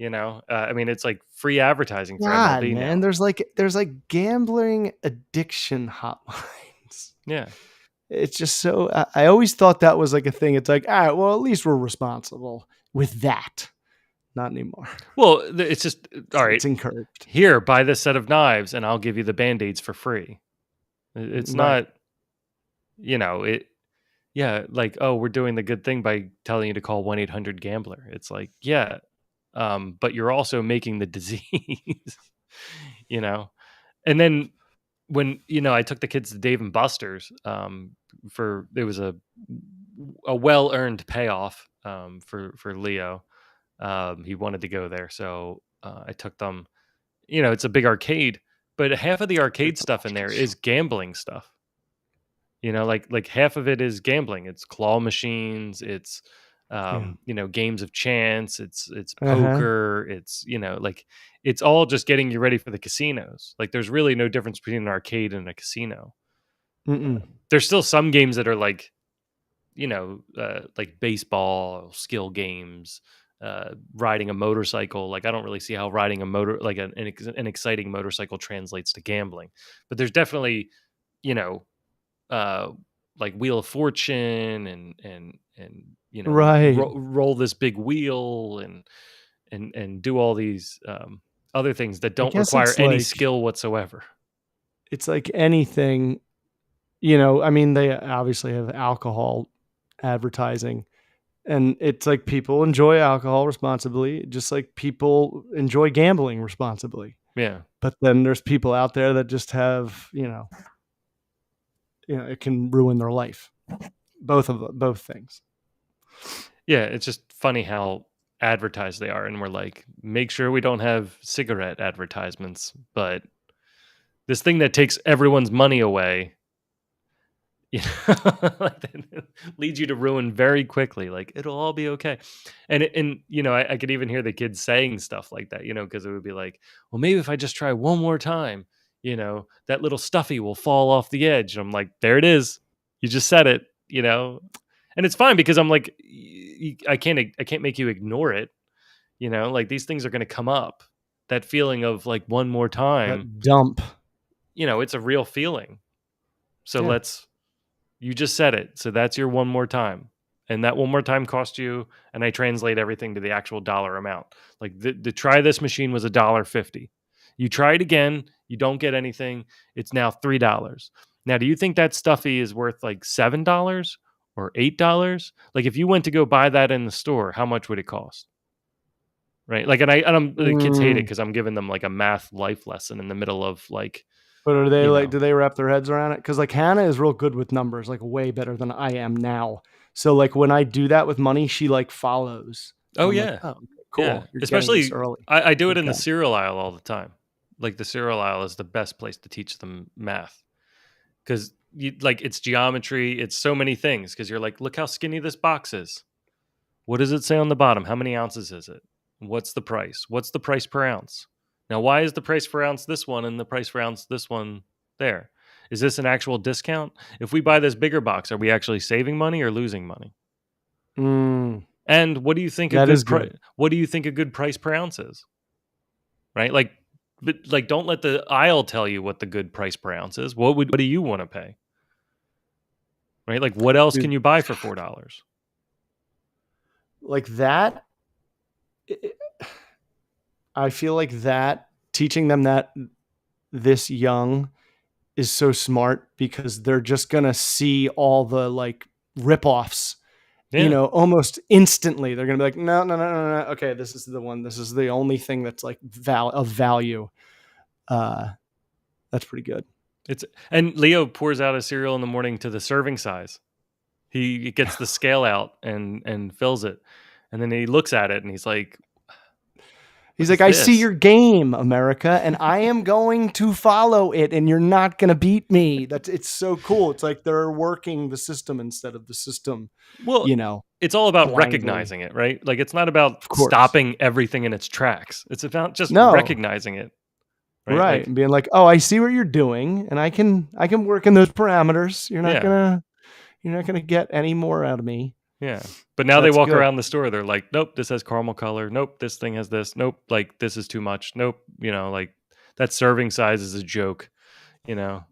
I mean, it's like free advertising for God, MLB man, now. there's like gambling addiction hotlines. Yeah. It's just so. I always thought that was like a thing. It's like, all right, well, at least we're responsible with that. Not anymore. Well, it's just all right. It's encouraged. Here, buy this set of knives, and I'll give you the band-aids for free. It's Right. not, it. yeah, like, oh, we're doing the good thing by telling you to call 1-800-GAMBLER. It's like, yeah, but you're also making the disease, you know? And then when, I took the kids to Dave and Buster's, for there was a well-earned payoff, for Leo. He wanted to go there, so I took them. It's a big arcade, but half of the arcade stuff in there is gambling stuff. Like half of it is gambling. It's claw machines. It's Yeah. games of chance. It's Uh-huh. poker. Like it's all just getting you ready for the casinos. Like there's really no difference between an arcade and a casino. Mm-mm. There's still some games that are like baseball, skill games, riding a motorcycle. Like I don't really see how riding a motor, like an exciting motorcycle, translates to gambling. But there's definitely, you know, uh, like Wheel of Fortune and Right. roll this big wheel and do all these other things that I don't guess require any skill whatsoever. it's like anything, I mean, they obviously have alcohol advertising, and it's like people enjoy alcohol responsibly, just like people enjoy gambling responsibly. Yeah. But then there's people out there that just have, it can ruin their life. Both things. Yeah, it's just funny how advertised they are, and we're like, make sure we don't have cigarette advertisements, but this thing that takes everyone's money away, you like that leads you to ruin very quickly. Like it'll all be okay, and I could even hear the kids saying stuff like that, because it would be like, well, maybe if I just try one more time, that little stuffy will fall off the edge. And I'm like, there it is, you just said it, and it's fine because I'm like, I can't make you ignore it. Like these things are going to come up. That feeling of like one more time, That dump. it's a real feeling. So Yeah. you just said it. So that's your one more time. And that one more time cost you, and I translate everything to the actual dollar amount. Like the try this machine was $1.50. You try it again, you don't get anything. It's now $3. Now, do you think that stuffy is worth like $7 or $8? Like if you went to go buy that in the store, how much would it cost? Right. Like, the kids hate it Mm. because I'm giving them like a math life lesson in the middle of like, But are they you like, know, do they wrap their heads around it? Because like Hannah is real good with numbers, like way better than I am now. So like when I do that with money, she like follows. And oh I'm like, yeah, oh, okay, yeah. cool. You're getting this Especially early. I do it Good in the job. cereal aisle all the time. Like the cereal aisle is the best place to teach them math because like it's geometry, it's so many things. Because you're like, look how skinny this box is. What does it say on the bottom? How many ounces is it? What's the price? What's the price per ounce? Now, why is the price per ounce this one and the price per ounce this one there? Is this an actual discount? If we buy this bigger box, are we actually saving money or losing money? Mm, And what do you think a that is good good. what do you think a good price per ounce is? Right? Like, but like, don't let the aisle tell you what the good price per ounce is. What do you want to pay? Right? Like, what else can Dude, you buy for $4? like that, I feel like that teaching them that this young is so smart because they're just gonna see all the like ripoffs, Yeah, almost instantly. They're gonna be like, no, no, no, no, no. Okay, this is the one. This is the only thing that's like of value. Uh, that's pretty good. it's and Leo pours out a cereal in the morning to the serving size. He gets the scale out and fills it, and then he looks at it and he's like, He's "What like, is I see this?" your game, America, and I am going to follow it, and you're not gonna beat me. It's so cool. It's like they're working the system instead of the system, Well, you know, it's all about blindly. recognizing it, right? Like it's not about Of course. stopping everything in its tracks. It's about just No. recognizing it, right? Right. Like, And being like, oh, I see what you're doing, and I can work in those parameters. yeah. You're not gonna get any more out of me. Yeah. But now they That's walk good. around the store, they're like, "Nope, this has caramel color. Nope, this thing has this. Nope, like this is too much. Nope." Like that serving size is a joke, you know.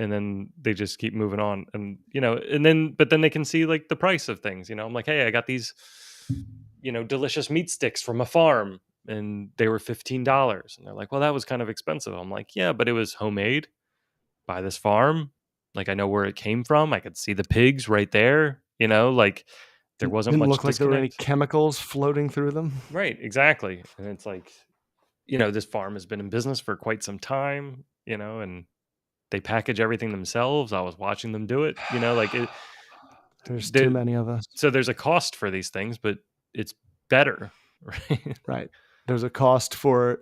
And then they just keep moving on, and but then they can see like the price of things. I'm like, "Hey, I got these, delicious meat sticks from a farm and they were $15." And they're like, "Well, that was kind of expensive." I'm like, "Yeah, but it was homemade by this farm. Like I know where it came from. I could see the pigs right there. Like there wasn't Didn't much look like there were any disconnect. chemicals floating through them. Right, exactly. And it's like, this farm has been in business for quite some time, and they package everything themselves. I was watching them do it, like it. There's too many of us. So there's a cost for these things, but it's better, right? Right. There's a cost for,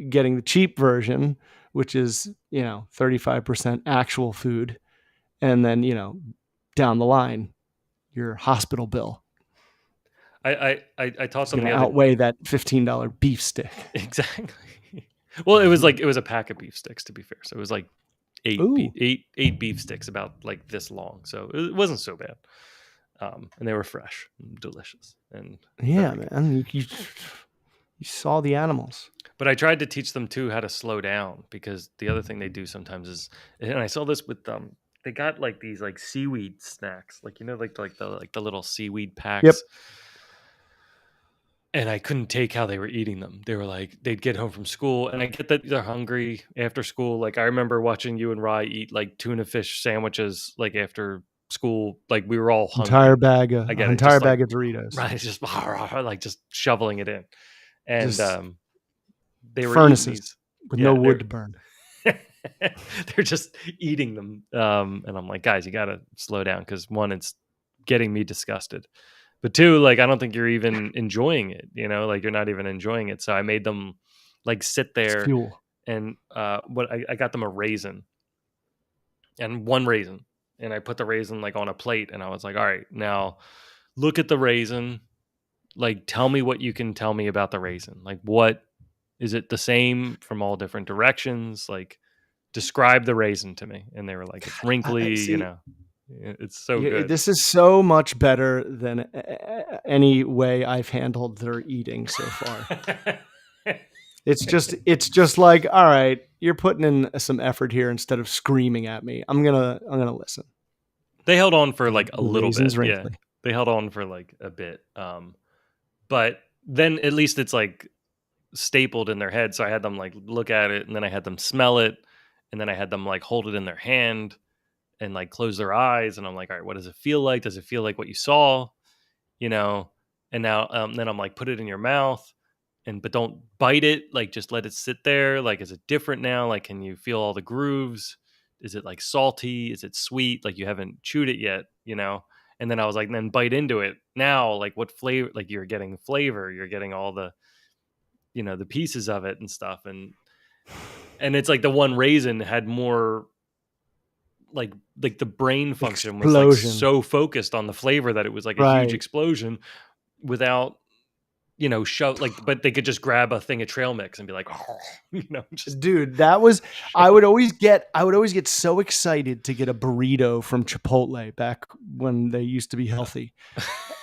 getting the cheap version, which is, 35% actual food. And then, down the line, your hospital bill I taught is them going the to other outweigh that $15 beef stick. exactly. Well, it was a pack of beef sticks, to be fair. So it was like Ooh. eight beef sticks about like this long. So it wasn't so bad. And they were fresh, and delicious, and Yeah, man. You saw the animals. But I tried to teach them too how to slow down, because the other thing they do sometimes is, and I saw this with they got like these like seaweed snacks, like the little seaweed packs. Yep. And I couldn't take how they were eating them. They were like, they'd get home from school, and I get that they're hungry after school. Like I remember watching you and Rye eat like tuna fish sandwiches like after school. Like we were all hungry. Entire bag of Doritos. Right, just like just shoveling it in, and Just they were furnaces with no Yeah, wood to burn. they're just eating them, and I'm like, guys, you gotta slow down, because one, it's getting me disgusted, but two, like I don't think you're even enjoying it. Like you're not even enjoying it. So I made them like sit It's there, fuel. and I got them a raisin, and one raisin, and I put the raisin like on a plate, and I was like, all right, now look at the raisin. Like, tell me what you can tell me about the raisin. Like, what is it the same from all different directions? Like, describe the raisin to me. And they were like, it's wrinkly, See, it's so good. This is so much better than any way I've handled their eating so far. It's just like, all right, you're putting in some effort here instead of screaming at me. I'm gonna listen. They held on for like a little bit. Wrinkly. Yeah, they held on for like a bit. But then at least it's like stapled in their head. So I had them like look at it, and then I had them smell it, and then I had them like hold it in their hand and like close their eyes. And I'm like, all right, what does it feel like? Does it feel like what you saw? And now then I'm like, put it in your mouth, but don't bite it. Like, just let it sit there. Like, is it different now? Like, can you feel all the grooves? Is it like salty? Is it sweet? Like, you haven't chewed it yet, And then I was like, then bite into it. Now, like, what flavor? Like, you're getting flavor. You're getting all the, the pieces of it and stuff. And it's like the one raisin had more like the brain function was like so focused on the flavor that it was like a huge explosion without, but they could just grab a thing of trail mix and be like, dude, that was, I would always get so excited to get a burrito from Chipotle back when they used to be healthy.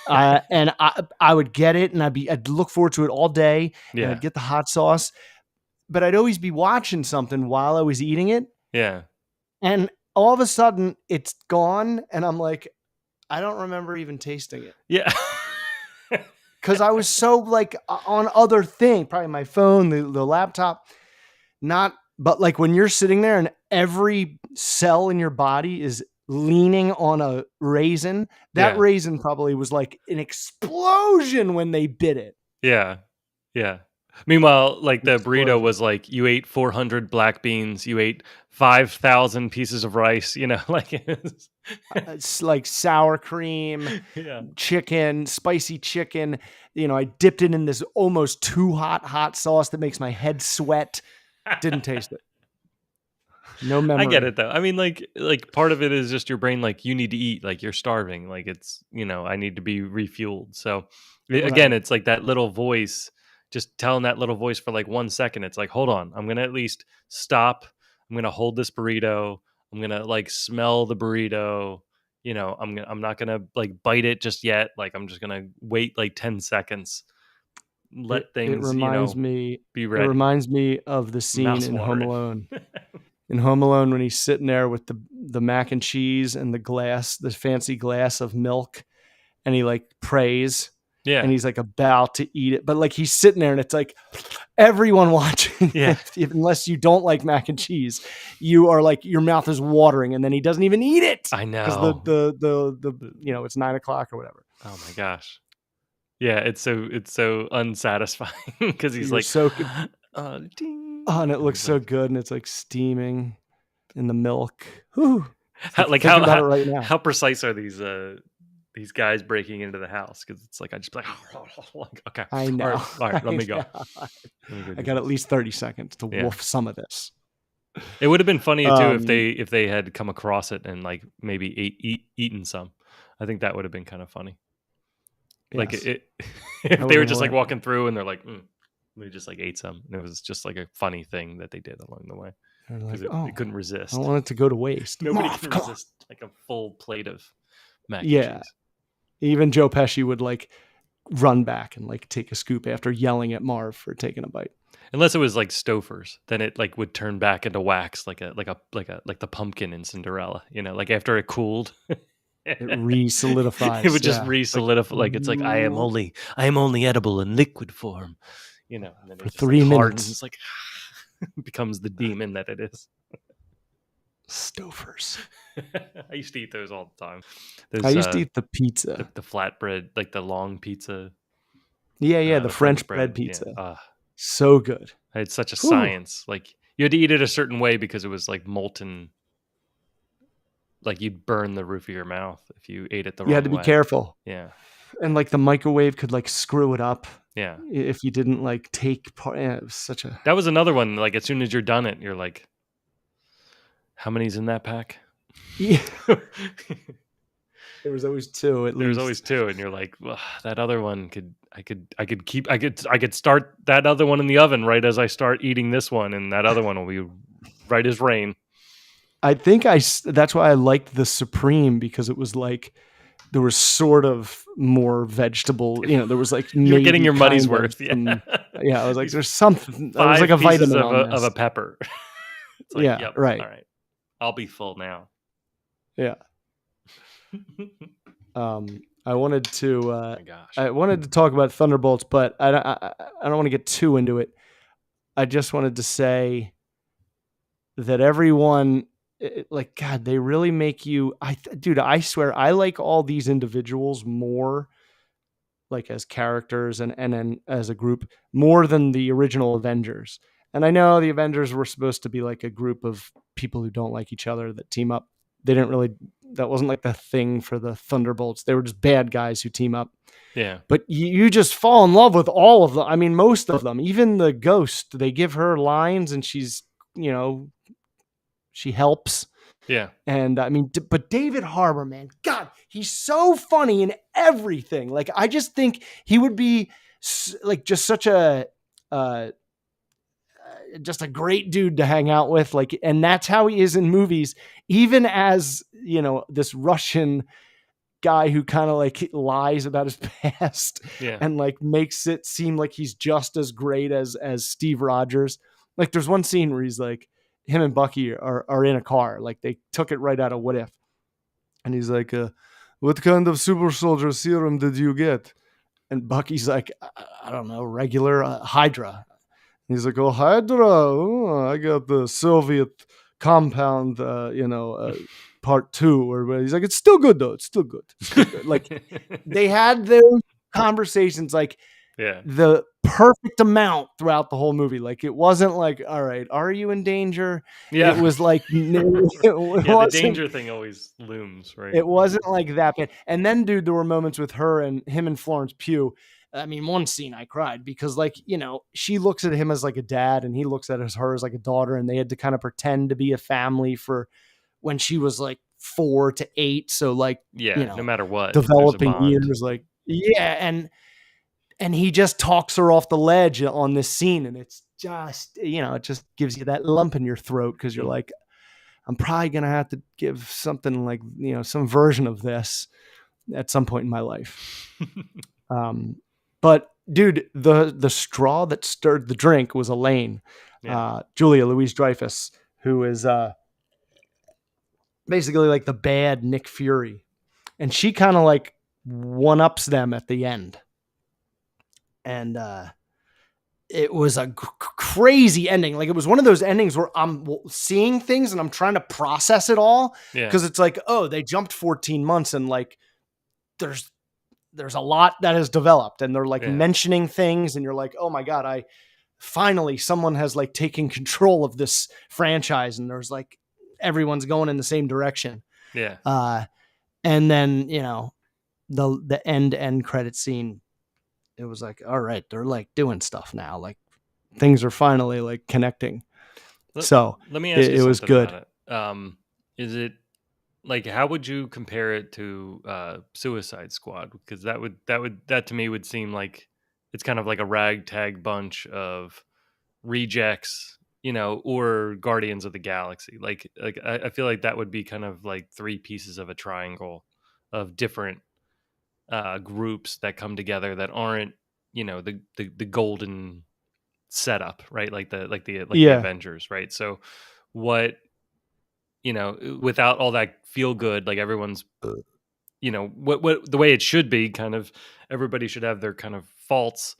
And I would get it, and I'd look forward to it all day. Yeah. And I'd get the hot sauce, but I'd always be watching something while I was eating it. Yeah. And all of a sudden it's gone. And I'm like, I don't remember even tasting it. Yeah. Cause I was so like on other thing, probably my phone, the laptop, but like when you're sitting there and every cell in your body is leaning on a raisin, that raisin probably was like an explosion when they bit it. Yeah. Yeah. Meanwhile, like the burrito was like, you ate 400 black beans, you ate 5,000 pieces of rice, like it's like sour cream, chicken, spicy chicken. I dipped it in this almost too hot sauce that makes my head sweat. Didn't taste it. No memory. I get it though. I mean, like part of it is just your brain, like you need to eat, like you're starving, like it's, I need to be refueled. So again, it's like that little voice, just telling that little voice for like 1 second. It's like, hold on, I'm going to at least stop. I'm going to hold this burrito. I'm going to like smell the burrito. I'm not going to like bite it just yet. Like, I'm just going to wait like 10 seconds. Let things, be ready. It reminds me of the scene in Home Alone. In Home Alone, when he's sitting there with the mac and cheese and the fancy glass of milk, and he like prays. Yeah. And he's like about to eat it, but like he's sitting there and it's like, everyone watching, Yeah. unless you don't like mac and cheese, you are like, your mouth is watering, and then he doesn't even eat it I because know. it's 9:00 or whatever. Oh my gosh. Yeah, it's so unsatisfying because he's You're like, so ding, Oh, and it and looks he's so like, good, and it's like steaming in the milk. Whew. It's how, like like thinking how, about how it right now. how precise are these guys breaking into the house? Because it's like I just like, like, okay, I all know. right, all right, let I me go. know. Let me go I do got at this. least 30 seconds to Yeah, woof some of this. it would have been funny too Um, if they had come across it and like maybe eaten some. I think that would have been kind of funny. Like yes, if that would they have were been just like hilarious. walking through and they're like, they just like ate some, and it was just like a funny thing that they did along the way They're because like, it couldn't I don't resist. want it to go to waste. Nobody Moff, can come on. resist like a full plate of mac and Yeah. cheese. Even Joe Pesci would like run back and like take a scoop after yelling at Marv for taking a bite. Unless it was like Stouffer's, then it like would turn back into wax, like the pumpkin in Cinderella. Like after it cooled, It it re-solidifies. would just Yeah. Like re-solidify. Like it's like I am only edible in liquid form. And then for it just like 3 minutes. hardens, like becomes the demon that it is. Stouffer's. I used to eat those all the time. I Those used to eat the pizza. the flatbread, like the long pizza, Yeah, the the French French bread. bread Yeah, pizza. So good. it's such a Whew. science. Like you had to eat it a certain way because it was like molten. Like you'd burn the roof of your mouth if you ate it the You had wrong to be way. careful. Yeah, And like the microwave could like screw it up yeah. if you didn't like take part. Yeah, it was such a. That was another one. Like as soon as you're done it, you're like, how many's in that pack? Yeah. There was always two at There's least. always two, and you're like, well, that other one I could start that other one in the oven right as I start eating this one, and that other one will be right as rain. I think that's why I liked the Supreme, because it was like there was sort of more vegetable. There was like You're getting maybe your money's kind of worth. Yeah, some. Yeah, I was like, These there's something. There was like 5 a pieces vitamin on of a this. pepper. It's like, Yeah, yep, right. all right, I'll be full now. Yeah. I wanted to. Oh my gosh. I wanted to talk about Thunderbolts, but I don't want to get too into it. I just wanted to say that everyone, like, God, they really make you. Dude, I swear, I like all these individuals more, like as characters and then as a group, more than the original Avengers. And I know the Avengers were supposed to be like a group of people who don't like each other that team up. They didn't really. That wasn't like the thing for the Thunderbolts. They were just bad guys who team up. Yeah. But you just fall in love with all of them. I mean, most of them. Even the Ghost, they give her lines and she's, she helps. Yeah. And I mean, but David Harbour, man, God, he's so funny in everything. Like, I just think he would be like just such a, just a great dude to hang out with. Like, and that's how he is in movies, even as, this Russian guy who kind of like lies about his past Yeah. and like makes it seem like he's just as great as Steve Rogers. Like there's one scene where he's like, him and Bucky are in a car. Like they took it right out of What If. And he's like, what kind of super soldier serum did you get? And Bucky's like, I don't know, regular Hydra. And he's like, oh, Hydra. Oh, I got the Soviet compound, part 2, or he's like, it's still good though. It's still good. It's still good. Like they had those conversations, like the perfect amount throughout the whole movie. Like it wasn't like, all right, are you in danger? Yeah. It was like, the danger thing always looms, right? It wasn't like that bad. And then, dude, there were moments with him and Florence Pugh. I mean, one scene I cried because, like, she looks at him as like a dad and he looks at her as like a daughter, and they had to kind of pretend to be a family for when she was like 4 to 8. So, like, no matter what, developing years, like, and he just talks her off the ledge on this scene, and it's just, it just gives you that lump in your throat because you're like, I'm probably going to have to give something like, some version of this at some point in my life. But dude, the straw that stirred the drink was Elaine, Julia Louis-Dreyfus, who is basically like the bad Nick Fury. And she kind of like one-ups them at the end. And it was a crazy ending. Like, it was one of those endings where I'm seeing things and I'm trying to process it all, Yeah. because it's like, oh, they jumped 14 months and like there's a lot that has developed, and they're like mentioning things, and you're like, oh my God, I finally someone has like taken control of this franchise, and there's like everyone's going in the same direction. Yeah. And then, the end credit scene, it was like, all right, they're like doing stuff now. Like, things are finally like connecting. So let me ask you it was something good. about it. Is it like, how would you compare it to Suicide Squad? Because that to me would seem like it's kind of like a ragtag bunch of rejects, or Guardians of the Galaxy. Like I feel like that would be kind of like three pieces of a triangle of different groups that come together that aren't, the golden setup, right? Like the Yeah. Avengers, right? So what, without all that feel good, like everyone's, what the way it should be, kind of everybody should have their kind of faults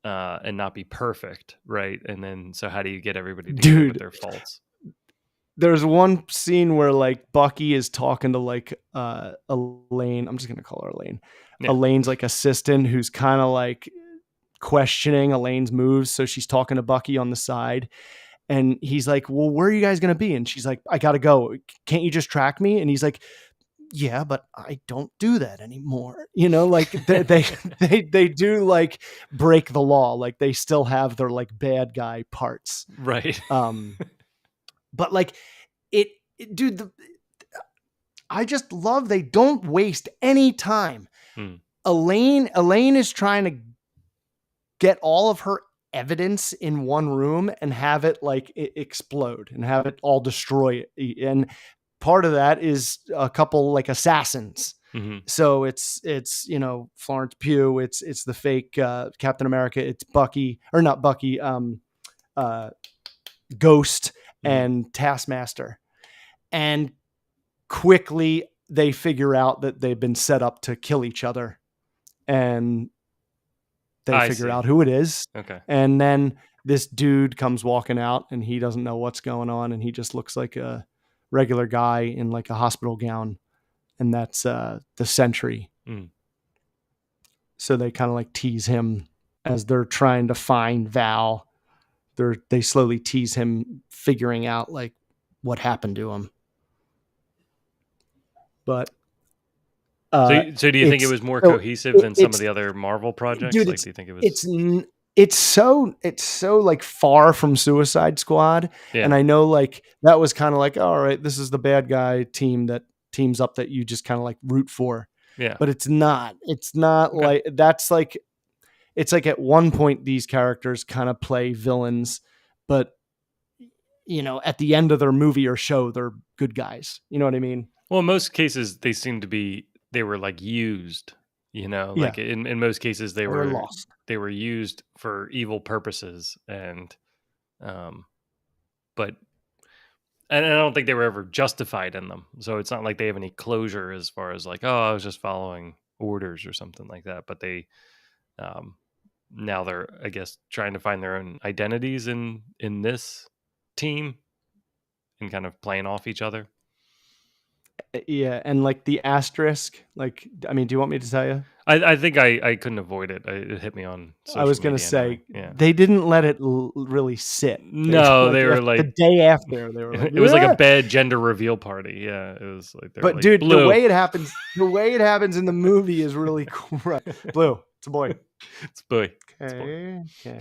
and not be perfect, right? And then so how do you get everybody together with Dude, their faults? there's one scene where like Bucky is talking to like Elaine. I'm just gonna call her Elaine. Yeah. Elaine's like assistant, who's kind of like questioning Elaine's moves. So she's talking to Bucky on the side, and he's like, well, where are you guys gonna be? And she's like, I gotta go. Can't you just track me? And he's like, yeah, but I don't do that anymore. Like they do like break the law. Like, they still have their like bad guy parts. Right. But like dude, I just love, they don't waste any time. Elaine is trying to get all of her evidence in one room and have it like explode and have it all destroy. And part of that is a couple like assassins. So it's Florence Pugh, it's the fake Captain America, it's Bucky, or not Bucky, Ghost and Taskmaster. And quickly they figure out that they've been set up to kill each other, and they figure out who it is. Okay. And then this dude comes walking out, and he doesn't know what's going on, and he just looks like a regular guy in like a hospital gown, and that's the Sentry. So they kind of like tease him as they're trying to find Val. They slowly tease him figuring out like what happened to him. But so do you think it was more cohesive than some of the other Marvel projects? Dude, like, do you think it was? It's so like far from Suicide Squad. Yeah. And I know like that was kind of like, all right, this is the bad guy team that teams up that you just kind of like root for. Yeah. But it's not like that's like, it's like at one point these characters kind of play villains, but at the end of their movie or show, they're good guys. You know what I mean? Well, in most cases they seem to be, they were like used, like in most cases they were lost. They were used for evil purposes, and but and I don't think they were ever justified in them. So it's not like they have any closure as far as like, oh, I was just following orders or something like that. But they now they're, I guess, trying to find their own identities in this team and kind of playing off each other. Yeah, and like the asterisk, like, I mean, do you want me to tell you? I think I couldn't avoid it. It hit me on social I was going to say, they didn't let it really sit. No, they were like the day after. They were like, it was like a bad gender reveal party. Yeah, it was like, but like, dude, Blue. the way it happens in the movie is really cool. Blue, it's a boy. It's a boy. Okay.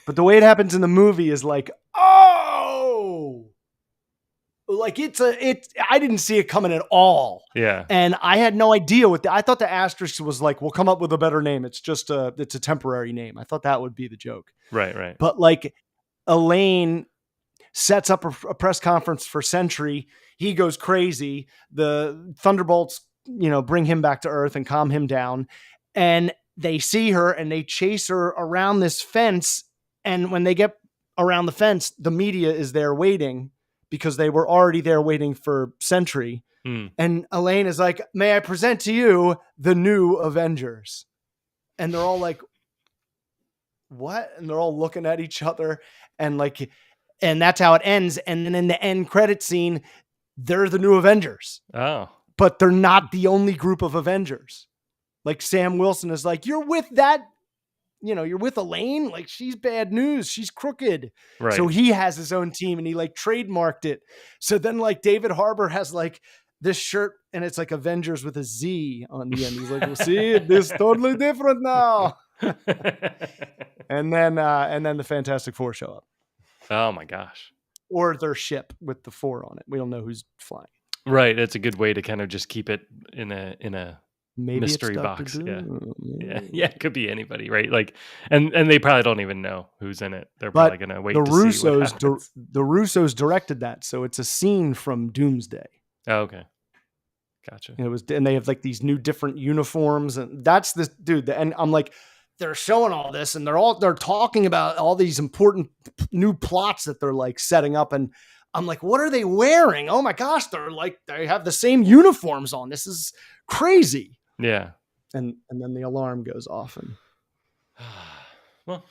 But the way it happens in the movie is like, oh. Like I didn't see it coming at all. Yeah. And I had no idea I thought the asterisk was like, we'll come up with a better name. It's just it's a temporary name. I thought that would be the joke. Right. But like Elaine sets up a press conference for Sentry. He goes crazy. The Thunderbolts, bring him back to Earth and calm him down. And they see her and they chase her around this fence. And when they get around the fence, the media is there waiting, because they were already there waiting for Sentry. And Elaine is like, may I present to you the new Avengers? And they're all like, what? And they're all looking at each other, and like, and that's how it ends. And then in the end credit scene, they're the new Avengers, Oh, but they're not the only group of Avengers. Like Sam Wilson is like, you're with that, you're with Elaine. Like she's bad news. She's crooked. So right. he has his own team and he like trademarked it. So then like David Harbour has like this shirt and it's like Avengers with a Z on the end. He's like, well, see, this is totally different now. And then the Fantastic Four show up. Oh my gosh. Or their ship with the 4 on it. We don't know who's flying. Right. That's a good way to kind of just keep it in a Maybe mystery it's Dr. box. Doom. Yeah. It could be anybody, right? Like, and they probably don't even know who's in it. They're probably gonna wait to see what happens. The Russos directed that, so it's a scene from Doomsday. Oh, okay, gotcha. And they have like these new different uniforms, and that's this dude. And I'm like, they're showing all this, and they're talking about all these important new plots that they're like setting up, and I'm like, what are they wearing? Oh my gosh, they have the same uniforms on. This is crazy. Yeah. And then the alarm goes off, and well,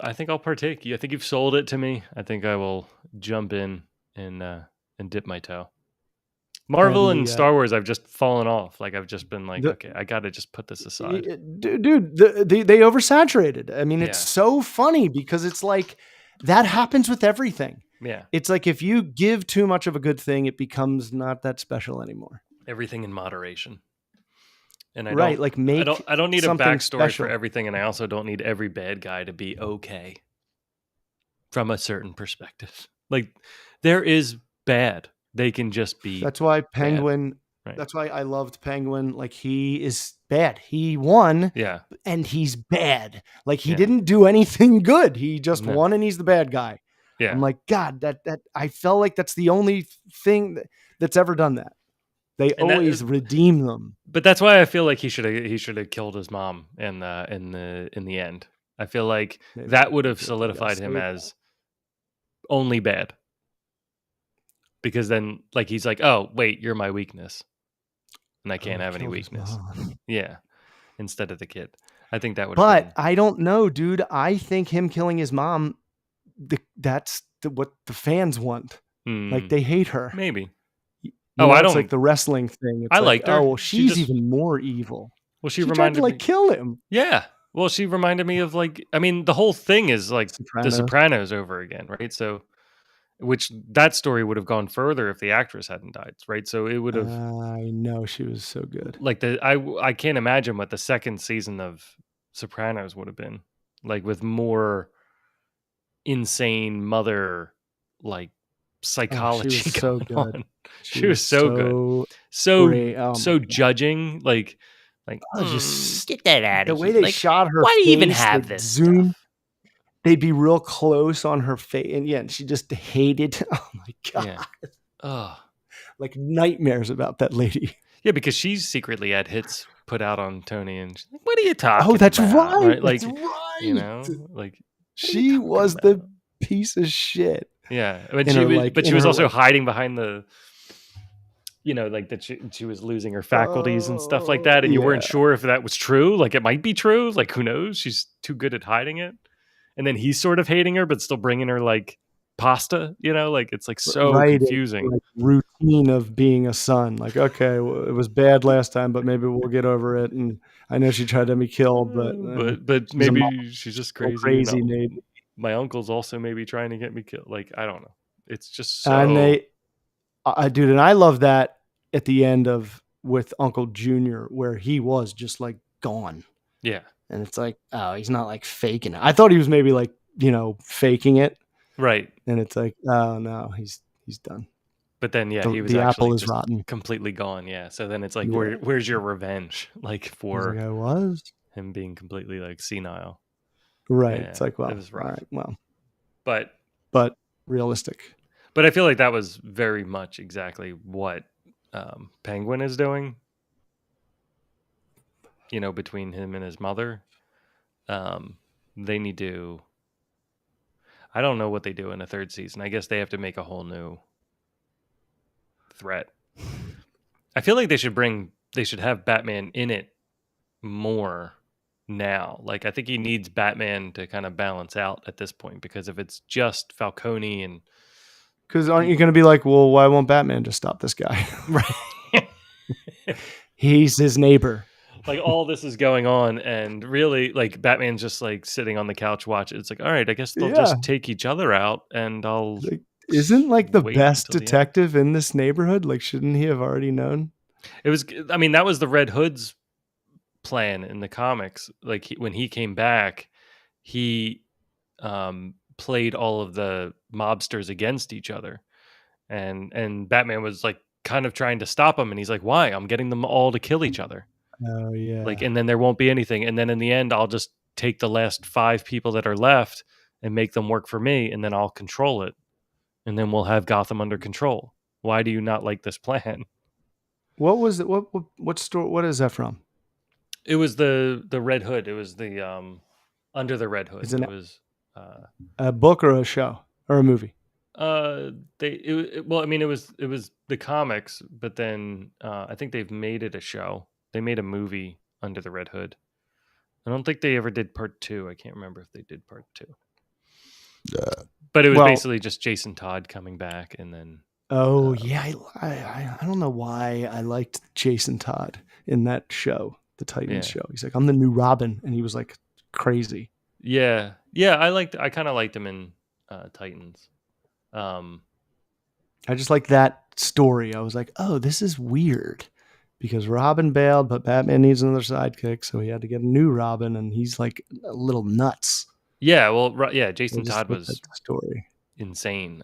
I think I'll partake. I think you've sold it to me. I think I will jump in and dip my toe. Marvel and Star Wars, I've just fallen off. Like I've just been like, okay, I got to just put this aside. Dude, they oversaturated. I mean, it's so funny because it's like that happens with everything. Yeah. It's like if you give too much of a good thing, it becomes not that special anymore. Everything in moderation. And I don't need a backstory special for everything, and I also don't need every bad guy to be okay from a certain perspective. Like there is bad. They can just be. That's why Penguin. Right. That's why I loved Penguin. Like he is bad. He won. Yeah. And he's bad. Like he didn't do anything good. He just won, and he's the bad guy. Yeah. I'm like, God, that I felt like that's the only thing that's ever done that. They always redeem them. But that's why I feel like he should have killed his mom in the end. I feel like that would have solidified him as only bad. Because then like he's like, "Oh, wait, you're my weakness." And I can't have any weakness. Yeah. Instead of the kid. I think that would But I don't know, dude. I think him killing his mom, that's what the fans want. Like they hate her. Maybe. I don't. It's like the wrestling thing. It's I liked her. Oh, well, she's even more evil. Well, she reminded me kill him. Yeah. Well, she reminded me of like, I mean, the whole thing is like The Sopranos over again, right? So, which that story would have gone further if the actress hadn't died, right? So it would have. I know she was so good. Like I can't imagine what the second season of Sopranos would have been like with more insane mother like psychology. She was so good. On. She was so good, so judging. Like just get that out of here. The way they shot her. Why do you even have this zoom? Stuff? They'd be real close on her face, and she just hated. Oh my god! Yeah. Like nightmares about that lady. Yeah, because she's secretly had hits put out on Tony, and she's like, "What are you talking?" Oh, that's about? right. Like, that's right. You know, like she was the piece of shit. Yeah, but she was also hiding behind the, like that she was losing her faculties and stuff like that, and you weren't sure if that was true. Like it might be true. Like who knows? She's too good at hiding it. And then he's sort of hating her, but still bringing her like pasta. Like it's like so confusing. Like routine of being a son. Like okay, well, it was bad last time, but maybe we'll get over it. And I know she tried to be killed, but maybe she's just crazy. Crazy, maybe. My uncle's also maybe trying to get me killed. Like, I don't know. It's just so... And dude, and I love that at the end with Uncle Junior, where he was just like gone. Yeah. And it's like, oh, he's not like faking it. I thought he was maybe like, faking it. Right. And it's like, oh no, he's done. But then, he was the actually apple is just rotten. Completely gone. Yeah. So then it's like, where's your revenge? Like for him being completely like senile. Right. Yeah, it's like, well, it was rough. All right, well, but realistic. But I feel like that was very much exactly what Penguin is doing. Between him and his mother, they need to. I don't know what they do in a third season. I guess they have to make a whole new threat. I feel like they should have Batman in it more now. Like I think he needs Batman to kind of balance out at this point, because if it's just Falcone and Because aren't you going to be like, well, why won't Batman just stop this guy? right. He's his neighbor. Like all this is going on, and really like Batman's just like sitting on the couch watching. It's like, all right, I guess they'll Yeah. just take each other out, and I'll Like, isn't like the wait best until the end. detective in this neighborhood? Like, shouldn't he have already known? It was, I mean, that was the Red Hood's plan in the comics. Like when he came back, he played all of the mobsters against each other, and Batman was like kind of trying to stop him, and he's like, why? I'm getting them all to kill each other. Oh yeah. Like, and then there won't be anything, and then in the end I'll just take the last 5 people that are left and make them work for me, and then I'll control it, and then we'll have Gotham under control. Why do you not like this plan? What was it? What story? What is that from? It was the Red Hood. It was the Under the Red Hood. Is It was a book or a show or a movie? well, I mean, it was the comics, but then I think they've made it a show. They made a movie, Under the Red Hood. I don't think they ever did part 2. I can't remember if they did part 2. But it was basically just Jason Todd coming back, and then oh yeah, I don't know why I liked Jason Todd in that show, the Titans show. He's like, I'm the new Robin, and he was like crazy. Yeah, I kind of liked him in Titans. I just like that story. I was like, oh, this is weird, because Robin bailed, but Batman needs another sidekick, so he had to get a new Robin, and he's like a little nuts. Yeah, well, Jason Todd was story insane.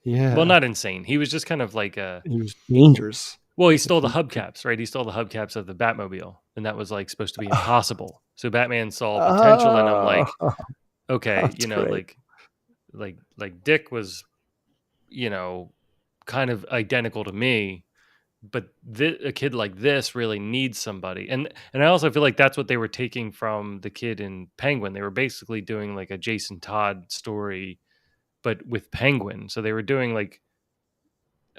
Yeah, well, not insane. He was just kind of like he was dangerous. Well, he stole the hubcaps, right? He stole the hubcaps of the Batmobile, and that was like supposed to be impossible. So Batman saw potential in him, like, okay, you know, great. like Dick was, you know, kind of identical to me, but a kid like this really needs somebody. And I also feel like that's what they were taking from the kid in Penguin. They were basically doing like a Jason Todd story, but with Penguin. So they were doing like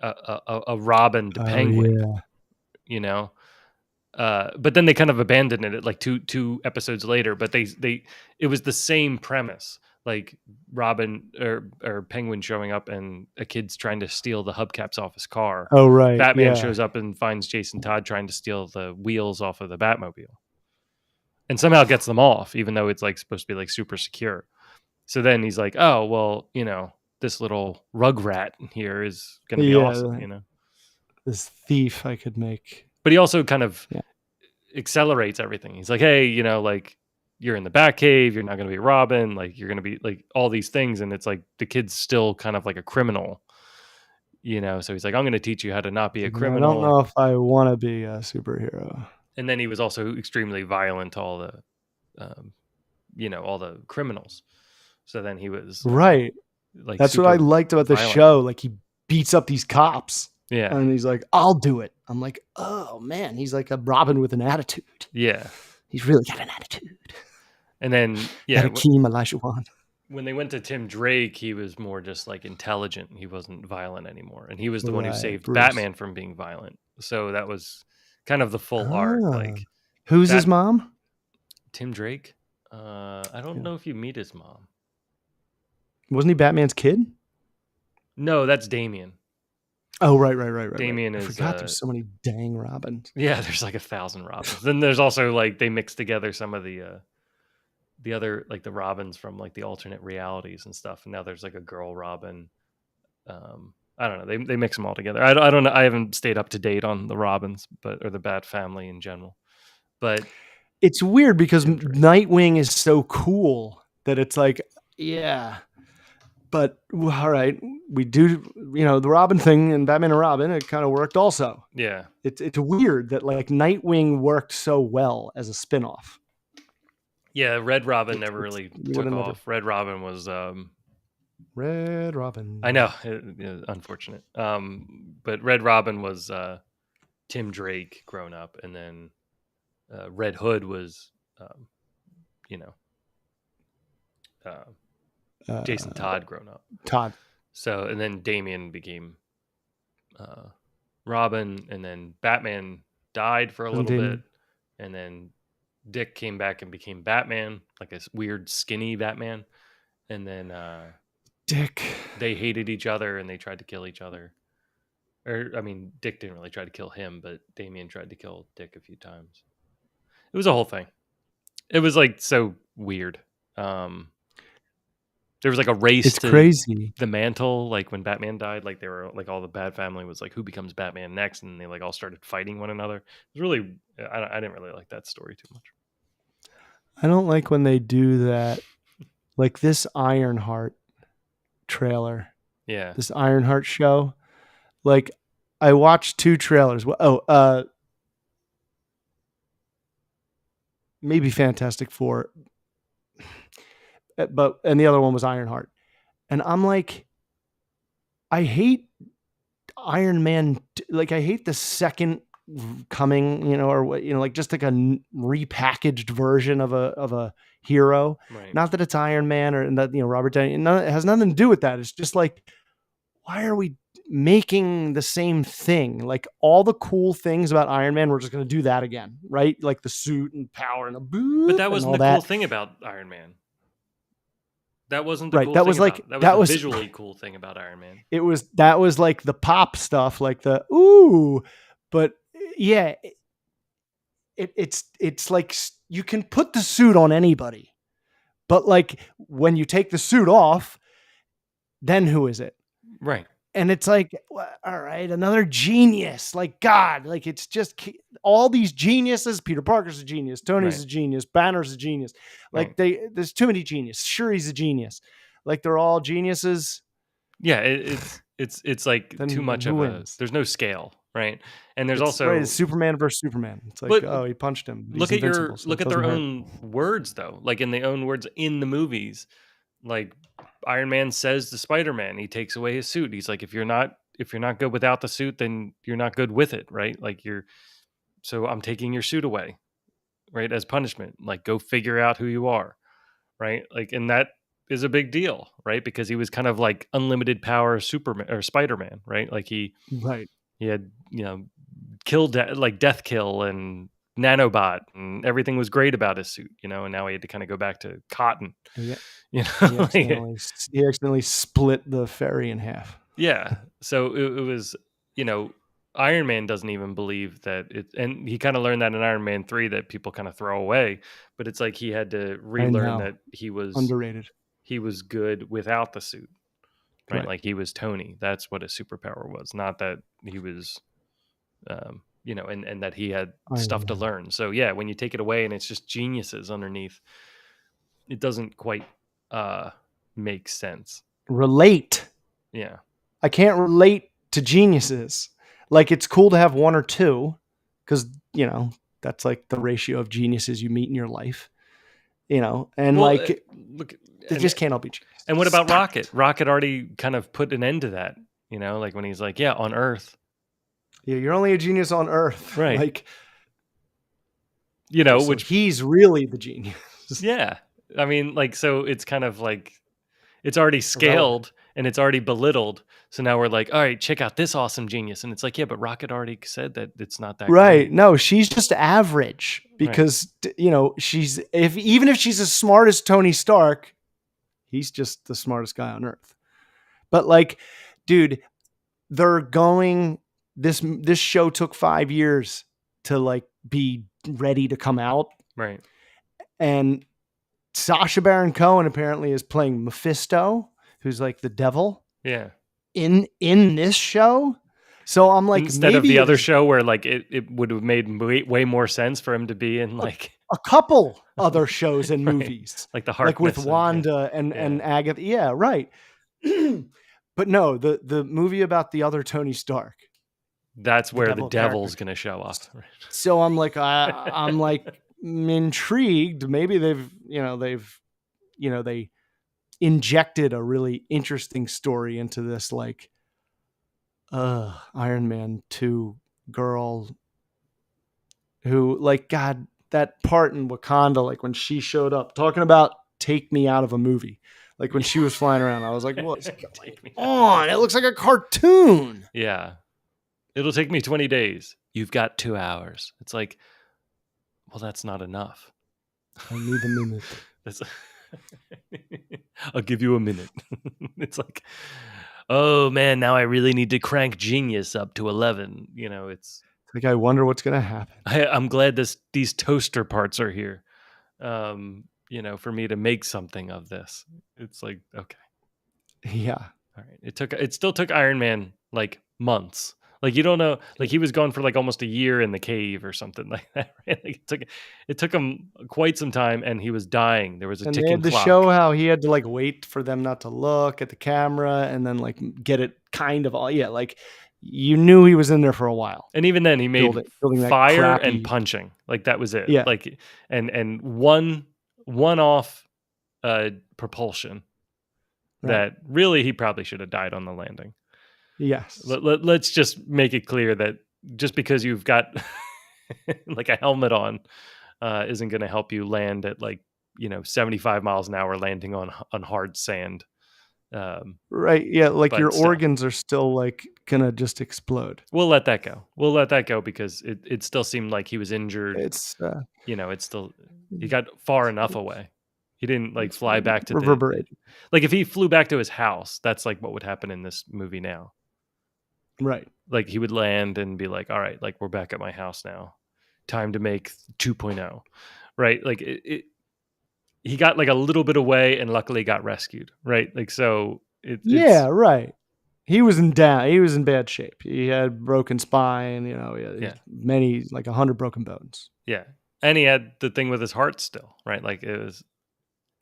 a Robin to Penguin, you know. But then they kind of abandoned it like two episodes later. But it was the same premise, like Robin or Penguin showing up and a kid's trying to steal the hubcaps off his car. Oh right, Batman shows up and finds Jason Todd trying to steal the wheels off of the Batmobile, and somehow gets them off, even though it's like supposed to be like super secure. So then he's like, oh well, you know, this little rugrat here is going to be awesome, you know. This thief I could make. But he also kind of accelerates everything. He's like, hey, you know, like you're in the Batcave, you're not going to be Robin, like you're going to be like all these things, and it's like the kid's still kind of like a criminal, you know. So he's like, I'm going to teach you how to not be a criminal. I don't know if I want to be a superhero. And then he was also extremely violent to all the, you know, all the criminals. So then he was right. Like that's what I liked about the show. Like he beats up these cops. Yeah. And he's like, I'll do it. I'm like, oh man, he's like a Robin with an attitude. Yeah. He's really got an attitude. And then Hakeem Olajuwon. When they went to Tim Drake, he was more just like intelligent. He wasn't violent anymore. And he was the one who saved Bruce. Batman from being violent. So that was kind of the full arc. Like, who's his mom? Tim Drake. I don't know if you meet his mom. Wasn't he Batman's kid? No, that's Damian. Oh, right. Damian is. I forgot there's so many dang Robins. Yeah, there's like 1,000 Robins. Then there's also like they mix together some of the other, like the Robins from like the alternate realities and stuff. And now there's like a girl Robin. I don't know. They mix them all together. I don't know. I haven't stayed up to date on the Robins, or the Bat family in general. But it's weird because Nightwing is so cool that it's like, yeah. But all right, we do, you know, the Robin thing and Batman and Robin, it kind of worked also. Yeah. It's weird that like Nightwing worked so well as a spinoff. Yeah, Red Robin never really took off. Red Robin was Red Robin. I know, unfortunate. But Red Robin was Tim Drake grown up, and then Red Hood was Jason Todd grown up. Todd. So, and then Damian became Robin, and then Batman died for a little bit, and then Dick came back and became Batman, like a weird skinny Batman, and then Dick. they hated each other and they tried to kill each other. Or I mean, Dick didn't really try to kill him, but Damian tried to kill Dick a few times. It was a whole thing. It was like so weird. There was like a race It's to crazy. the mantle, like when Batman died, like they were like all the Bat family was like who becomes Batman next, and they like all started fighting one another. It was really, I didn't really like that story too much. I don't like when they do that. Like this Ironheart trailer, Yeah, this Ironheart show. Like I watched 2 trailers. Maybe Fantastic Four, and the other one was Ironheart. And I'm like, I hate Iron Man. Like I hate the second coming, or what, like just like a repackaged version of a hero. right. Not that it's Iron Man or that, Robert Downey. It has nothing to do with that. It's just like, why are we making the same thing? Like all the cool things about Iron Man, we're just going to do that again, right? Like the suit and power and the boot. But that wasn't all the that. cool thing about Iron Man. That wasn't the Right, cool that thing was like- about, that was was- the visually cool thing about Iron Man. That was like the pop stuff, like the ooh, but yeah, it's like you can put the suit on anybody, but like when you take the suit off, then who is it? Right. And it's like, all right, another genius. Like God, like it's just all these geniuses. Peter Parker's a genius. Tony's Right. a genius. Banner's a genius. Like there's too many genius. Shuri's a genius. Like they're all geniuses. Yeah, it's like Then too much who of a. wins? There's no scale, right? And there's It's, also right, it's Superman versus Superman. It's like, But oh, he punched him. He's look at invincible, so look it at their doesn't hurt. own words though, like in the own words in the movies. Like Iron Man says to Spider-Man, he takes away his suit. He's like, if you're not good without the suit, then you're not good with it, right? Like so I'm taking your suit away, right, as punishment. Like go figure out who you are, right? Like, and that is a big deal, right? Because he was kind of like unlimited power Superman or Spider-Man, right? Like he Right. had killed like death kill and nanobot and everything was great about his suit, and now he had to kind of go back to cotton. Yeah. He He accidentally split the ferry in half. Yeah, so it was Iron Man doesn't even believe that it, and he kind of learned that in Iron Man 3 that people kind of throw away, but it's like he had to relearn that he was underrated. He was good without the suit, right? Right. Like he was Tony. That's what his superpower was, not that he was and that he had stuff to learn. So yeah, when you take it away and it's just geniuses underneath, it doesn't quite make sense. Relate. Yeah. I can't relate to geniuses. Like it's cool to have one or two because, that's like the ratio of geniuses you meet in your life, and look, they just can't all be geniuses. And what about Rocket? Rocket already kind of put an end to that, like when he's like, yeah, on Earth. Yeah, you're only a genius on Earth. Right. Like, so which he's really the genius. Yeah. I mean, like, so it's kind of like, it's already scaled and it's already belittled. So now we're like, all right, check out this awesome genius. And it's like, yeah, but Rocket already said that it's not that right. great. No, she's just average because, she's, even if she's as smart as Tony Stark, he's just the smartest guy on Earth. But like, dude, they're going, this show took 5 years to like be ready to come out. Right. And Sacha Baron Cohen apparently is playing Mephisto, who's like the devil. Yeah. In this show. So I'm like, instead of the other show where like it would have made way more sense for him to be in like a couple other shows and movies, like the like with Wanda and Agatha. Yeah, right. But no, the movie about the other Tony Stark. That's where the devil's going to show up. So I'm like, I'm like intrigued. Maybe they injected a really interesting story into this, like, Iron Man 2 girl who, like, God, that part in Wakanda, like when she showed up talking about take me out of a movie, like when she was flying around, I was like, what's going on? It looks like a cartoon. Yeah. It'll take me 20 days. You've got 2 hours. It's like, well, that's not enough. I need a minute. That's I'll give you a minute. It's like, oh man, now I really need to crank genius up to 11. It's Like, I wonder what's gonna happen. I'm glad these toaster parts are here. For me to make something of this. It's like, okay. Yeah. All right. It still took Iron Man like months. Like, you don't know, like he was gone for like almost a year in the cave or something like that. Right? Like it took him quite some time, and he was dying. There was a And they ticking had to clock. show how he had to like wait for them not to look at the camera and then like get it kind of all. Yeah, like you knew he was in there for a while. And even then, he made building that fire crappy- and punching. Like that was it. Yeah. Like and one off propulsion Right. that really he probably should have died on the landing. Yes. Let's just make it clear that just because you've got like a helmet on isn't going to help you land at 75 miles an hour landing on hard sand. Right. Yeah. Like but your still. organs are still like gonna just explode. We'll let that go because it still seemed like he was injured. It's It's still, he got far enough away. He didn't like fly back to reverberating. like if he flew back to his house, that's like what would happen in this movie now. Right. Like he would land and be like, all right, like we're back at my house now. Time to make 2.0. Right? Like he got like a little bit away and luckily got rescued. Right? Like, so yeah, right. He was in bad shape. He had broken spine, he had many, like 100 broken bones. Yeah. And he had the thing with his heart still, right? Like it was,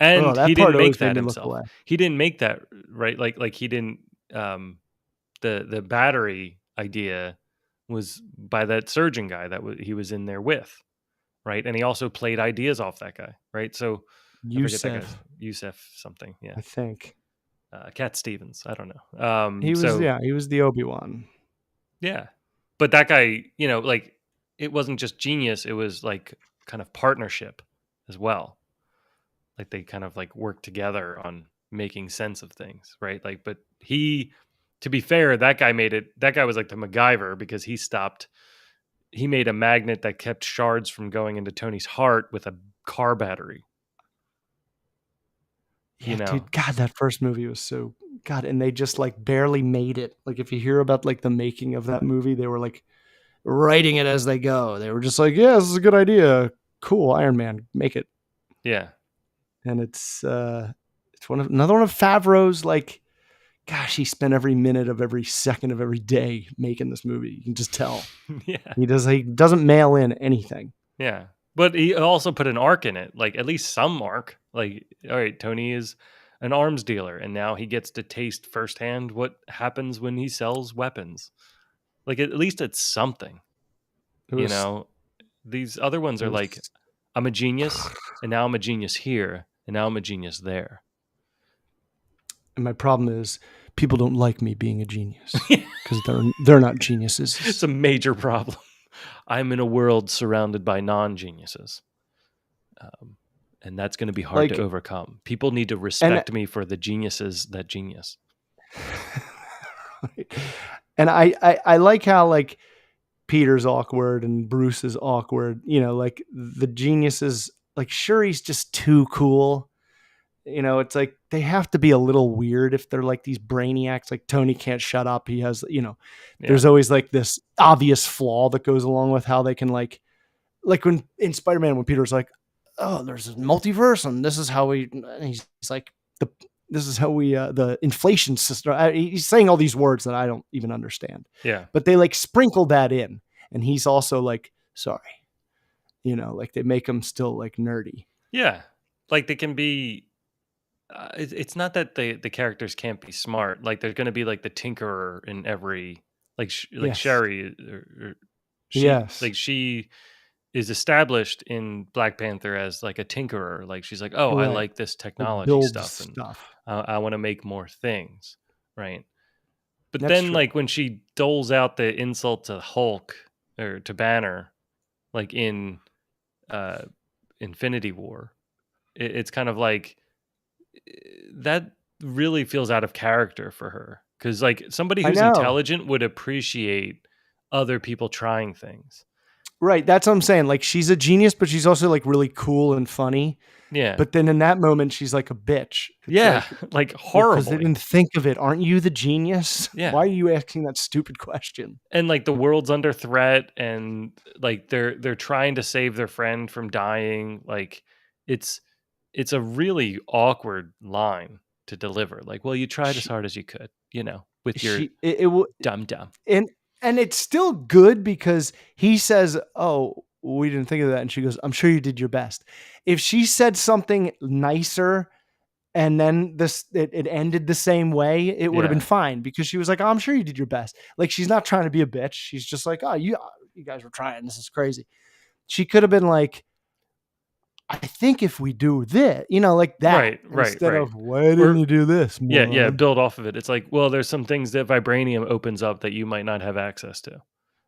and that he part didn't make always made that me look himself. away. He didn't make that, right? Like he didn't, the battery idea was by that surgeon guy that he was in there with, right? And he also played ideas off that guy, right? So I forget that guy's Yusef something, yeah. I think. Cat Stevens, I don't know. He was the Obi-Wan. Yeah. But that guy, like it wasn't just genius, it was like kind of partnership as well. Like they kind of like worked together on making sense of things, right? Like, but to be fair, that guy was like the MacGyver because he made a magnet that kept shards from going into Tony's heart with a car battery. Yeah, dude, God, that first movie was so God, and they just like barely made it. Like if you hear about like the making of that movie, they were like writing it as they go. They were just like, yeah, this is a good idea. Cool, Iron Man, make it. Yeah. And it's another one of Favreau's, like, gosh, he spent every minute of every second of every day making this movie. You can just tell. Yeah. He doesn't mail in anything. Yeah. But he also put an arc in it, like at least some arc. Like, all right, Tony is an arms dealer, and now he gets to taste firsthand what happens when he sells weapons. Like, at least it's something. These other ones are like, I'm a genius, and now I'm a genius here, and now I'm a genius there. And my problem is people don't like me being a genius because they're not geniuses. It's a major problem. I'm in a world surrounded by non-geniuses. And that's going to be hard to overcome. People need to respect me for the geniuses that genius. Right. And I like how like Peter's awkward and Bruce is awkward. Like the geniuses, like Shuri's just too cool. It's like they have to be a little weird if they're like these brainiacs. Like Tony can't shut up. He has, there's always like this obvious flaw that goes along with how they can like when in Spider-Man, when Peter's like, oh, there's a multiverse and this is how he's like, this is how the inflation system. He's saying all these words that I don't even understand. Yeah. But they like sprinkle that in. And he's also like, sorry, like they make him still like nerdy. Yeah. Like they can be, it's not that the characters can't be smart. Like there's going to be like the tinkerer in every, like Yes. Sherry. Yes. Like she is established in Black Panther as like a tinkerer. Like she's like, oh, Right. I like this technology Build stuff. And I want to make more things. Right. But That's then true. like when she doles out the insult to Hulk or to Banner, like in Infinity War, it's kind of like that really feels out of character for her. Because like somebody who's intelligent would appreciate other people trying things. Right. That's what I'm saying. Like, she's a genius, but she's also like really cool and funny. Yeah. But then in that moment, she's like a bitch. It's Yeah. Like because horrible. they didn't think of it. Aren't you the genius? Yeah. Why are you asking that stupid question? And like the world's under threat, and like they're trying to save their friend from dying. Like it's a really awkward line to deliver. Like, well, you tried as She, hard as you could, with your it will, dumb. and it's still good because he says, "Oh, we didn't think of that," and she goes, "I'm sure you did your best." If she said something nicer and then it ended the same way, it would have been Yeah. fine because she was like, "Oh, I'm sure you did your best." Like, she's not trying to be a bitch. She's just like, "Oh, you guys were trying. This is crazy." She could have been like, "I think if we do this, like that, Right. instead of why didn't you do this?" Yeah, moron?" build off of it. It's like, well, there's some things that vibranium opens up that you might not have access to.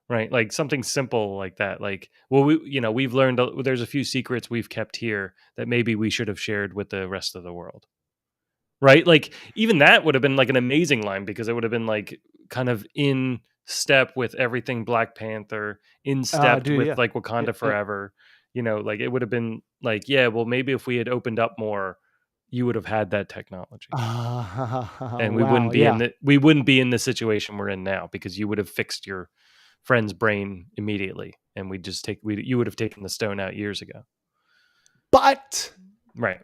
Right? Like something simple like that. Like, well, we've learned there's a few secrets we've kept here that maybe we should have shared with the rest of the world. Right? Like even that would have been like an amazing line because it would have been like kind of in step with everything Black Panther, in step Dude, with yeah, like Wakanda yeah, yeah. Forever. Like it would have been like, yeah, well, maybe if we had opened up more, you would have had that technology. And we wow, wouldn't be in the situation we're in now because you would have fixed your friend's brain immediately, and you would have taken the stone out years ago. But Right.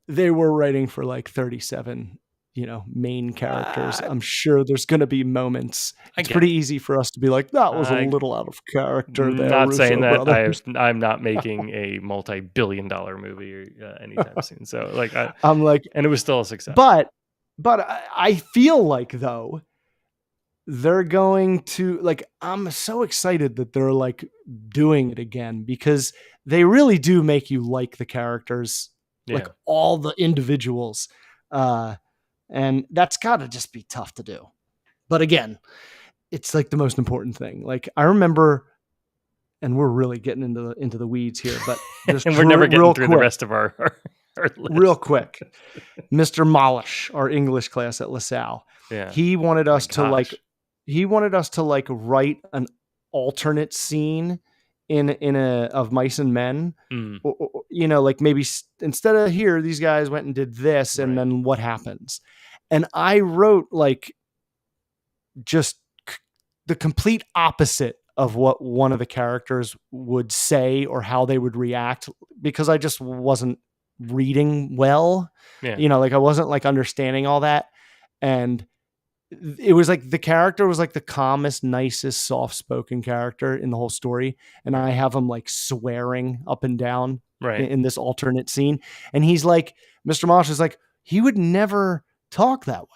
they were writing for like 37, main characters. I'm sure there's going to be moments. It's pretty easy for us to be like, that was a little out of character there. Not Russo saying that brothers. I'm not making a multi-billion-dollar movie anytime soon. So like, I'm like, and it was still a success. But I feel like though they're going to like. I'm so excited that they're like doing it again because they really do make you like the characters, like all the individuals, and that's got to just be tough to do. But again, it's like the most important thing. Like I remember, and we're really getting into the weeds here, but just and we're never getting through the quick, rest of our list. Real quick. Mr. Molish, our English class at LaSalle, he wanted us to like write an alternate scene in a of Mice and Men, or, like maybe instead of here, these guys went and did this, and then what happens? And I wrote like just the complete opposite of what one of the characters would say or how they would react because I just wasn't reading well. Like I wasn't like understanding all that. And it was like the character was like the calmest, nicest, soft-spoken character in the whole story. And I have him like swearing up and down in this alternate scene. And he's like, Mr. Mosh is like, he would never talk that way.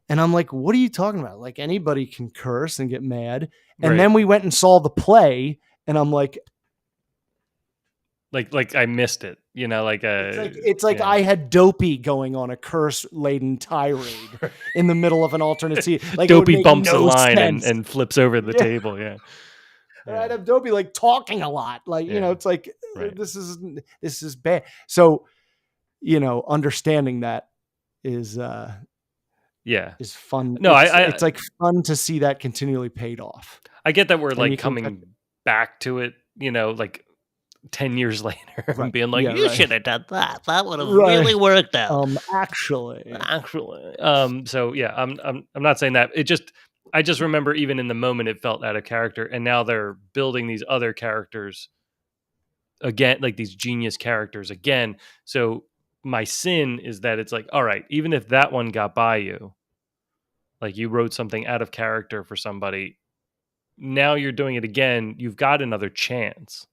And I'm like, what are you talking about? Like anybody can curse and get mad. And then we went and saw the play and I'm like I missed it, it's like I had Dopey going on a curse-laden tirade in the middle of an alternate scene. Like Dopey bumps a line and flips over the table. Yeah. I'd have Dopey like talking a lot. Like, it's like, this is bad. So, understanding that is fun. No, it's like fun to see that continually paid off. I get that we're like coming back to it, like 10 years later and being like, you should have done that. That would have really worked out. Actually. So yeah, I'm not saying that. I just remember even in the moment it felt out of character, and now they're building these other characters again, like these genius characters again. So my sin is that it's like, all right, even if that one got by you, like you wrote something out of character for somebody, now you're doing it again. You've got another chance.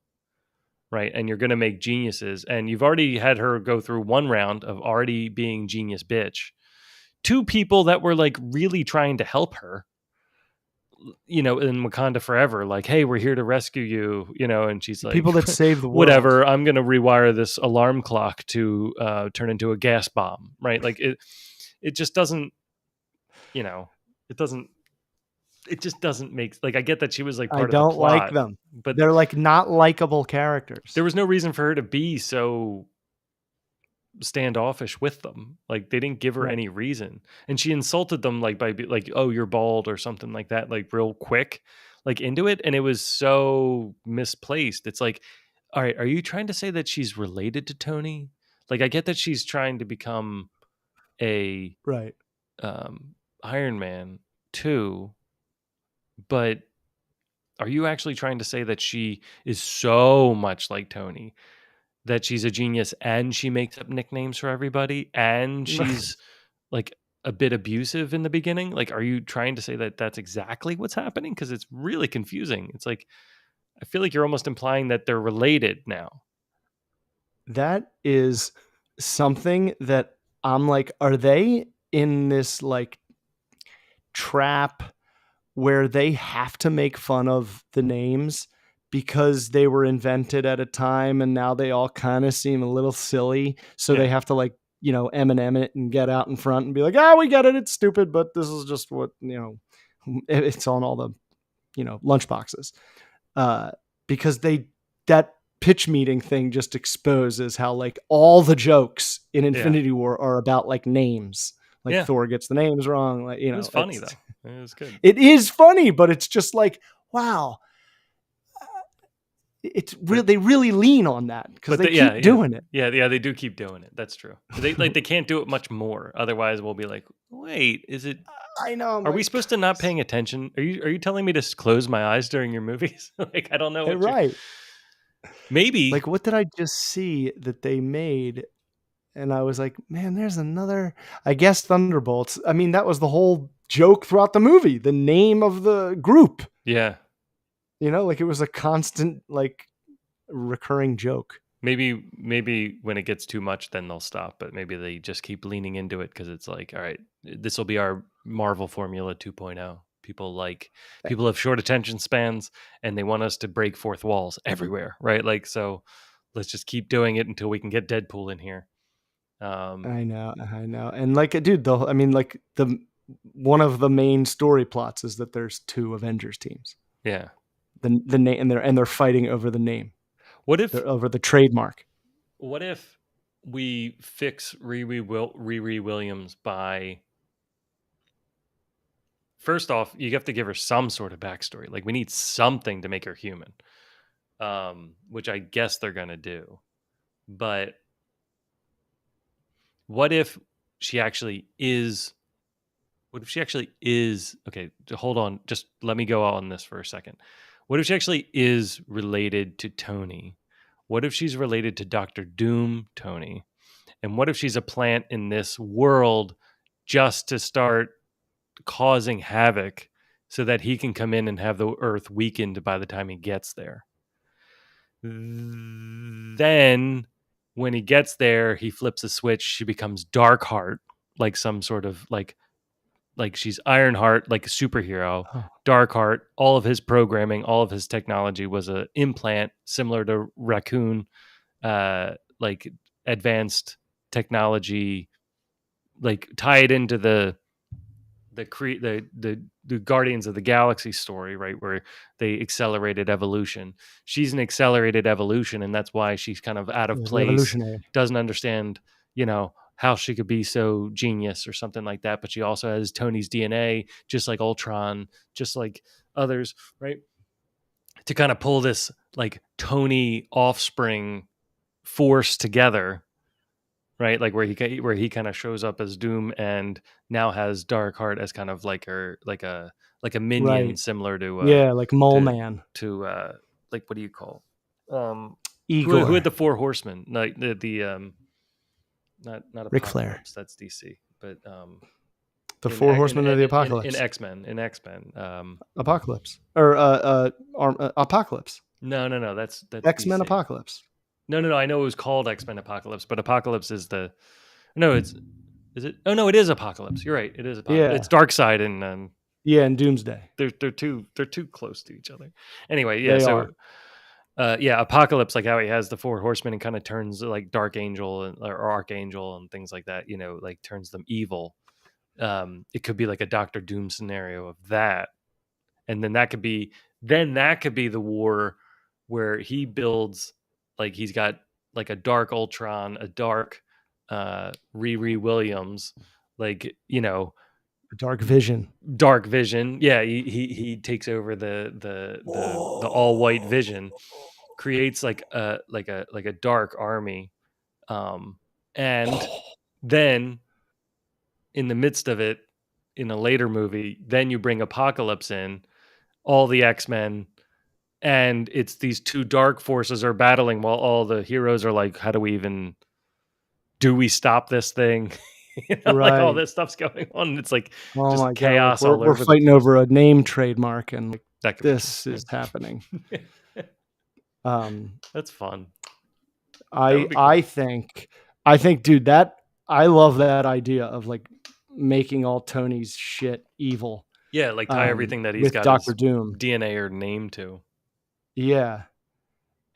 Right. And you're going to make geniuses. And you've already had her go through one round of already being genius bitch. Two people that were like really trying to help her, in Wakanda Forever, like, hey, we're here to rescue you, and she's like, people that save the world. Whatever, I'm going to rewire this alarm clock to turn into a gas bomb. Right. Like it just doesn't, it just doesn't make like I get that she was like part of the plot. I don't like them, but they're like not likable characters. There was no reason for her to be so standoffish with them. Like they didn't give her any reason, and she insulted them like by like, oh, you're bald or something like that, like real quick. like into it, and it was so misplaced. It's like, all right, are you trying to say that she's related to Tony? Like, I get that she's trying to become a Right. Iron Man too, but are you actually trying to say that she is so much like Tony that she's a genius and she makes up nicknames for everybody and she's like a bit abusive in the beginning? Like, are you trying to say that that's exactly what's happening? Because it's really confusing. It's like, I feel like you're almost implying that they're related now. That is something that I'm like, are they in this like trap where they have to make fun of the names because they were invented at a time and now they all kind of seem a little silly. So they Yeah. have to like, Eminem it and get out in front and be like, oh, we get it. It's stupid, but this is just what, it's on all the, lunch boxes. Because that pitch meeting thing just exposes how like all the jokes in Infinity War are about like names. Like Thor gets the names wrong. Like, it was funny though. It was good. It is funny, but it's just like, wow. It's real. They really lean on that because they keep doing it. Yeah, they do keep doing it. That's true. They they can't do it much more. Otherwise, we'll be like, wait, is it? I know. Are we supposed to not paying attention? Are you telling me to close my eyes during your movies? Like, I don't know. Right. Maybe. Like, what did I just see that they made? And I was like, man, there's another. I guess Thunderbolts. I mean, that was the whole joke throughout the movie. The name of the group. Yeah. Like it was a constant, like, recurring joke. Maybe when it gets too much, then they'll stop. But maybe they just keep leaning into it because it's like, all right, this will be our Marvel Formula 2.0. People have short attention spans, and they want us to break fourth walls everywhere, right? Like, so let's just keep doing it until we can get Deadpool in here. I know, and like, dude, one of the main story plots is that there's 2 Avengers teams. Yeah. The name and they're fighting over the name. What if over the trademark? What if we fix Riri Williams by, first off, you have to give her some sort of backstory. Like, we need something to make her human, which I guess they're gonna do. But what if she actually is? What if she actually is? Okay, hold on. Just let me go on this for a second. What if she actually is related to Tony? What if she's related to Doctor Doom Tony? And what if she's a plant in this world just to start causing havoc so that he can come in and have the Earth weakened by the time he gets there? Then when he gets there, he flips a switch. She becomes Darkheart, like some sort of like she's Ironheart, like a superhero. Darkheart, all of his programming, all of his technology was an implant similar to Raccoon, like advanced technology, like tie it into the Guardians of the Galaxy story, right, where they accelerated evolution. She's an accelerated evolution, and that's why she's kind of out of place, doesn't understand, how she could be so genius or something like that. But she also has Tony's DNA, just like Ultron, just like others, right, to kind of pull this like Tony offspring force together, right? Like where he kind of shows up as Doom and now has Darkheart as kind of like her like a minion, right, similar to like Mole Man, to like, what do you call Igor, who had the 4 horsemen, like the not Ric Flair, that's DC, but the 4 horsemen of the apocalypse in X-Men Apocalypse or Apocalypse. No, that's X-Men DC. Apocalypse. No, I know it was called X-Men Apocalypse, but Apocalypse is is it? Oh no, it is Apocalypse. You're right. It is Apocalypse. Yeah. It's Darkseid and and Doomsday. They're too close to each other. Anyway, yeah. Apocalypse, like how he has the 4 horsemen and kind of turns like Dark Angel or Archangel and things like that, like turns them evil. It could be like a Doctor Doom scenario of that. And then that could be the war where he builds, like, he's got like a dark Ultron, a dark Riri Williams, like, Dark Vision. Dark Vision. Yeah, he takes over the all white Vision, creates like a dark army, and then in the midst of it, in a later movie, then you bring Apocalypse in, all the X-Men, and it's these two dark forces are battling while all the heroes are like, how do we stop this thing? Like all Right. this stuff's going on. And it's like Oh just my God. chaos Like all we're over fighting over a name trademark and like, that could be this cool. is happening. That's fun. I think, dude, that I love that idea of like making all Tony's shit evil. Yeah, like tie everything that he's with got Dr. his Doom. DNA or name to. Yeah.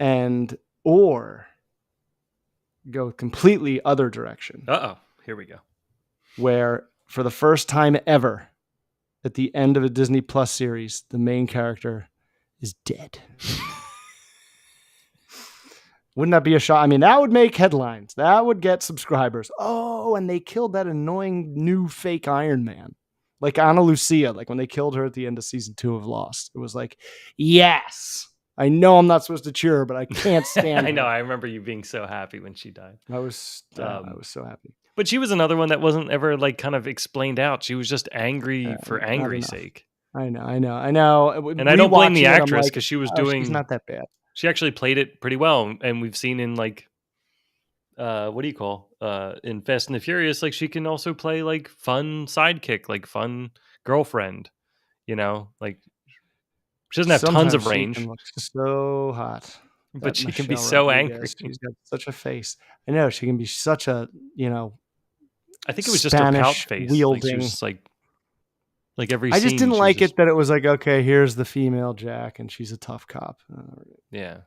And or go completely other direction. Uh-oh, here we go. Where for the first time ever at the end of a Disney Plus series, the main character is dead. Wouldn't that be a shock? I mean, that would make headlines. That would get subscribers. Oh, and they killed that annoying new fake Iron Man. Like Ana Lucia, like when they killed her at the end of season 2 of Lost. It was like, yes. I know I'm not supposed to cheer her, but I can't stand I know. her. I remember you being so happy when she died. I was so happy. But she was another one that wasn't ever like kind of explained out. She was just angry for angry's sake. I know. And I don't blame the actress because she was doing. She's not that bad. She actually played it pretty well, and we've seen in like, what do you call in Fast and the Furious? Like she can also play like fun sidekick, like fun girlfriend. You know, like she doesn't have tons of range. She can look so hot, but she can be so angry. She's got such a face. I know she can be such a I think it was just Spanish her pout face. Wielding. Like she was like every. I just scene, didn't like it that it was like, okay, here's the female Jack, and she's a tough cop. Yeah,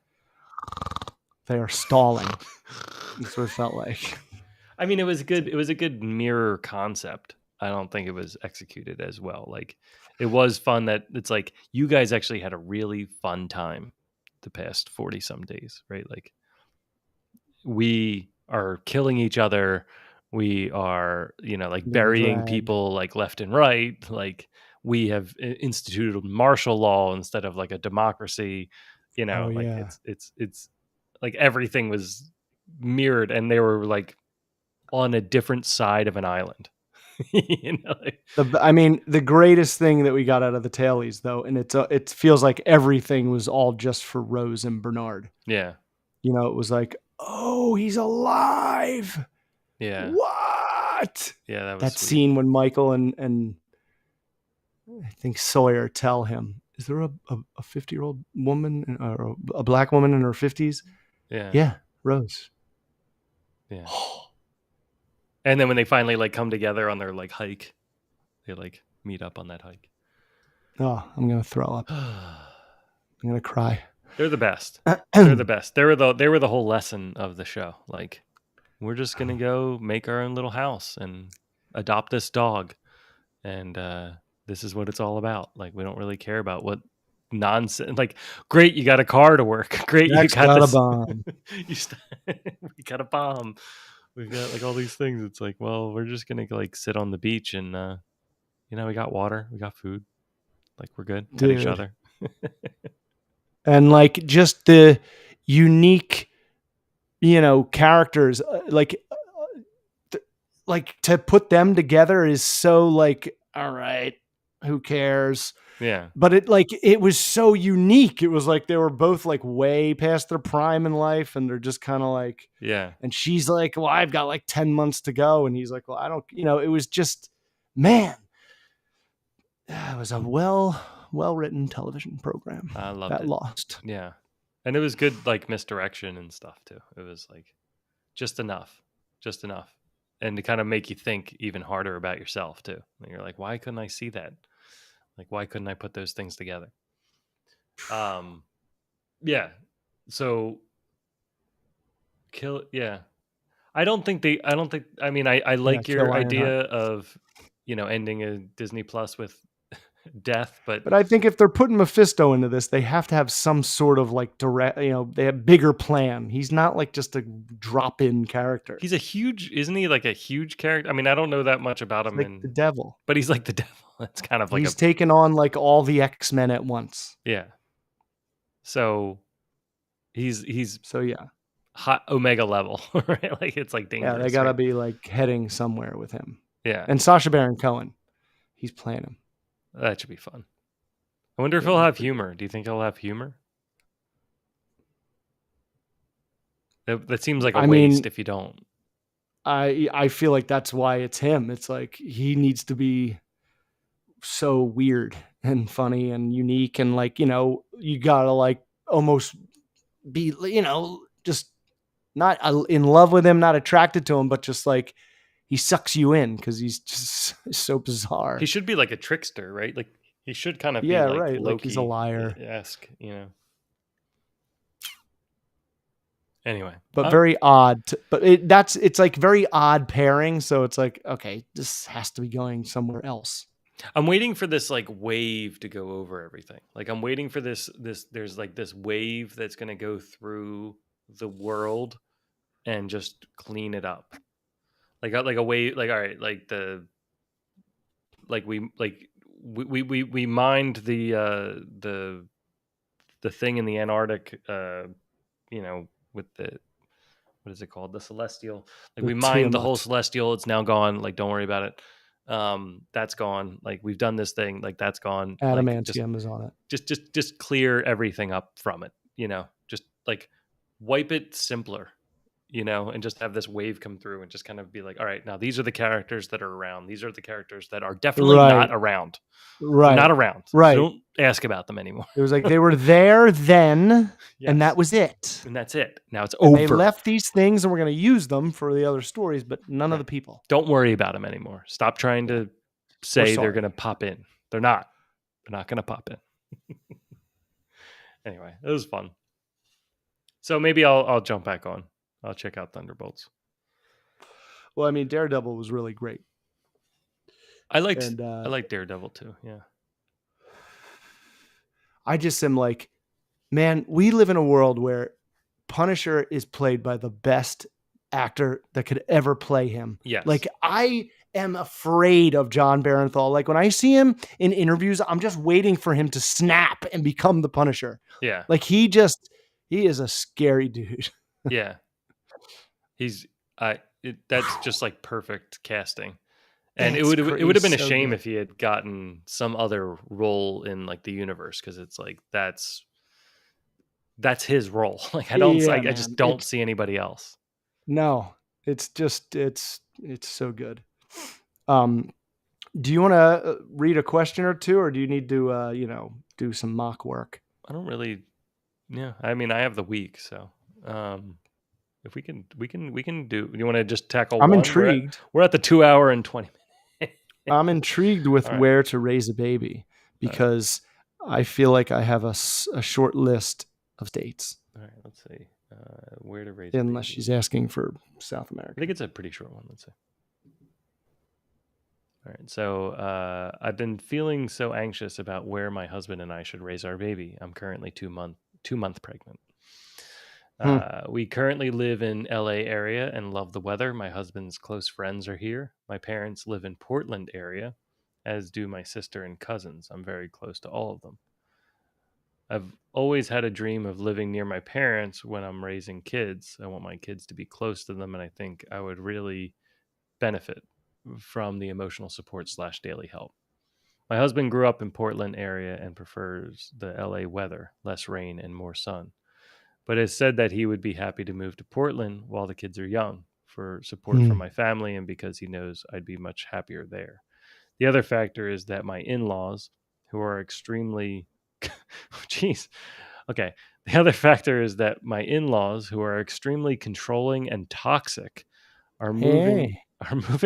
they are stalling. That's what it felt like. I mean, it was good. It was a good mirror concept. I don't think it was executed as well. Like it was fun that it's like you guys actually had a really fun time the past 40 some days, right? Like we are killing each other. We are, like burying people like left and right. Like we have instituted martial law instead of like a democracy, it's like everything was mirrored and they were like on a different side of an island. The greatest thing that we got out of the tailies though, and it feels like everything was all just for Rose and Bernard. Yeah. It was like, oh, he's alive. Yeah. What? Yeah, that was that sweet. Scene when Michael and I think Sawyer tell him, is there a 50-year-old woman or a black woman in her 50s? Yeah. Yeah, Rose. Yeah. And then when they finally like come together on their like hike, they like meet up on that hike. Oh, I'm gonna throw up. I'm gonna cry. They're the best. They're the best. They were the whole lesson of the show. Like, we're just gonna go make our own little house and adopt this dog, and this is what it's all about. Like, we don't really care about what nonsense. Like, great, you got a car to work. Great, you got a bomb. We got a bomb. We've got like all these things. It's like, well, we're just gonna like sit on the beach and we got water, we got food, like we're good at each other. And like just the unique, characters, like to put them together is so like, all right, who cares? Yeah. But it was so unique. It was like they were both like way past their prime in life and they're just kind of like, yeah. And she's like, well, I've got like 10 months to go. And he's like, well, I don't, it was just, man, it was a well-written television program. I loved that it. Lost. Yeah. And it was good, like misdirection and stuff too. It was like just enough. And to kind of make you think even harder about yourself too. And you're like, why couldn't I see that? Like, why couldn't I put those things together? Yeah. So yeah. I like your idea of, ending a Disney Plus with death, but But I think if they're putting Mephisto into this, they have to have some sort of like direct, they have bigger plan. He's not like just a drop-in character. he's isn't he like a huge character? I mean, I don't know that much about He's him, like the devil. but he's like the devil. It's kind of like He's taken on like all the X-Men at once. yeah. So he's So yeah, hot Omega level, right? Like it's like dangerous. they gotta right? be like heading somewhere with him. Yeah, And Sacha Baron Cohen, he's playing him. that should be fun. I wonder if Yeah, he'll he's have pretty humor. Do you think he'll have humor? That seems like a waste if you don't. I feel like that's why it's him. It's like he needs to be so weird and funny and unique, and like, you gotta like almost be, just not in love with him, not attracted to him, but just like he sucks you in because he's just so bizarre. He should be like a trickster, right? Like he should kind of be Yeah, like right. Loki Like he's a liar. esque, Anyway, But very odd. But it's like very odd pairing. So it's like, okay, this has to be going somewhere else. I'm waiting for this like wave to go over everything. Like I'm waiting for this. There's like this wave that's going to go through the world and just clean it up. Like a wave. Like all right. Like we mined the thing in the Antarctic. With the, what is it called? The Celestial. Like we mined the whole Celestial. It's now gone. Like don't worry about it. That's gone. Like we've done this thing. Like that's gone. Adamantium is on it. Just clear everything up from it. Just like wipe it simpler. And just have this wave come through and just kind of be like, all right, now these are the characters that are around. These are the characters that are definitely not around. Right. They're not around. Right. So don't ask about them anymore. It was like they were there then, and that was it. And that's it. Now it's over. They left these things and we're going to use them for the other stories, but none of the people. Don't worry about them anymore. Stop trying to say they're going to pop in. They're not. They're not going to pop in. Anyway, it was fun. So maybe I'll jump back on. I'll check out Thunderbolts. Well, I mean, Daredevil was really great. I liked Daredevil too. Yeah. I just am like, man, we live in a world where Punisher is played by the best actor that could ever play him. Yes. Like I am afraid of John Barenthal. Like when I see him in interviews, I'm just waiting for him to snap and become the Punisher. Yeah. Like he is a scary dude. Yeah. That's just like perfect casting. And it would have been a shame if he had gotten some other role in like the universe, because it's like that's his role. Like I just don't see anybody else. No, it's just it's so good. Do you want to read a question or two, or do you need to do some mock work? I don't really. Yeah, I mean, I have the week, so if we can do. You want to just tackle? I'm intrigued. We're at the 2 hour and 20 minutes. I'm intrigued with where to raise a baby, because I feel like I have a short list of dates. All right, let's see. Where to raise a baby. Unless she's asking for South America. I think it's a pretty short one. Let's see. All right, so I've been feeling so anxious about where my husband and I should raise our baby. I'm currently 2-month pregnant. We currently live in LA area and love the weather. My husband's close friends are here. My parents live in Portland area, as do my sister and cousins. I'm very close to all of them. I've always had a dream of living near my parents when I'm raising kids. I want my kids to be close to them, and I think I would really benefit from the emotional support / daily help. My husband grew up in Portland area and prefers the LA weather, less rain and more sun, but has said that he would be happy to move to Portland while the kids are young for support from my family and because he knows I'd be much happier there. The other factor is that my in-laws, who are extremely The other factor is that my in-laws, who are extremely controlling and toxic, are moving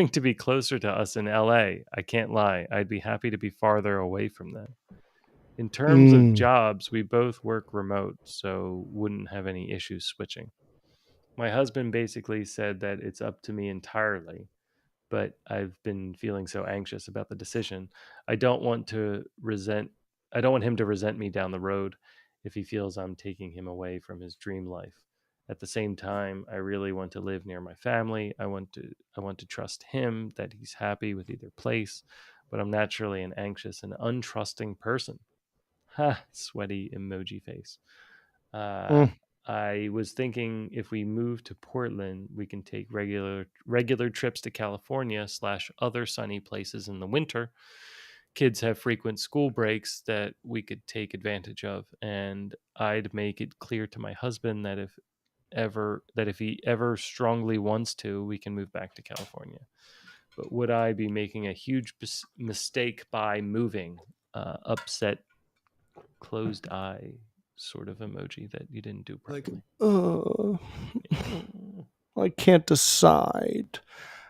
to be closer to us in LA. I can't lie. I'd be happy to be farther away from them. In terms of jobs, we both work remote, so wouldn't have any issues switching. My husband basically said that it's up to me entirely, but I've been feeling so anxious about the decision. I don't want to resent. I don't want him to resent me down the road if he feels I'm taking him away from his dream life. At the same time, I really want to live near my family. I want to trust him that he's happy with either place, but I'm naturally an anxious and untrusting person. Ha, sweaty emoji face. Uh, Mm. I was thinking if we move to Portland, we can take regular trips to California slash other sunny places in the winter. Kids have frequent school breaks that we could take advantage of, and I'd make it clear to my husband that if he ever strongly wants to, we can move back to California. But would I be making a huge mistake by moving? Upset, closed eye sort of emoji that you didn't do Like, properly. I can't decide.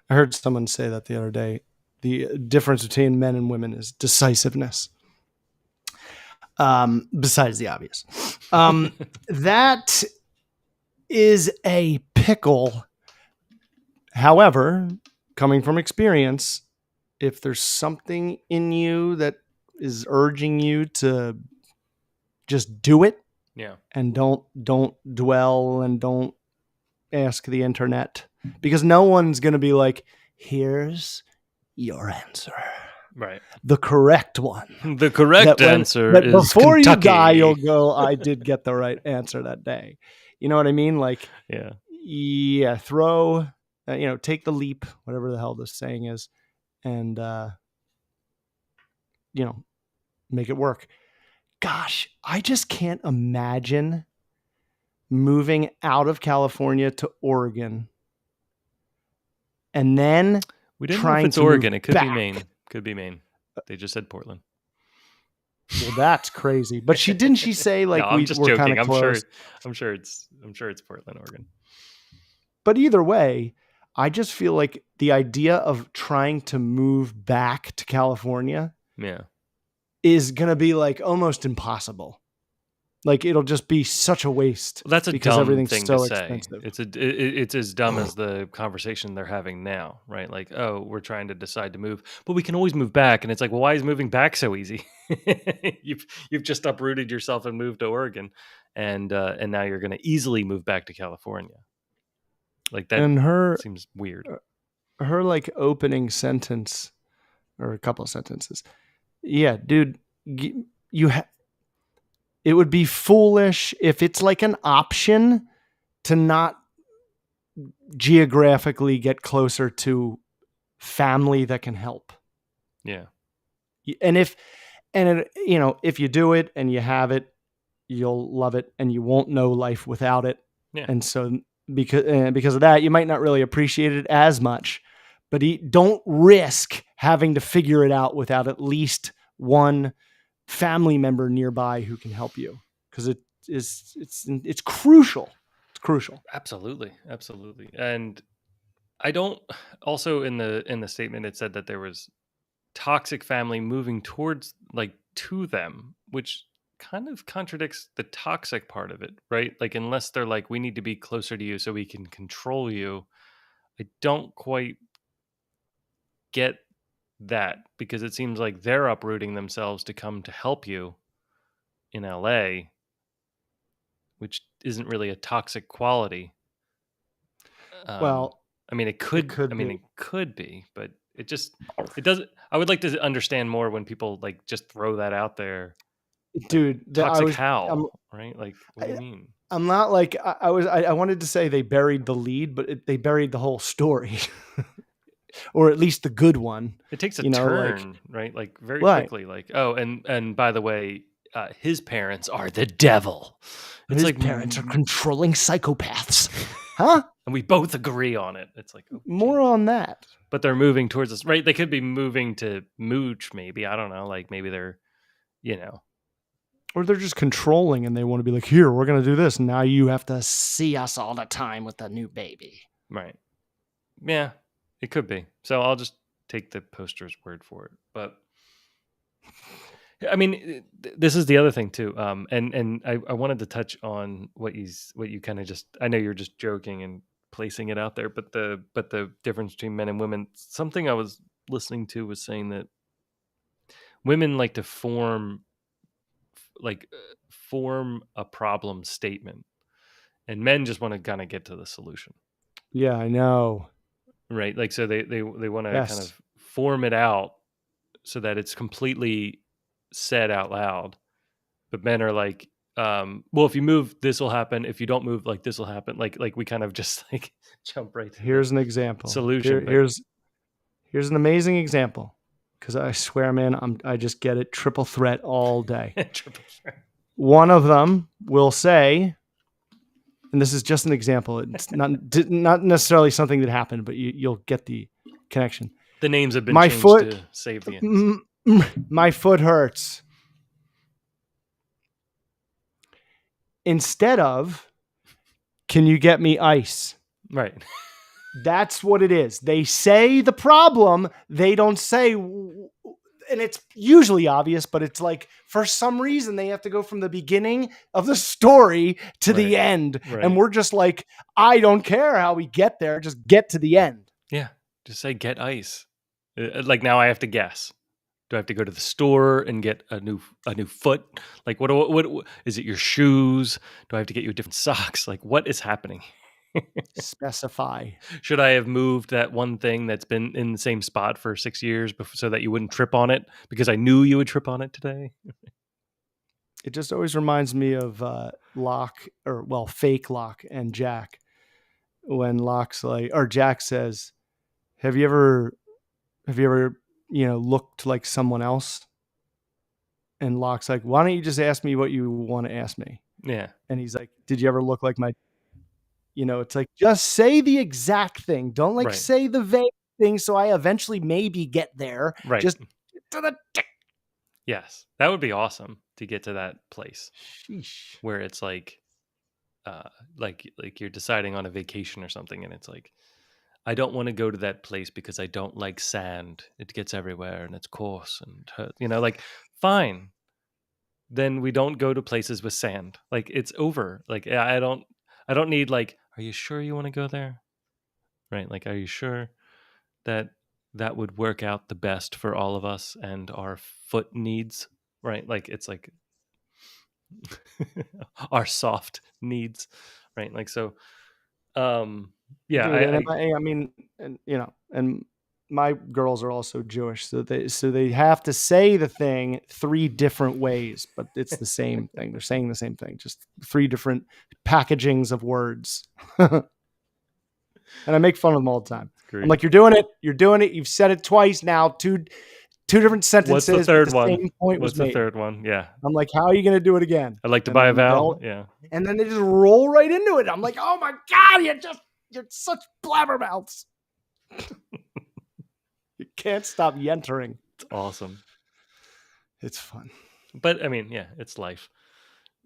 I heard someone say that the other day. The difference between men and women is decisiveness. Besides the obvious. That is a pickle. However, coming from experience, if there's something in you that is urging you to just do it, Yeah. and don't dwell and don't ask the internet, because no one's going to be like, here's your answer. Right. The correct one. The correct answer is before Kentucky. You die, you'll go, I did get the right answer that day. You know what I mean? Like, yeah, throw, take the leap, whatever the hell this saying is, and, make it work. Gosh, I just can't imagine moving out of California to Oregon and then we didn't trying know if it's to Oregon. move It could back. be Maine. Could be Maine. They just said Portland. Well, that's crazy. But didn't she say like no, I'm just we're joking. kind of close? I'm sure it's Portland, Oregon. But either way, I just feel like the idea of trying to move back to California is going to be like almost impossible. Like, it'll just be such a waste. Well, that's a because dumb everything's thing so to say. expensive. It's as dumb as the conversation they're having now, right? Like, oh, we're trying to decide to move, but we can always move back. And it's like, well, why is moving back so easy? You've just uprooted yourself and moved to Oregon, and now you're going to easily move back to California. Like that, and her seems weird. Her like opening sentence, or a couple of sentences. Yeah, dude, it would be foolish if it's like an option to not geographically get closer to family that can help. Yeah. And if you do it and you have it, you'll love it and you won't know life without it. Yeah. And so because of that, you might not really appreciate it as much, but don't risk having to figure it out without at least one family member nearby who can help you, because it's crucial. It's crucial. Absolutely. And I don't, also in the statement it said that there was toxic family moving towards, like, to them, which kind of contradicts the toxic part of it, right? Like, unless they're like, we need to be closer to you so we can control you, I don't quite get that, because it seems like they're uprooting themselves to come to help you in LA, which isn't really a toxic quality. Well, I mean, it could be, but it doesn't. I would like to understand more when people like just throw that out there. Dude, toxic how? Right? Like, what do you mean? I'm not like I wanted to say they buried the lead, but they buried the whole story. Or at least the good one. It takes a turn, right? Like, very quickly. Like, oh, and by the way, his parents are the devil. It's his parents are controlling psychopaths. Huh? And we both agree on it. It's like, more on that. But they're moving towards us, right? They could be moving to mooch, maybe. I don't know. Like, maybe they're, or they're just controlling and they want to be like, here, we're going to do this. And now you have to see us all the time with the new baby. Right. Yeah, it could be. So I'll just take the poster's word for it. But I mean, this is the other thing too. And I wanted to touch on what you kind of just, I know you're just joking and placing it out there, but the difference between men and women. Something I was listening to was saying that women like to form a problem statement, and men just want to kind of get to the solution. Yeah, I know. Right, like so they want to kind Yes. of form it out so that it's completely said out loud. But men are like, well, if you move, this will happen. If you don't move, like this will happen. Like we kind of just like jump right to the Here's an example. solution. Here's an amazing example, because I swear, man, I just get it triple threat all day. Triple threat. One of them will say, and this is just an example. It's not necessarily something that happened, but you'll get the connection. The names have been My changed foot, to save the innocent. my foot hurts. Instead of, can you get me ice? Right. That's what it is. They say the problem. They don't say, and it's usually obvious, but it's like for some reason they have to go from the beginning of the story to the end. Right. And we're just like, I don't care how we get there. Just get to the end. Yeah. Just say get ice. Like now I have to guess. Do I have to go to the store and get a new foot? Like what is it, your shoes? Do I have to get you different socks? Like what is happening? Specify. Should I have moved that one thing that's been in the same spot for 6 years so that you wouldn't trip on it because I knew you would trip on it today? It just always reminds me of fake Locke and Jack. When Locke's like, or Jack says, have you ever, looked like someone else? And Locke's like, why don't you just ask me what you want to ask me? Yeah. And he's like, did you ever look like my, it's like, just say the exact thing. Don't say the vague thing. So I eventually maybe get there. Right. Just get to the tick. Yes. That would be awesome to get to that place. Sheesh. Where it's like you're deciding on a vacation or something. And it's like, I don't want to go to that place because I don't like sand. It gets everywhere and it's coarse and hurt. Fine. Then we don't go to places with sand. Like it's over. Like I don't need are you sure you want to go there? Right? Like, are you sure that would work out the best for all of us and our foot needs? Right? Like it's like our soft needs. Right? Like so yeah, dude, I mean, and my girls are also Jewish, so they have to say the thing 3 different ways, but it's the same thing. They're saying the same thing, just 3 different packagings of words. And I make fun of them all the time. I'm like, you're doing it. You've said it twice now. Two different sentences. What's the third one? Same point What's was made. the third one? Yeah. I'm like, how are you going to do it again? I'd like to buy a vowel. Yeah. And then they just roll right into it. I'm like, oh my God, you're such blabbermouths. You can't stop yentering. It's awesome. It's fun. But I mean, yeah, it's life.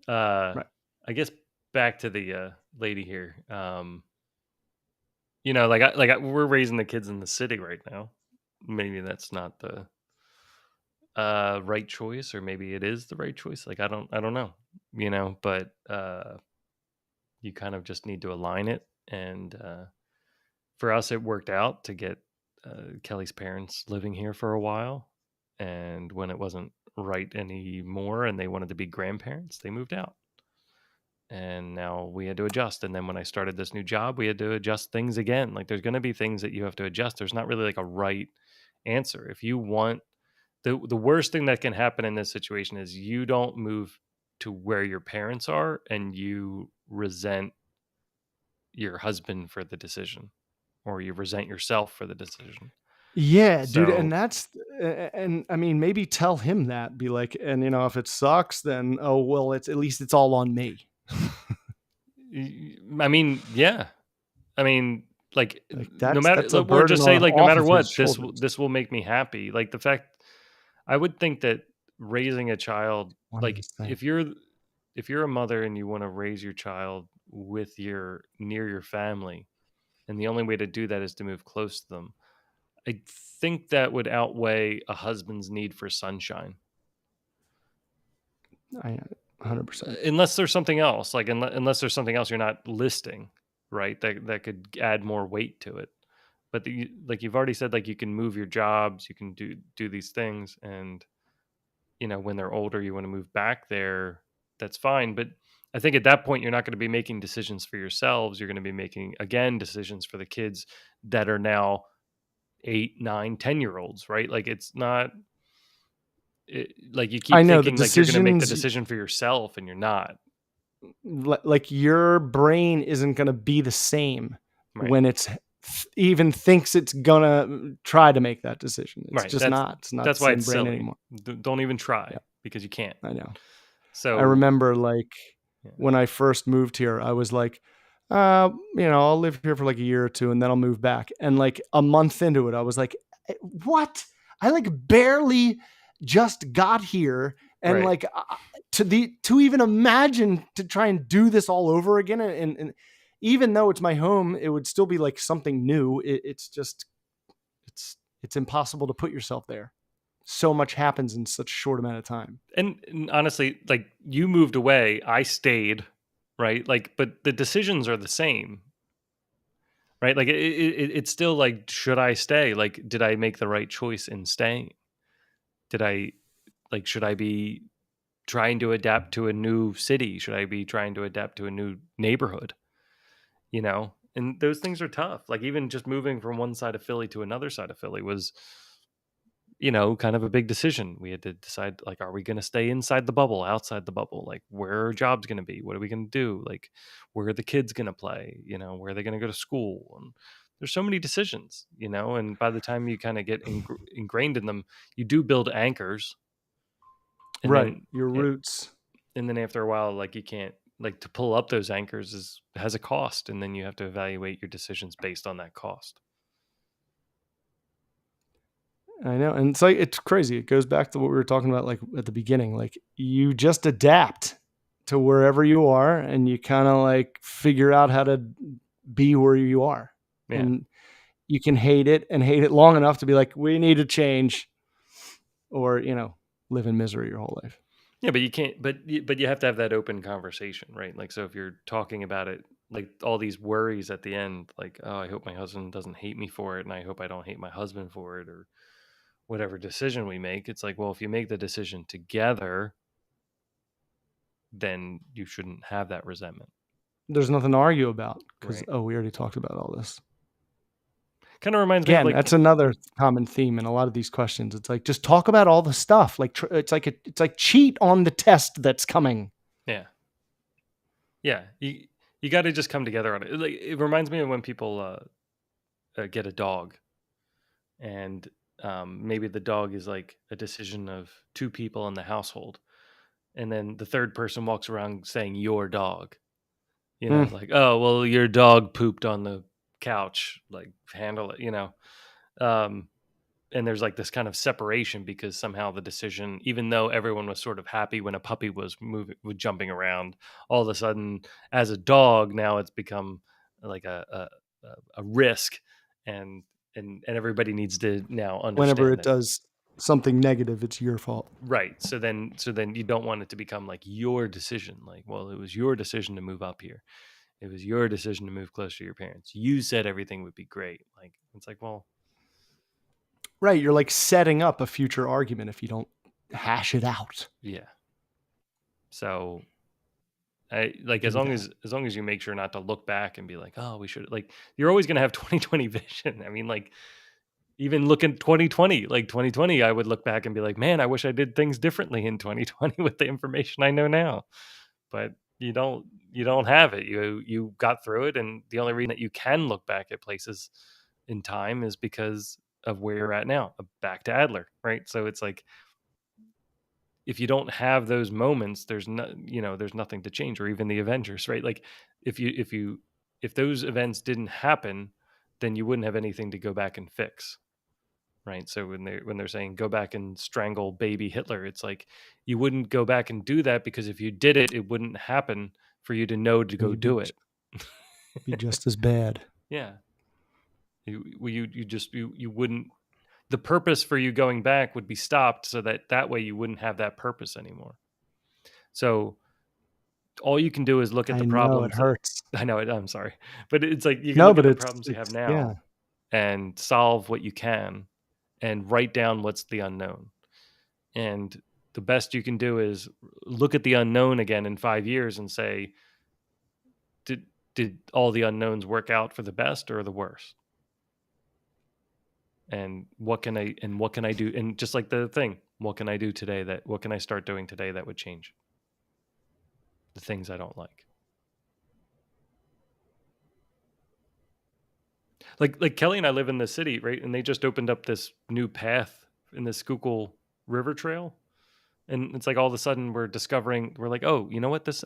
Right. I guess back to the lady here. We're raising the kids in the city right now. Maybe that's not the right choice, or maybe it is the right choice. Like I don't know. But you kind of just need to align it. And for us, it worked out to get Kelly's parents living here for a while. And when it wasn't right anymore and they wanted to be grandparents, they moved out. And now we had to adjust. And then when I started this new job, we had to adjust things again. Like there's going to be things that you have to adjust. There's not really like a right answer. If you want the worst thing that can happen in this situation is you don't move to where your parents are and you resent your husband for the decision, or you resent yourself for the decision. Yeah, dude. And I mean, maybe tell him that, be like, and if it sucks, then, oh, well, at least it's all on me. I mean, yeah. I mean, no matter, or just say no matter what, this will make me happy. Like the fact, I would think that raising a child, if you're a mother and you want to raise your child near your family, and the only way to do that is to move close to them, I think that would outweigh a husband's need for sunshine. 100%. Unless there's something else, unless there's something else you're not listing. right? That could add more weight to it. But like you've already said, like you can move your jobs, you can do these things, and when they're older, you want to move back there. That's fine, but I think at that point you're not going to be making decisions for yourselves. You're going to be making again decisions for the kids that are now 8, 9, 10 year olds, right? Like it's not like you I keep know the thinking like you're going to make the decisions, decision for yourself, and you're not. like your brain isn't going to be the same Right. when it's even thinks it's gonna try to make that decision. It's Right. just not. It's not the That's why same it's brain silly. anymore. Don't even try Yeah, because you can't. I know. I So remember like yeah. when I first moved here, I was like, I'll live here for like a year or two and then I'll move back. And like a month into it, I was like, what? I like barely just got here. And Right. like to even imagine to try and do this all over again. And even though it's my home, it would still be like something new. It's impossible to put yourself there. So much happens in such a short amount of time. And honestly, like you moved away, I stayed, right? Like, but the decisions are the same, right? Like it's still like, should I stay? Like, did I make the right choice in staying? Did I should I be trying to adapt to a new city? Should I be trying to adapt to a new neighborhood? And those things are tough. Like even just moving from one side of Philly to another side of Philly was kind of a big decision. We had to decide, like, are we going to stay inside the bubble, outside the bubble? Like, where are jobs going to be? What are we going to do? Like, where are the kids going to play? Where are they going to go to school? And there's so many decisions, and by the time you kind of get ingrained in them, you do build anchors. And right. then Your roots. And then after a while, like you can't, like to pull up those anchors has a cost. And then you have to evaluate your decisions based on that cost. I know. And it's like, it's crazy. It goes back to what we were talking about, like at the beginning, like you just adapt to wherever you are and you kind of like figure out how to be where you are. Yeah. And you can hate it and hate it long enough to be like, we need to change, or, live in misery your whole life. Yeah, but you can't, but you have to have that open conversation, right? Like, so if you're talking about it, like all these worries at the end, like, oh, I hope my husband doesn't hate me for it. And I hope I don't hate my husband for it, or whatever decision we make. It's like, well, if you make the decision together, then you shouldn't have that resentment. There's nothing to argue about because, Right. we already talked about all this. Kind of reminds me of, like, that's another common theme in a lot of these questions. It's like, just talk about all the stuff. Like, it's like cheat on the test that's coming. Yeah. Yeah. You got to just come together on it. Like, it reminds me of when people get a dog, and maybe the dog is like a decision of two people in the household, and then the third person walks around saying your dog, like, oh, well, your dog pooped on the couch, like, handle it, and there's like this kind of separation because somehow the decision, even though everyone was sort of happy when a puppy was jumping around, all of a sudden as a dog now it's become like a risk, and everybody needs to now understand Whenever it that. does something negative, it's your fault. Right. So then you don't want it to become like your decision. Like, well, it was your decision to move up here. It was your decision to move closer to your parents. You said everything would be great. Like, it's like, well, right. You're like setting up a future argument if you don't hash it out. yeah. So I like, as long as you make sure not to look back and be like, oh, we should, like, you're always going to have 2020 vision. I mean, like, even look at 2020, like 2020, I would look back and be like, man, I wish I did things differently in 2020 with the information I know now. But you don't have it. You got through it, and the only reason that you can look back at places in time is because of where you're at now. Back to Adler, right? So it's like, if you don't have those moments, there's nothing to change, or even the Avengers, right? Like, if those events didn't happen, then you wouldn't have anything to go back and fix. Right. So when they're saying go back and strangle baby Hitler, it's like, you wouldn't go back and do that, because if you did it, it wouldn't happen for you to know to go do it. Be just as bad. Yeah. You wouldn't. The purpose for you going back would be stopped, so that way you wouldn't have that purpose anymore. So all you can do is look at I the know it problems. hurts. I know it. I'm sorry, but it's like you can No, look but at the problems you have now yeah. and solve what you can, and write down what's the unknown. And the best you can do is look at the unknown again in 5 years and say, did all the unknowns work out for the best or the worst? And what can I do? And just like the thing, what can I do today what can I start doing today that would change the things I don't like? Like Kelly and I live in the city, right? And they just opened up this new path in the Schuylkill River Trail. And it's like all of a sudden we're like, oh, you know what? This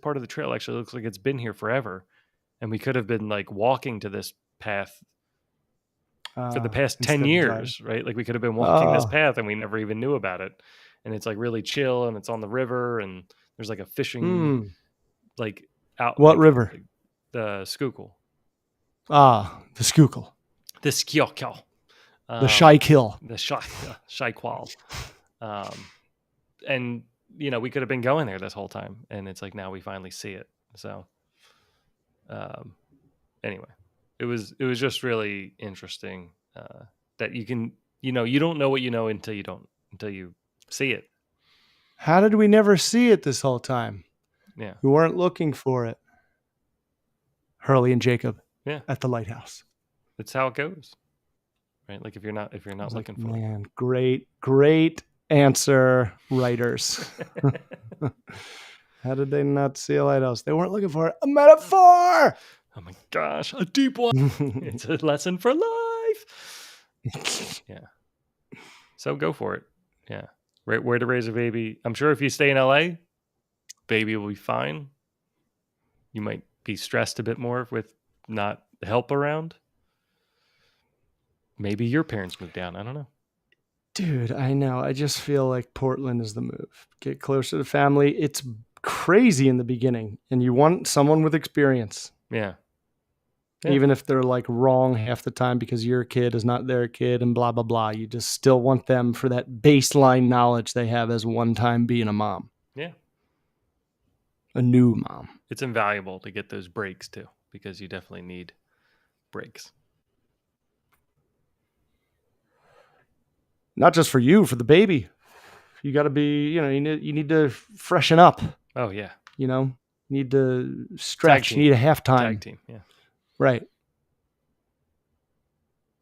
part of the trail actually looks like it's been here forever. And we could have been like walking to this path for the past 10 instead of driving. years, right? Like we could have been walking this path and we never even knew about it. And it's like really chill and it's on the river and there's like a fishing like out. What like, river? like the Schuylkill. The Schuylkill. The Schuylkill. The Schuylkill. The Schuylkill. And you know, we could have been going there this whole time, and it's like now we finally see it. So, anyway, it was just really interesting that you can, you know, you don't know what you know until you see it. How did we never see it this whole time? Yeah, we weren't looking for it. Hurley and Jacob. Yeah, at the lighthouse. That's how it goes, right? Like if you're not looking for it. Man, great answer, writers. How did they not see a lighthouse? They weren't looking for it. A metaphor. Oh my gosh, a deep one. It's a lesson for life. Yeah. So go for it. Yeah. Right, where to raise a baby. I'm sure if you stay in LA, baby will be fine. You might be stressed a bit more with not help around. Maybe your parents moved down. I don't know. Dude, I know. I just feel like Portland is the move. Get closer to family. It's crazy in the beginning, and you want someone with experience. Yeah. Even if they're like wrong half the time because your kid is not their kid and blah, blah, blah. You just still want them for that baseline knowledge they have as one time being a mom. Yeah. A new mom. It's invaluable to get those breaks too, because you definitely need breaks. Not just for you, for the baby. You got to be, you need to freshen up. Oh yeah. You need to stretch. You need a halftime. Tag team. Yeah. Right.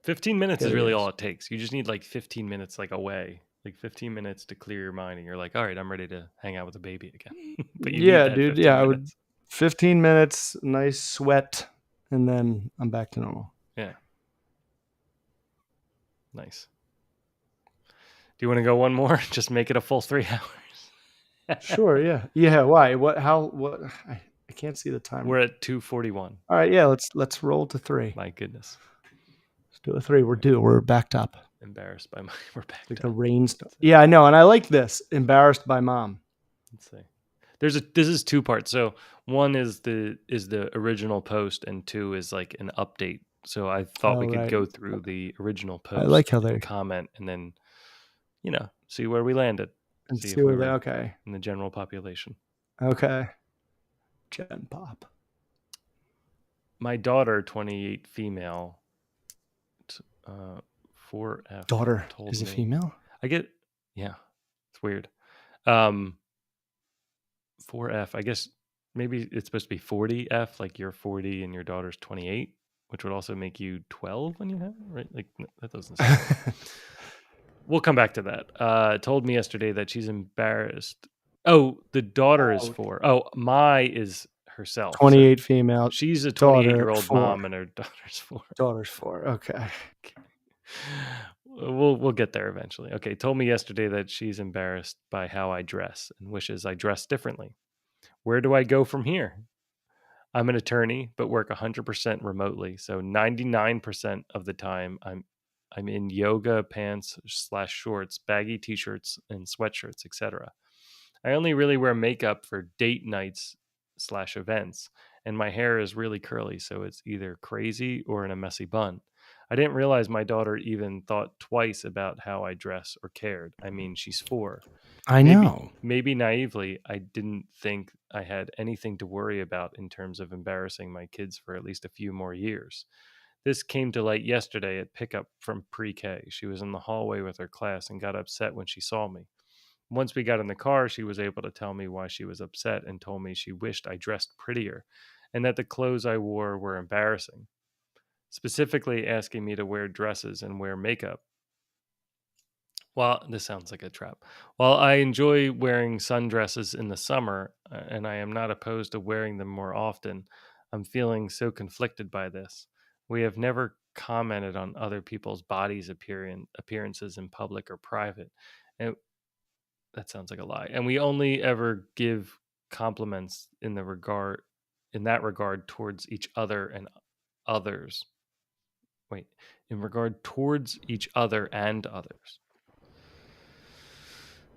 15 minutes is really all it takes. You just need like 15 minutes like away. Like 15 minutes to clear your mind and you're like, all right, I'm ready to hang out with the baby again. But dude. Yeah, I would 15 minutes, nice sweat, and then I'm back to normal. Yeah. Nice. Do you want to go one more? Just make it a full 3 hours. Sure, yeah. Yeah, why? What I can't see the time. We're at 2:41. All right, yeah, let's roll to 3. My goodness. Let's do a 3. We're backed up. Embarrassed by we're backed like up. The rain's Yeah, I know, and I like this. Embarrassed by mom. Let's see. This is 2 parts. So one is the original post and 2 is like an update. So I thought we could go through the original post. I like how they comment and then see where we landed. And see where okay. In the general population. Okay. Gen pop. My daughter, 28 female, 4F. Daughter is a female? Yeah, it's weird. 4F, I guess maybe it's supposed to be 40F, like you're 40 and your daughter's 28, which would also make you 12 when you have it, right? Like that doesn't sound We'll come back to that. Told me yesterday that she's embarrassed. Oh, the daughter is 4. Oh, my is herself. 28 female. She's a 28-year-old mom and her daughter's 4. Daughter's 4. Okay. We'll get there eventually. Okay, told me yesterday that she's embarrassed by how I dress and wishes I dressed differently. Where do I go from here? I'm an attorney, but work 100% remotely. So 99% of the time I'm in yoga pants / shorts, baggy t-shirts and sweatshirts, etc. I only really wear makeup for date nights / events, and my hair is really curly, so it's either crazy or in a messy bun. I didn't realize my daughter even thought twice about how I dress or cared. I mean, she's 4. I know. Maybe naively, I didn't think I had anything to worry about in terms of embarrassing my kids for at least a few more years. This came to light yesterday at pickup from pre-K. She was in the hallway with her class and got upset when she saw me. Once we got in the car, she was able to tell me why she was upset and told me she wished I dressed prettier and that the clothes I wore were embarrassing, specifically asking me to wear dresses and wear makeup. Well, this sounds like a trap. While I enjoy wearing sundresses in the summer, and I am not opposed to wearing them more often, I'm feeling so conflicted by this. We have never commented on other people's bodies' appearances in public or private. And that sounds like a lie. And we only ever give compliments in that regard towards each other and others. Wait, in regard towards each other and others.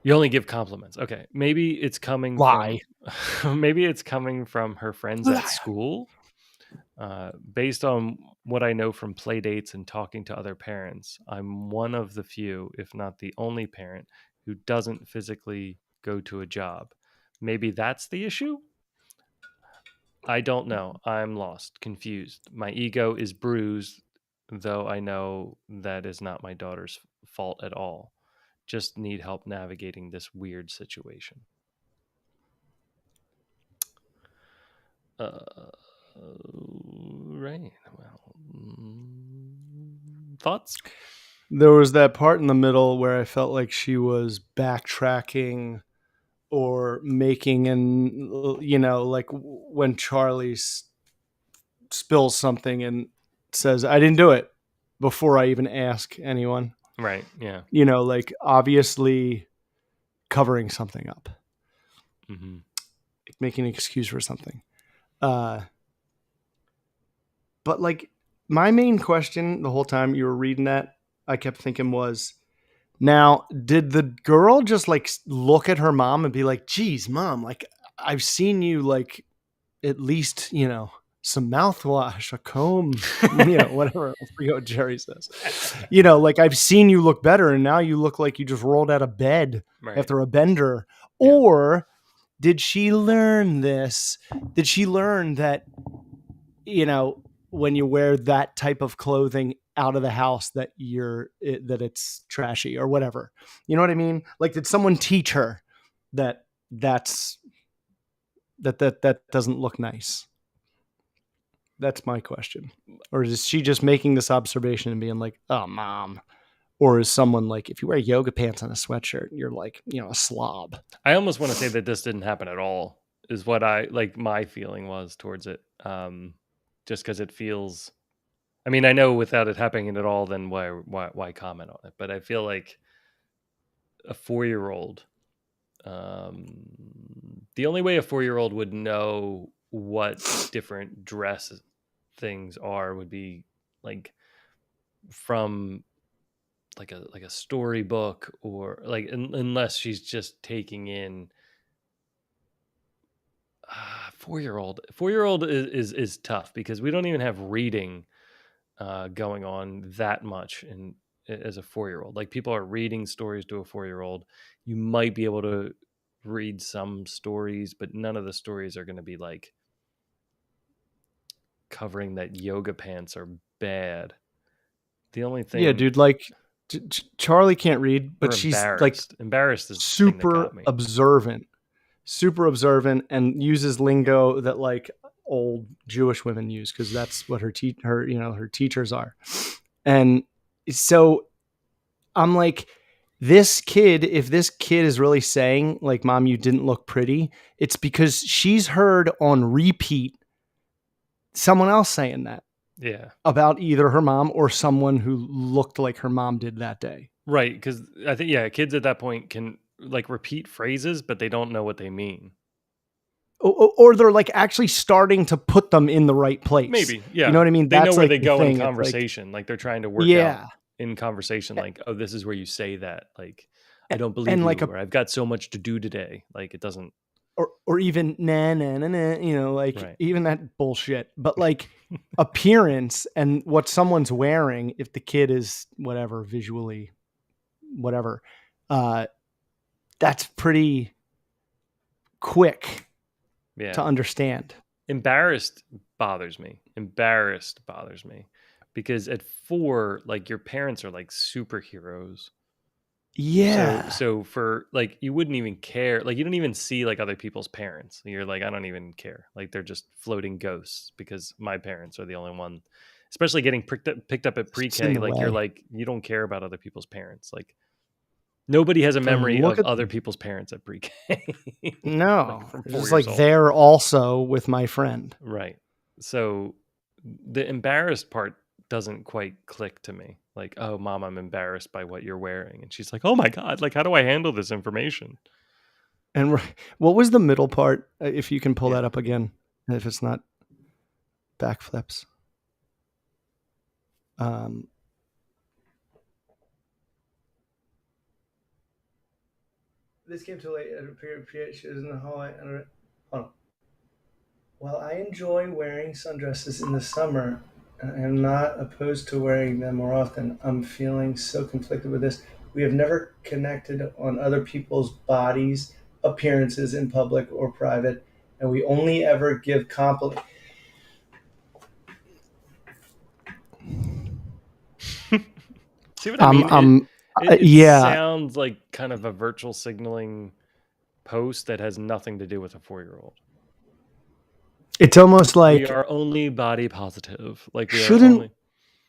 You only give compliments. Okay. Maybe it's coming Lie. from maybe it's coming from her friends at school. Based on what I know from play dates and talking to other parents, I'm one of the few, if not the only parent, who doesn't physically go to a job. Maybe that's the issue? I don't know. I'm lost, confused. My ego is bruised, though I know that is not my daughter's fault at all. Just need help navigating this weird situation. Right. Well, thoughts? There was that part in the middle where I felt like she was backtracking or making like when Charlie spills something and says, I didn't do it, before I even ask anyone. Right. Yeah. Like obviously covering something up, making an excuse for something. But like my main question the whole time you were reading that, I kept thinking was, now, did the girl just like look at her mom and be like, geez, mom, like I've seen you like at least, some mouthwash, a comb, whatever. I forget what Jerry says. Like I've seen you look better and now you look like you just rolled out of bed after a bender. Yeah. Or did she learn this? Did she learn that, when you wear that type of clothing out of the house that it's trashy or whatever? You know what I mean? Like, did someone teach her that doesn't look nice? That's my question. Or is she just making this observation and being like, oh, mom? Or is someone like, if you wear yoga pants on a sweatshirt, you're like, a slob? I almost want to say that this didn't happen at all, is what my feeling was towards it. Just because it feels, I mean, I know without it happening at all, then why comment on it? But I feel like a 4-year-old, the only way a 4-year-old would know what different dress things are would be like from like a storybook, or like unless she's just taking in 4-year-old is tough because we don't even have reading going on that much as a 4-year-old. Like people are reading stories to a 4-year-old. You might be able to read some stories, but none of the stories are going to be like covering that yoga pants are bad. The only thing, yeah, dude, like Charlie can't read, but she's like embarrassed is super observant and uses lingo that like old Jewish women use, because that's what her teachers are. And so I'm like, if this kid is really saying like, mom, you didn't look pretty, it's because she's heard on repeat someone else saying that. Yeah. About either her mom or someone who looked like her mom did that day. Right. Because I think, kids at that point can like repeat phrases, but they don't know what they mean. Or they're like actually starting to put them in the right place. Maybe. Yeah. You know what I mean? They know where they go in conversation. Like they're trying to work out in conversation. Like, oh, this is where you say that. Like, I don't believe you, or I've got so much to do today. Like it doesn't. or even nah, nah, nah, nah, like Right. even that bullshit. But like appearance and what someone's wearing, if the kid is whatever visually, whatever, uh, that's pretty quick to Yeah. understand. Embarrassed bothers me. Embarrassed bothers me because at 4, like your parents are like superheroes. Yeah. So for like you wouldn't even care. Like you don't even see like other people's parents. You're like I don't even care. Like they're just floating ghosts because my parents are the only one. Especially getting picked up at It's just in pre-K, the like you're way. like you don't care about other people's parents. Like nobody has a Like, memory look of at other them. people's parents at pre-K. No, Like from it's 4 just like years old. they're also with my friend. Right. So the embarrassed part doesn't quite click to me. Like, oh, mom, I'm embarrassed by what you're wearing. And she's like, oh my God, like, how do I handle this information? And what was the middle part? If you can pull Yeah. that up again, if it's not backflips. This came too late. She was in the hallway. Hold on. While I enjoy wearing sundresses in the summer, and I am not opposed to wearing them more often, I'm feeling so conflicted with this. We have never connected on other people's bodies, appearances in public or private, and we only ever give compliments. See what I mean? It Yeah, sounds like kind of a virtual signaling post that has nothing to do with a 4-year-old. it's almost We like are only body positive. Like we are shouldn't only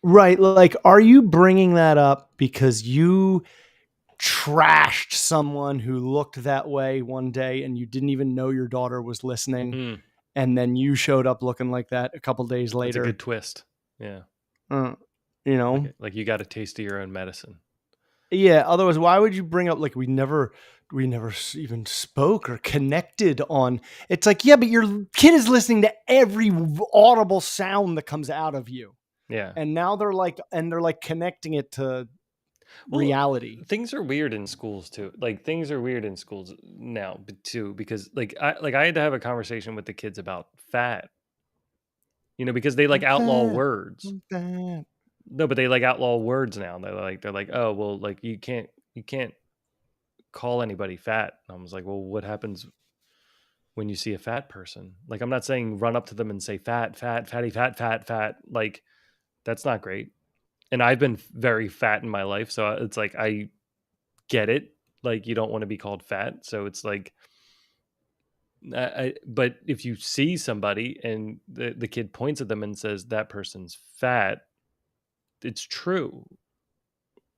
right. Like, are you bringing that up because you trashed someone who looked that way one day and you didn't even know your daughter was listening, and then you showed up looking like that a couple days That's a later? good twist. Yeah. You know, Like you got a taste of your own medicine. yeah. Otherwise, why would you bring up like we never even spoke or connected on? It's like, yeah, but your kid is listening to every audible sound that comes out of you, Yeah. and now they're like connecting it to Well, reality. things are weird in schools too. Like things are weird in schools now too because I had to have a conversation with the kids about fat. Because they like I'm outlaw fat. words. I'm fat. No, but they like outlaw words now. They're like, oh well, like you can't call anybody fat. And I was like, well, what happens when you see a fat person? Like I'm not saying run up to them and say fat, fat, fatty, fat, fat, fat. Like that's not great. And I've been very fat in my life, so it's like I get it. Like you don't want to be called fat, so it's like but if you see somebody and the kid points at them and says that person's fat, it's true,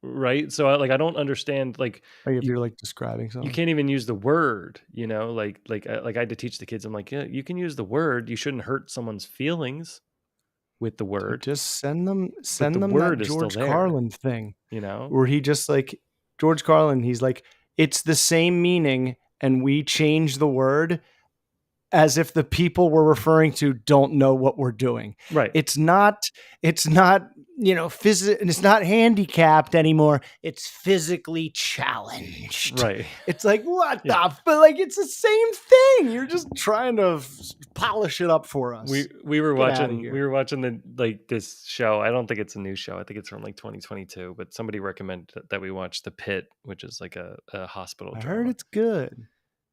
right? So I don't understand. Like Like if you you're like describing you something. can't even use the word. Like I had to teach the kids. I'm like, yeah, you can use the word. You shouldn't hurt someone's feelings with the Dude, word, just send but the them that word is still George there. Carlin thing You know? where he just like George Carlin, he's like, it's the same meaning and we change the word as if the people we're referring to don't know what we're doing. Right. It's not, it's not handicapped anymore. It's physically challenged. Right. It's like, what Yeah. but like, it's the same thing. You're just trying to polish it up for us. We were Get out of watching here. this show. I don't think it's a new show. I think it's from like 2022, but somebody recommended that we watch The Pit, which is like a hospital I drama. heard it's good.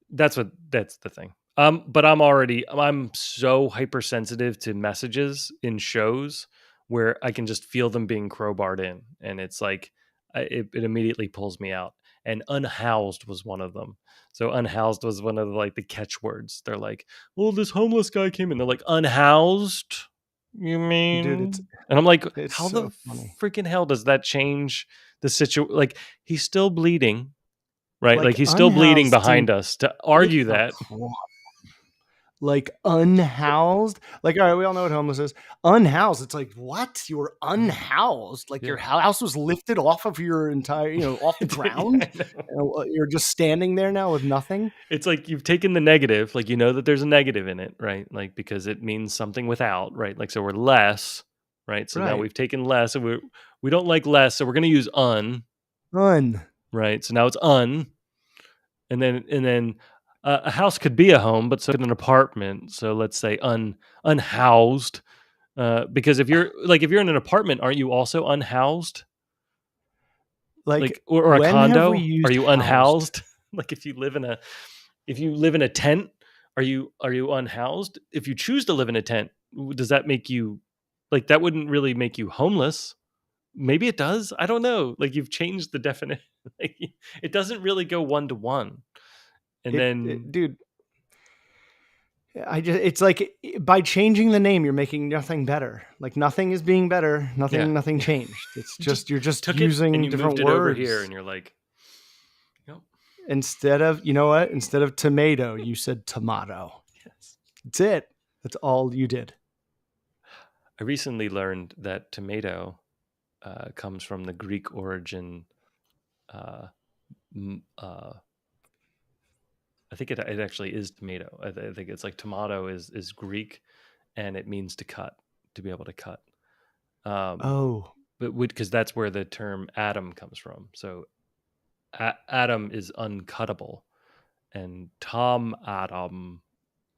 That's the thing. But I'm so hypersensitive to messages in shows where I can just feel them being crowbarred in, and it's like it immediately pulls me out. And unhoused was one of them. So unhoused was one of the catchwords. They're like, "Well, this homeless guy came in." They're like, "Unhoused? You Dude, mean?" And I'm like, it's "How the so funny. freaking hell does that change the situation? Like, he's still bleeding." Right, like Like he's still bleeding unhoused behind seems us. To argue oh, that, come on. Like unhoused. Like, all right, we all know what homeless is. Unhoused. It's like, what? You were unhoused. Like your yeah, house was lifted off of your entire, off the ground. I know. You're just standing there now with nothing. It's like you've taken the negative, like you know that there's a negative in it, right? Like because it means something without, right? Like so we're less, right? So now Right. we've taken less, and we don't like less, so we're going to use un, Un. right? So now it's un, and then a house could be a home, but so could an apartment. So let's say unhoused. Because if you're in an apartment, aren't you also unhoused? Like, Or a when have we condo, are used you housed? unhoused? Like if you live in a tent, are you unhoused? If you choose to live in a tent, does that make you like that wouldn't really make you homeless? Maybe it does. I don't know. Like you've changed the definition. Like, it doesn't really go one to one. And then Dude, it's like by changing the name, you're making nothing better. Like nothing is being better. yeah, Nothing changed. It's just you're just took it and using you different moved it over here, words. and you're like, yep. Instead of, you know what? Instead of tomato, you said tomato. Yes. That's it. That's all you did. I recently learned that tomato comes from the Greek origin. Uh, I think it actually is tomato. I think it's like tomato is Greek, and it means to cut, to be able to cut. Oh, But because that's where the term atom comes from. So atom is uncuttable, and Tom atom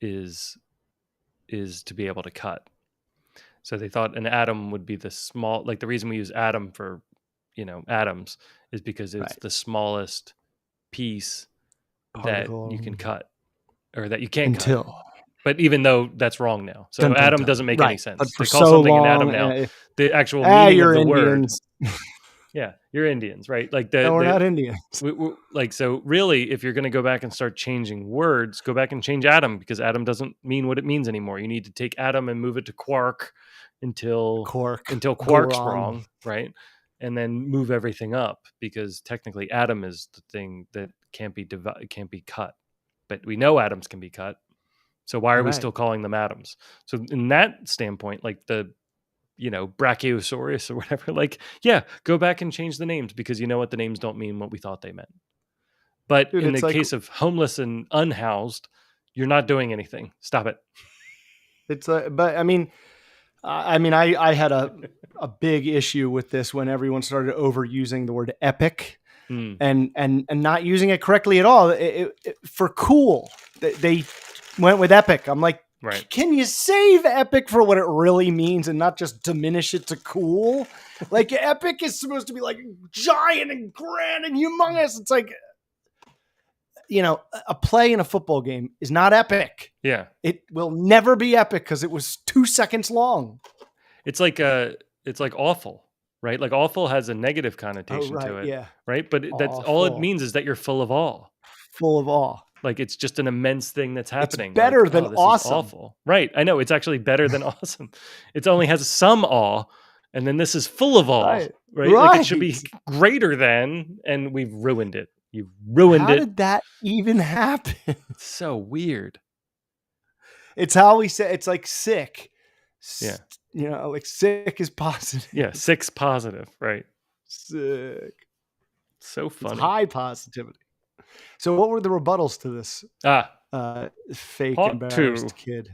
is to be able to cut. So they thought an atom would be the small, like the reason we use atom for, atoms is because it's right. the smallest piece that Particle you can cut or that you can't cut. until. But even though that's wrong now. So Dun, dun, atom dun. doesn't make Right. any sense. But for They call so something an long, atom now. The actual meaning you're of the Indians. word. Yeah, you're Indians, right? Like No, we're not Indians. like, so really, if you're going to go back and start changing words, go back and change atom, because atom doesn't mean what it means anymore. You need to take atom and move it to quark until quark's wrong, right? And then move everything up, because technically atom is the thing that can't be cut. But we know atoms can be cut. So why are we still calling them atoms? So in that standpoint, like the Brachiosaurus or whatever, like, yeah, go back and change the names, because you know what, the names don't mean what we thought they meant. But in the case of homeless and unhoused, you're not doing anything. Stop it. It's but I mean, I had a big issue with this when everyone started overusing the word epic and not using it correctly at all. For cool, they went with epic. I'm like, right. Can you save epic for what it really means and not just diminish it to cool? Like epic is supposed to be like giant and grand and humongous. It's like, a play in a football game is not epic. Yeah. It will never be epic because it was 2 seconds long. It's like awful, right? Like awful has a negative connotation to it. Yeah. Right. But that's all it means, is that you're full of awe. Full of awe. Like it's just an immense thing that's happening. It's better than this awesome. Is awful. Right. I know, it's actually better than awesome. It only has some awe, and then this is full of awe. Right. Like it should be greater than, and we've ruined it. You've ruined it. How did that even happen? It's so weird. It's how we say it's like sick. Yeah. Like sick is positive. Yeah. Sick's positive. Right. Sick. So funny. It's high positivity. So what were the rebuttals to this fake embarrassed kid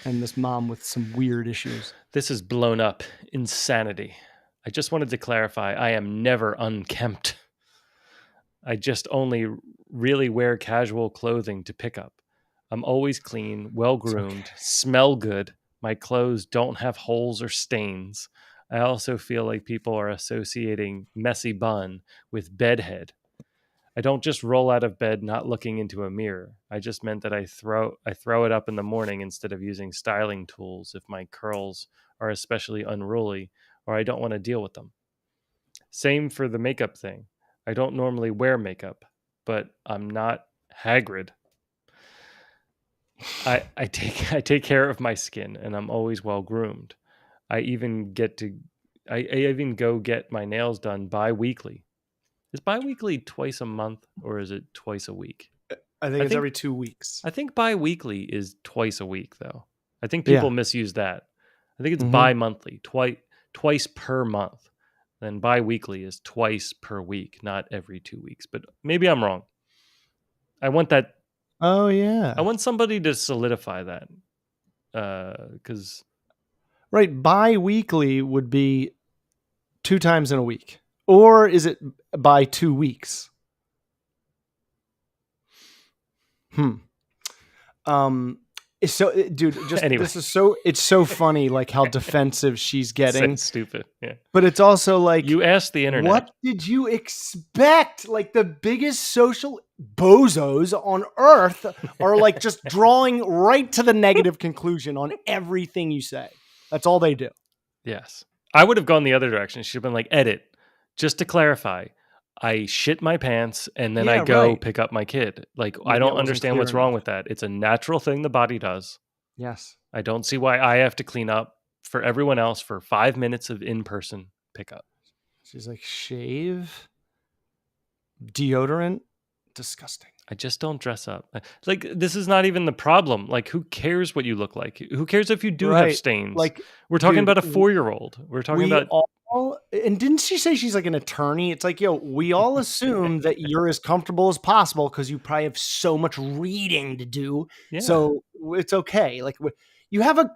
and this mom with some weird issues? This is blown up insanity. I just wanted to clarify, I am never unkempt. I just only really wear casual clothing to pick up. I'm always clean, well-groomed, smell good. My clothes don't have holes or stains. I also feel like people are associating messy bun with bedhead. I don't just roll out of bed not looking into a mirror. I just meant that I throw it up in the morning instead of using styling tools if my curls are especially unruly or I don't want to deal with them. Same for the makeup thing. I don't normally wear makeup, but I'm not Hagrid. I take care of my skin, and I'm always well groomed. I even go get my nails done bi-weekly. Is bi-weekly twice a month, or is it twice a week? I think it's every 2 weeks. I think bi-weekly is twice a week, though. I think people misuse that. I think it's bi-monthly, twice per month. Then bi-weekly is twice per week, not every 2 weeks. But maybe I'm wrong. I want that. Oh, yeah. I want somebody to solidify that. Because... Right, bi-weekly would be 2 times in a week. Or is it by 2 weeks? So, dude, just Anyway. it's so funny, like how defensive she's getting. So stupid. Yeah. But it's also like, you asked the internet. What did you expect? Like the biggest social bozos on earth are like just drawing right to the negative conclusion on everything you say. That's all they do. Yes. I would have gone the other direction. She'd have been like, edit, just to clarify, I shit my pants and then I go pick up my kid. Like, I don't understand what's wrong with that. It's a natural thing the body does. Yes. I don't see why I have to clean up for everyone else for 5 minutes of in-person pickup. She's like, shave, deodorant, disgusting. I just don't dress up. Like, this is not even the problem. Like, who cares what you look like? Who cares if you do have stains? Like, we're talking about a 4-year-old. We're talking about and didn't she say she's like an attorney? It's like, yo, we all assume that you're as comfortable as possible because you probably have so much reading to do. Yeah. So it's okay. Like, you have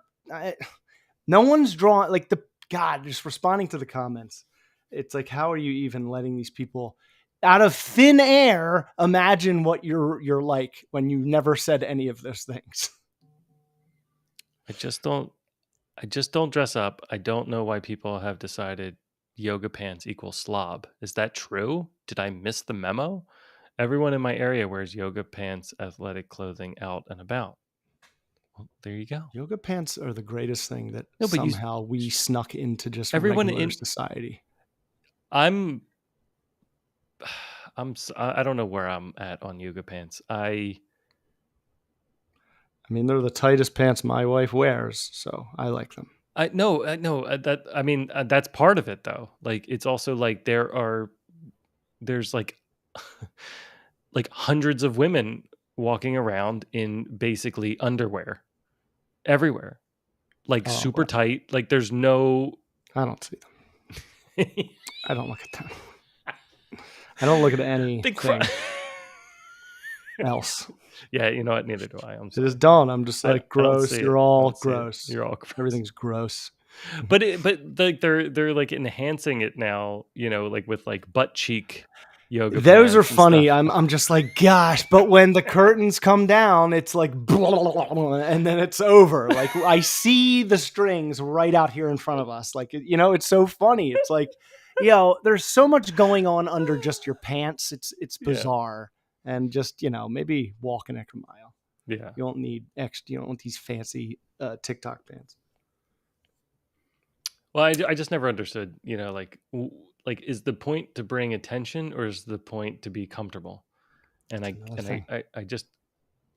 no one's drawing like just responding to the comments. It's like, how are you even letting these people out of thin air imagine what you're like when you never said any of those things? I just don't dress up. I don't know why people have decided yoga pants equals slob. Is that true? Did I miss the memo? Everyone in my area wears yoga pants, athletic clothing out and about. Well, there you go. Yoga pants are the greatest thing that somehow we snuck into just everyone in society. I don't know where I'm at on yoga pants. I mean, they're the tightest pants my wife wears, so I like them. That's part of it though. Like, it's also like there's like like hundreds of women walking around in basically underwear everywhere, like super tight. Like, there's no. I don't see them. I don't look at them. I don't look at anything else. Yeah, you know what? Neither do I. It is done. I'm just like, gross. You're all gross. You're all gross. Everything's gross. But like they're like enhancing it now, you know, like with like butt cheek yoga. Those are funny. I'm just like, gosh, but when the curtains come down, it's like blah, blah, and then it's over. Like, I see the strings right out here in front of us. Like, you know, it's so funny. It's like, there's so much going on under just your pants. It's bizarre. And just, maybe walk an extra mile. Yeah. You don't need you don't want these fancy TikTok pants. Well, I just never understood, like is the point to bring attention or is the point to be comfortable? And I just,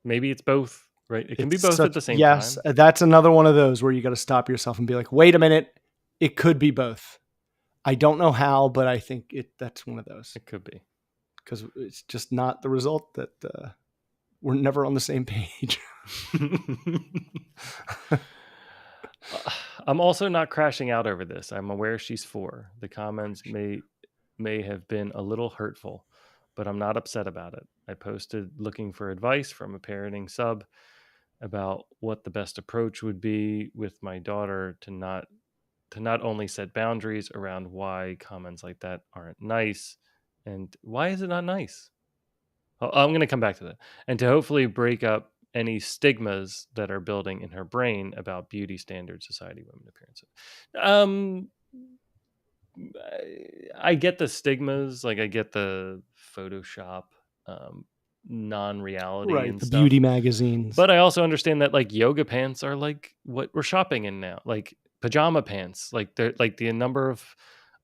maybe it's both, right? It can be both at the same time. Yes, that's another one of those where you got to stop yourself and be like, wait a minute, it could be both. I don't know how, but I think that's one of those. It could be. Because it's just not the result that we're never on the same page. I'm also not crashing out over this. I'm aware she's 4. The comments may have been a little hurtful, but I'm not upset about it. I posted looking for advice from a parenting sub about what the best approach would be with my daughter to not only set boundaries around why comments like that aren't nice, and why is it not nice? I'm going to come back to that. And to hopefully break up any stigmas that are building in her brain about beauty standards, society, women appearances. I get the stigmas. Like, I get the Photoshop, non-reality, right? And the stuff. Beauty magazines. But I also understand that like yoga pants are like what we're shopping in now. Like pajama pants. Like they're like the number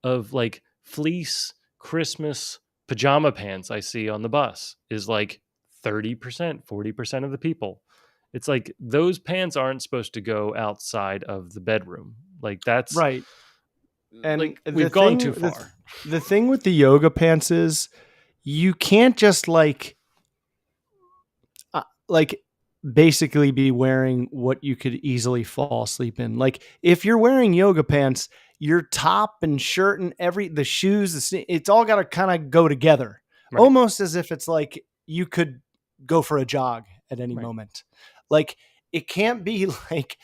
of like fleece Christmas pajama pants I see on the bus is like 30%, 40% of the people. It's like those pants aren't supposed to go outside of the bedroom. Like, that's right. And like, we've gone too far. The thing with the yoga pants is you can't just like basically be wearing what you could easily fall asleep in. Like, if you're wearing yoga pants, your top and shirt and the shoes, it's all got to kind of go together. Right. Almost as if it's like you could go for a jog at any moment. Like, it can't be like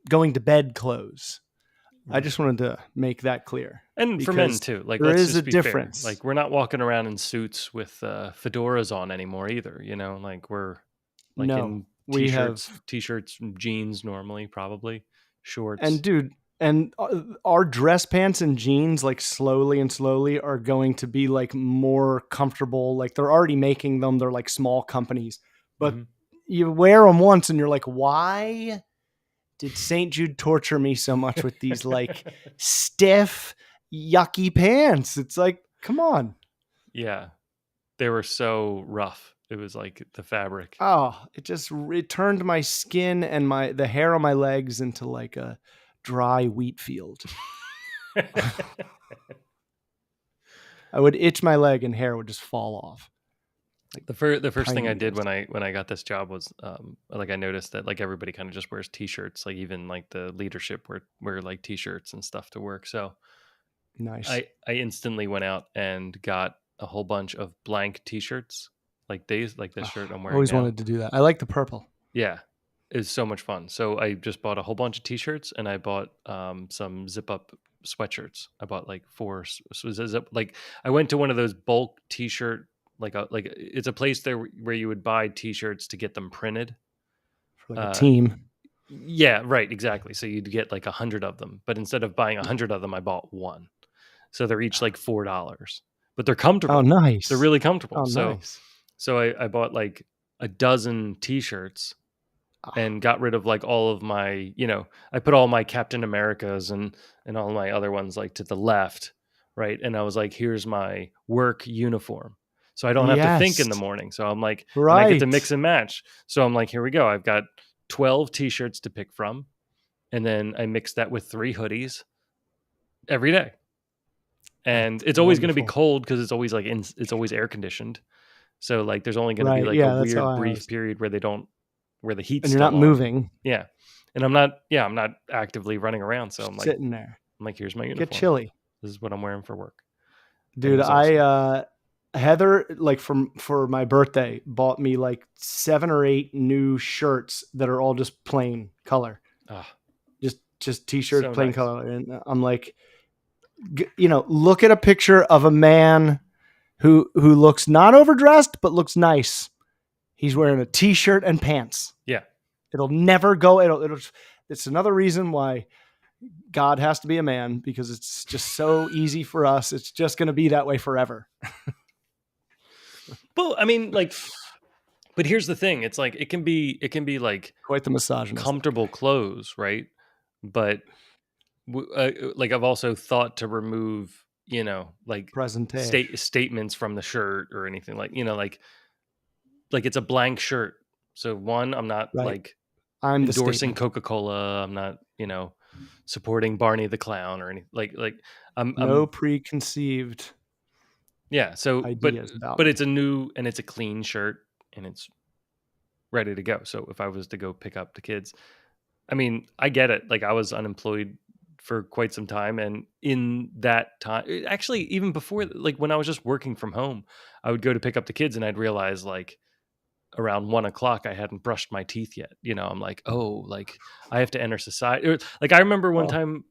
going to bed clothes. Right. I just wanted to make that clear. And for men too. Like, there is a difference. Like, we're not walking around in suits with fedoras on anymore either. Like, we're Like No, in we have. t-shirts, jeans normally, probably And shorts. dude, and our dress pants and jeans, like slowly and slowly, are going to be like more comfortable. Like they're already making them. They're like small companies, but Hmm. you wear them once and you're like, why did St. Jude torture me so much with these like stiff, yucky pants? It's like, come on. Yeah, they were so rough. It was like the fabric. Oh, it turned my skin and the hair on my legs into like a dry wheat field. I would itch my leg and hair would just fall off. Like The first thing I did tiniest. when I got this job was like I noticed that like everybody kind of just wears t-shirts, like even like the leadership wear like t-shirts and stuff to work. So Nice. I instantly went out and got a whole bunch of blank t-shirts, like these, like this Oh, shirt I'm wearing always now. wanted to do that. I like the purple. Yeah, it was so much fun. So I just bought a whole bunch of t-shirts and I bought some zip up sweatshirts. I bought like four. Like I went to one of those bulk t-shirt, like it's a place there where you would buy t-shirts to get them printed. For like a Uh, team. yeah, right, exactly. So you'd get like 100 of them, but instead of buying 100 of them, I bought one. So they're each like $4, but they're Oh, comfortable. They're nice. really comfortable. Oh, So nice. I bought like a dozen t-shirts Ah, and got rid of like all of my, I put all my Captain Americas and all my other ones like to the left, right? And I was like, here's my work uniform. So I don't have to think in the yes. morning. So I'm like, and I get to Right. mix and match. So I'm like, here we go. I've got 12 t-shirts to pick from. And then I mix that with 3 hoodies every day. And That's it's always going to be wonderful. cold because it's always it's always air conditioned. So like there's only going to be Right. like a Yeah, that's how weird I brief was. period where the heat's And you're still not on. moving. Yeah. And I'm not actively running around. So Just sitting there. I'm like, here's my Get uniform. chilly. This is what I'm wearing for work. And it Dude, was awesome. Heather, like for my birthday, bought me like 7 or 8 new shirts that are all just plain color. Ah, Just t-shirts, so plain nice. color. And I'm like, look at a picture of a man who looks not overdressed but looks nice. He's wearing a t-shirt and pants. Yeah. It'll never go. It's another reason why God has to be a man, because it's just so easy for us. It's just going to be that way forever. But I mean, like, but here's the thing. It's like, it can be like Quite the misogynist. comfortable clothes, right? But like I've also thought to remove, like Presentage. statements from the shirt or anything like it's a blank shirt. So one, I'm not Right. like I'm the endorsing statement. Coca-Cola. I'm not, supporting Barney the Clown or anything like No I'm preconceived yeah. So, ideas about but me. it's it's a clean shirt and it's ready to go. So if I was to go pick up the kids, I mean, I get it. Like I was unemployed for quite some time. And in that time, actually, even before, like when I was just working from home, I would go to pick up the kids and I'd realize like around 1 o'clock, I hadn't brushed my teeth yet. I'm like, oh, like I have to enter society. Like I remember one Oh, time,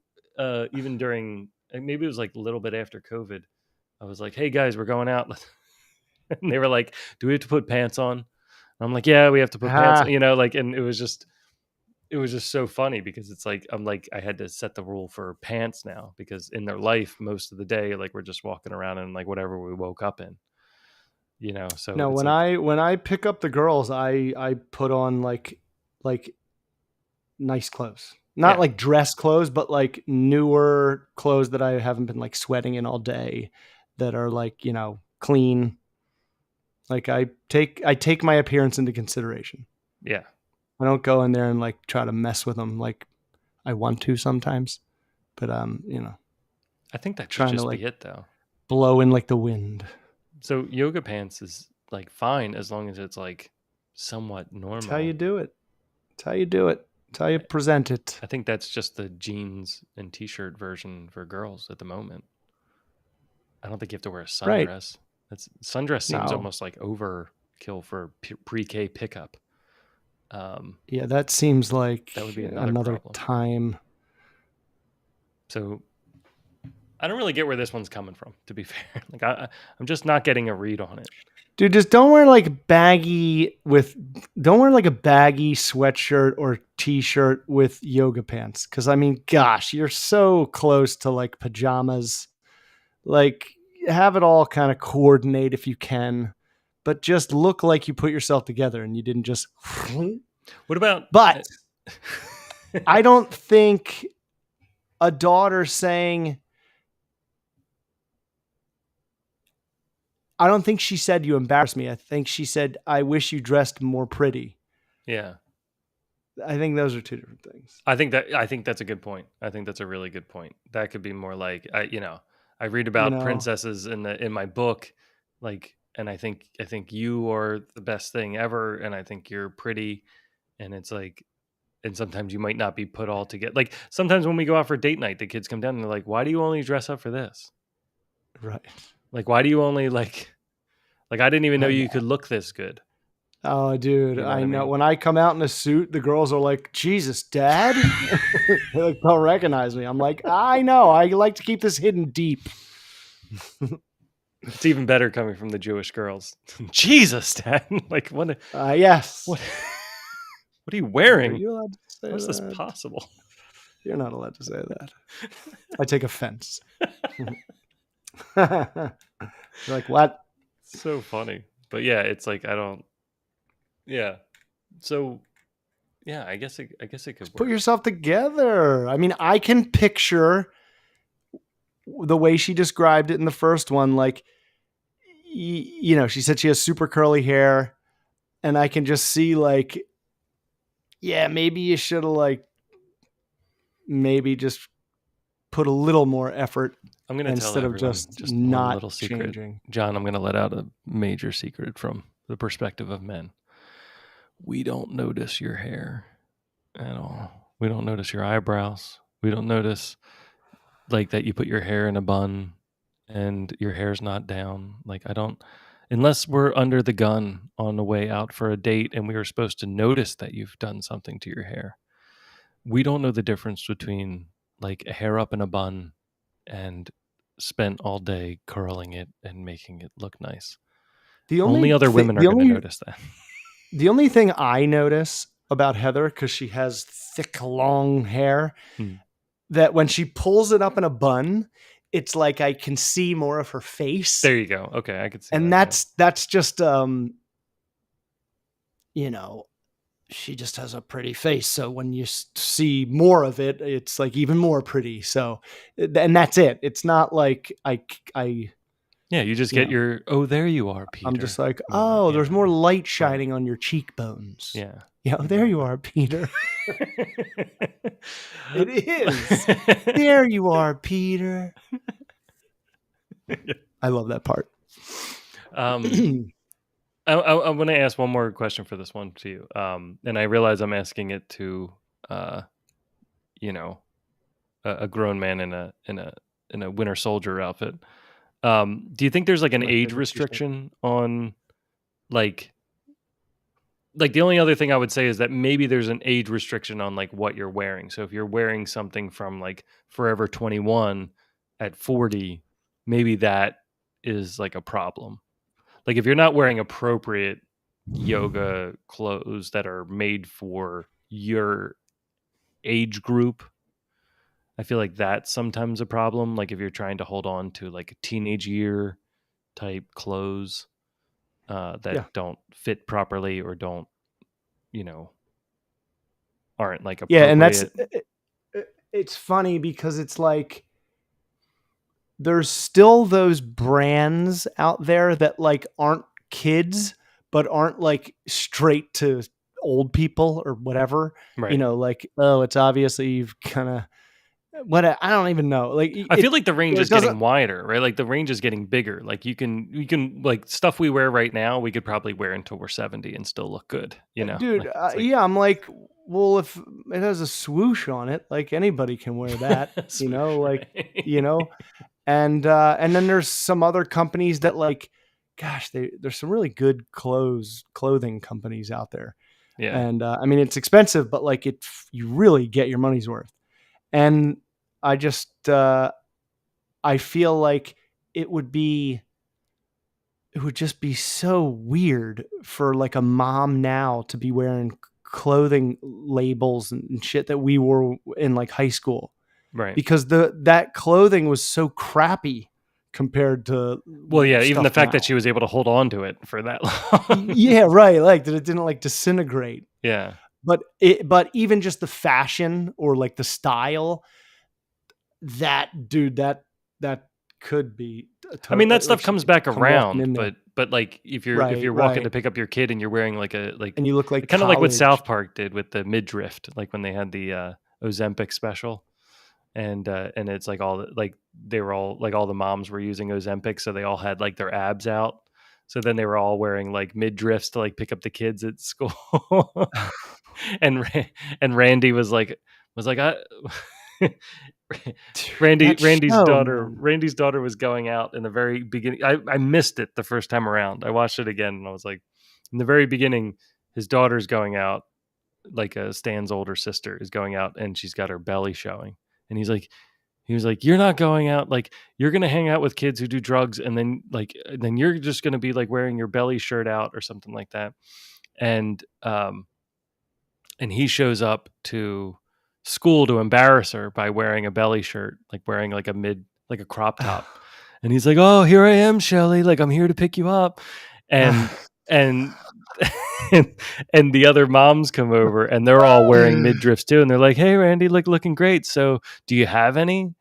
even during, maybe it was like a little bit after COVID, I was like, hey guys, we're going out. And they were like, do we have to put pants on? And I'm like, yeah, we have to put pants on, ah, like, and it was just so funny because it's like I'm like I had to set the rule for pants now because in their life most of the day like we're just walking around in like whatever we woke up in, so no. it's When like I pick up the girls, I put on like nice clothes, not yeah like dress clothes, but like newer clothes that I haven't been like sweating in all day, that are like clean. Like I take my appearance into consideration. yeah. I don't go in there and like try to mess with them like I want to sometimes, but I think that should trying to just like be it though. blow in like the wind. So yoga pants is like fine as long as it's like somewhat It's how you normal. do it. It's how you do it. It's how you present it. I think that's just the jeans and t-shirt version for girls at the moment. I don't think you have to wear a Right. sundress. That's sundress seems No. almost like overkill for pre-K pickup. Yeah, that seems like That would be another another problem. time. So I don't really get where this one's coming from, to be fair. Like I'm just not getting a read on it. Dude, just don't wear like don't wear like a baggy sweatshirt or t-shirt with yoga pants. Cause I mean, gosh, you're so close to like pajamas. Like have it all kind of coordinate if you can, but just look like you put yourself together and you didn't just. What about? But I don't think a daughter saying, I don't think she said you embarrass me. I think she said, I wish you dressed more pretty. Yeah. I think those are two different things. I think that's a good point. I think that's a really good point. That could be more like I read about princesses in my book, like, and I think you are the best thing ever, and I think you're pretty, and it's like, and sometimes you might not be put all together. Like sometimes when we go out for date night, the kids come down and they're like, "Why do you only dress up for this?" Right. Like, why do you only like I didn't even know you could look this good. Oh, dude, you know I know. I mean? When I come out in a suit, the girls are like, Jesus, Dad? They like, don't recognize me. I'm like, I know. I like to keep this hidden deep. It's even better coming from the Jewish girls. Jesus, Dad. Like, what? Yes. What are you wearing? Are you allowed to say How is that? this possible? You're not allowed to say that. I take offense. You're like, what? So funny. But yeah, it's like, I don't. Yeah. So, yeah, I guess it could work. Put yourself together. I mean, I can picture the way she described it in the first one. Like, she said she has super curly hair, and I can just see like, yeah, maybe you should have like, maybe just put a little more effort. I'm going to instead tell of just not one little secret. Changing. John, I'm going to let out a major secret from the perspective of men. We don't notice your hair at all. We don't notice your eyebrows. We don't notice like that you put your hair in a bun and your hair's not down. Like unless we're under the gun on the way out for a date and we were supposed to notice that you've done something to your hair. We don't know the difference between like a hair up in a bun and spent all day curling it and making it look nice. The only other women are going to notice that. The only thing I notice about Heather, because she has thick, long hair, that when she pulls it up in a bun, it's like I can see more of her face. There you go. Okay, I could see. And that's just, she just has a pretty face. So when you see more of it, it's like even more pretty. So, and that's it. It's not like yeah, you just get there you are, Peter. I'm just like, there's more light shining on your cheekbones. Yeah. Yeah, there you are, Peter. It is. There you are, Peter. I love that part. I want to ask one more question for this one to you. And I realize I'm asking it to, a grown man in a Winter Soldier outfit. Do you think there's like an age restriction on like the only other thing I would say is that maybe there's an age restriction on like what you're wearing. So if you're wearing something from like Forever 21 at 40, maybe that is like a problem. Like if you're not wearing appropriate yoga clothes that are made for your age group, I feel like that's sometimes a problem. Like if you're trying to hold on to like a teenage year type clothes that don't fit properly or don't, aren't like appropriate. Yeah, and it's funny because it's like there's still those brands out there that like aren't kids, but aren't like straight to old people or whatever. Right. Like, it's obviously you've kind of. I don't even know. Like I feel like the range is getting wider, right? Like the range is getting bigger. Like you can like stuff we wear right now, we could probably wear until we're 70 and still look good, Dude, like, yeah, I'm like, well, if it has a swoosh on it, like anybody can wear that, and then there's some other companies that like, gosh, there's some really good clothing companies out there. Yeah. And I mean, it's expensive, but like you really get your money's worth. And I just, I feel like it would be it would just be so weird for like a mom now to be wearing clothing labels and shit that we wore in like high school, Right. because that clothing was so crappy compared to Well, yeah, even the stuff fact now. that she was able to hold on to it for that long. Yeah, right. Like that it didn't like disintegrate. Yeah. But even just the fashion or like the style, that could be. I mean, that Like stuff she comes could back come walking around, in there, but like if right, you're walking to right, pick up your kid and you're wearing like a and you look like kind of like what college. South Park did with the midriff, like when they had the Ozempic special, and it's like like they were all like all the moms were using Ozempic, so they all had like their abs out. So then they were all wearing like midriffs to like pick up the kids at school, and Randy was like I. That show, man. Randy's daughter was going out in the very beginning. I missed it the first time around. I watched it again and I was like, in the very beginning, his daughter's going out, like Stan's older sister is going out and she's got her belly showing. And he was like, you're not going out, like you're gonna hang out with kids who do drugs, and then you're just gonna be like wearing your belly shirt out or something like that. And he shows up to school to embarrass her by wearing a belly shirt, like wearing like a crop top. And he's like, "Oh, here I am, Shelly. Like I'm here to pick you up." And and and the other moms come over and they're all wearing midriffs too. And they're like, "Hey, Randy, looking great. So do you have any?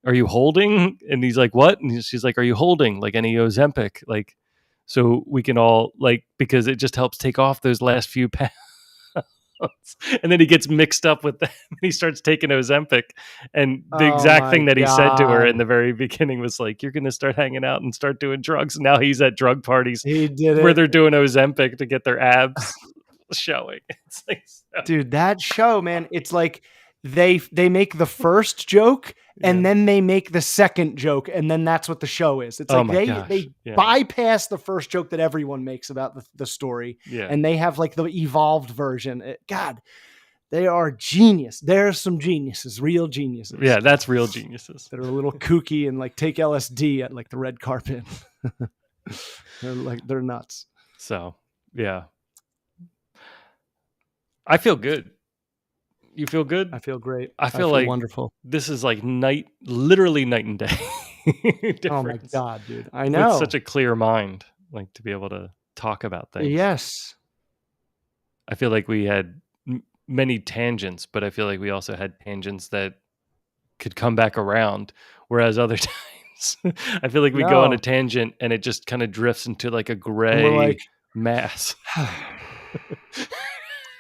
Are you holding?" And he's like, "What?" And she's like, "Are you holding like any Ozempic? Like, so we can all like, because it just helps take off those last few pounds." And then he gets mixed up with them and he starts taking Ozempic. And the Oh exact my thing that he said to her in God. the very beginning was like, you're going to start hanging out and start doing drugs. And now he's at drug parties He did where it. they're doing Ozempic to get their abs showing. It's like, so, Dude, that show, man, it's like they make the first joke and yeah. then they make the second joke, and then that's what the show is. It's Oh like my gosh. they Yeah. bypass the first joke that everyone makes about the story, Yeah. and they have like the evolved version. God, they are genius. There are some geniuses, real geniuses. Yeah, that's real geniuses. That are a little kooky and like take LSD at like the red carpet. They're nuts. So, yeah. I feel good. You feel good? I feel great. I feel like wonderful. This is like literally night and day. Oh my God, dude. I know. With such a clear mind, like to be able to talk about things. Yes. I feel like we had many tangents, but I feel like we also had tangents that could come back around. Whereas other times, I feel like we go on a tangent and it just kind of drifts into like a gray mass.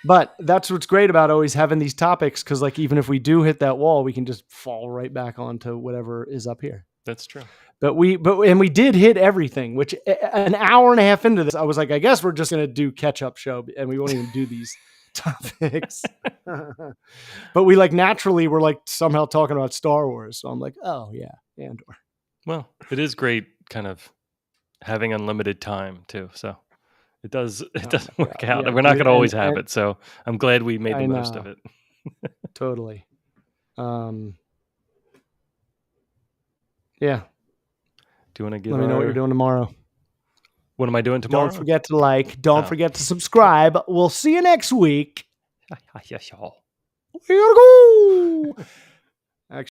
But that's what's great about always having these topics, because like even if we do hit that wall, we can just fall right back onto whatever is up here. That's true. But we did hit everything, which an hour and a half into this, I was like, I guess we're just going to do catch-up show and we won't even do these topics. But we like naturally were like somehow talking about Star Wars. So I'm like, oh yeah, Andor. Well, it is great kind of having unlimited time too. So it doesn't work out. Yeah, we're not going to always have it. So I'm glad we made the most of it. Totally. Yeah. Do you want to give Let me know what you're doing tomorrow. What am I doing tomorrow? Don't forget to like. Don't forget to subscribe. We'll see you next week. Yes, y'all. We gotta go.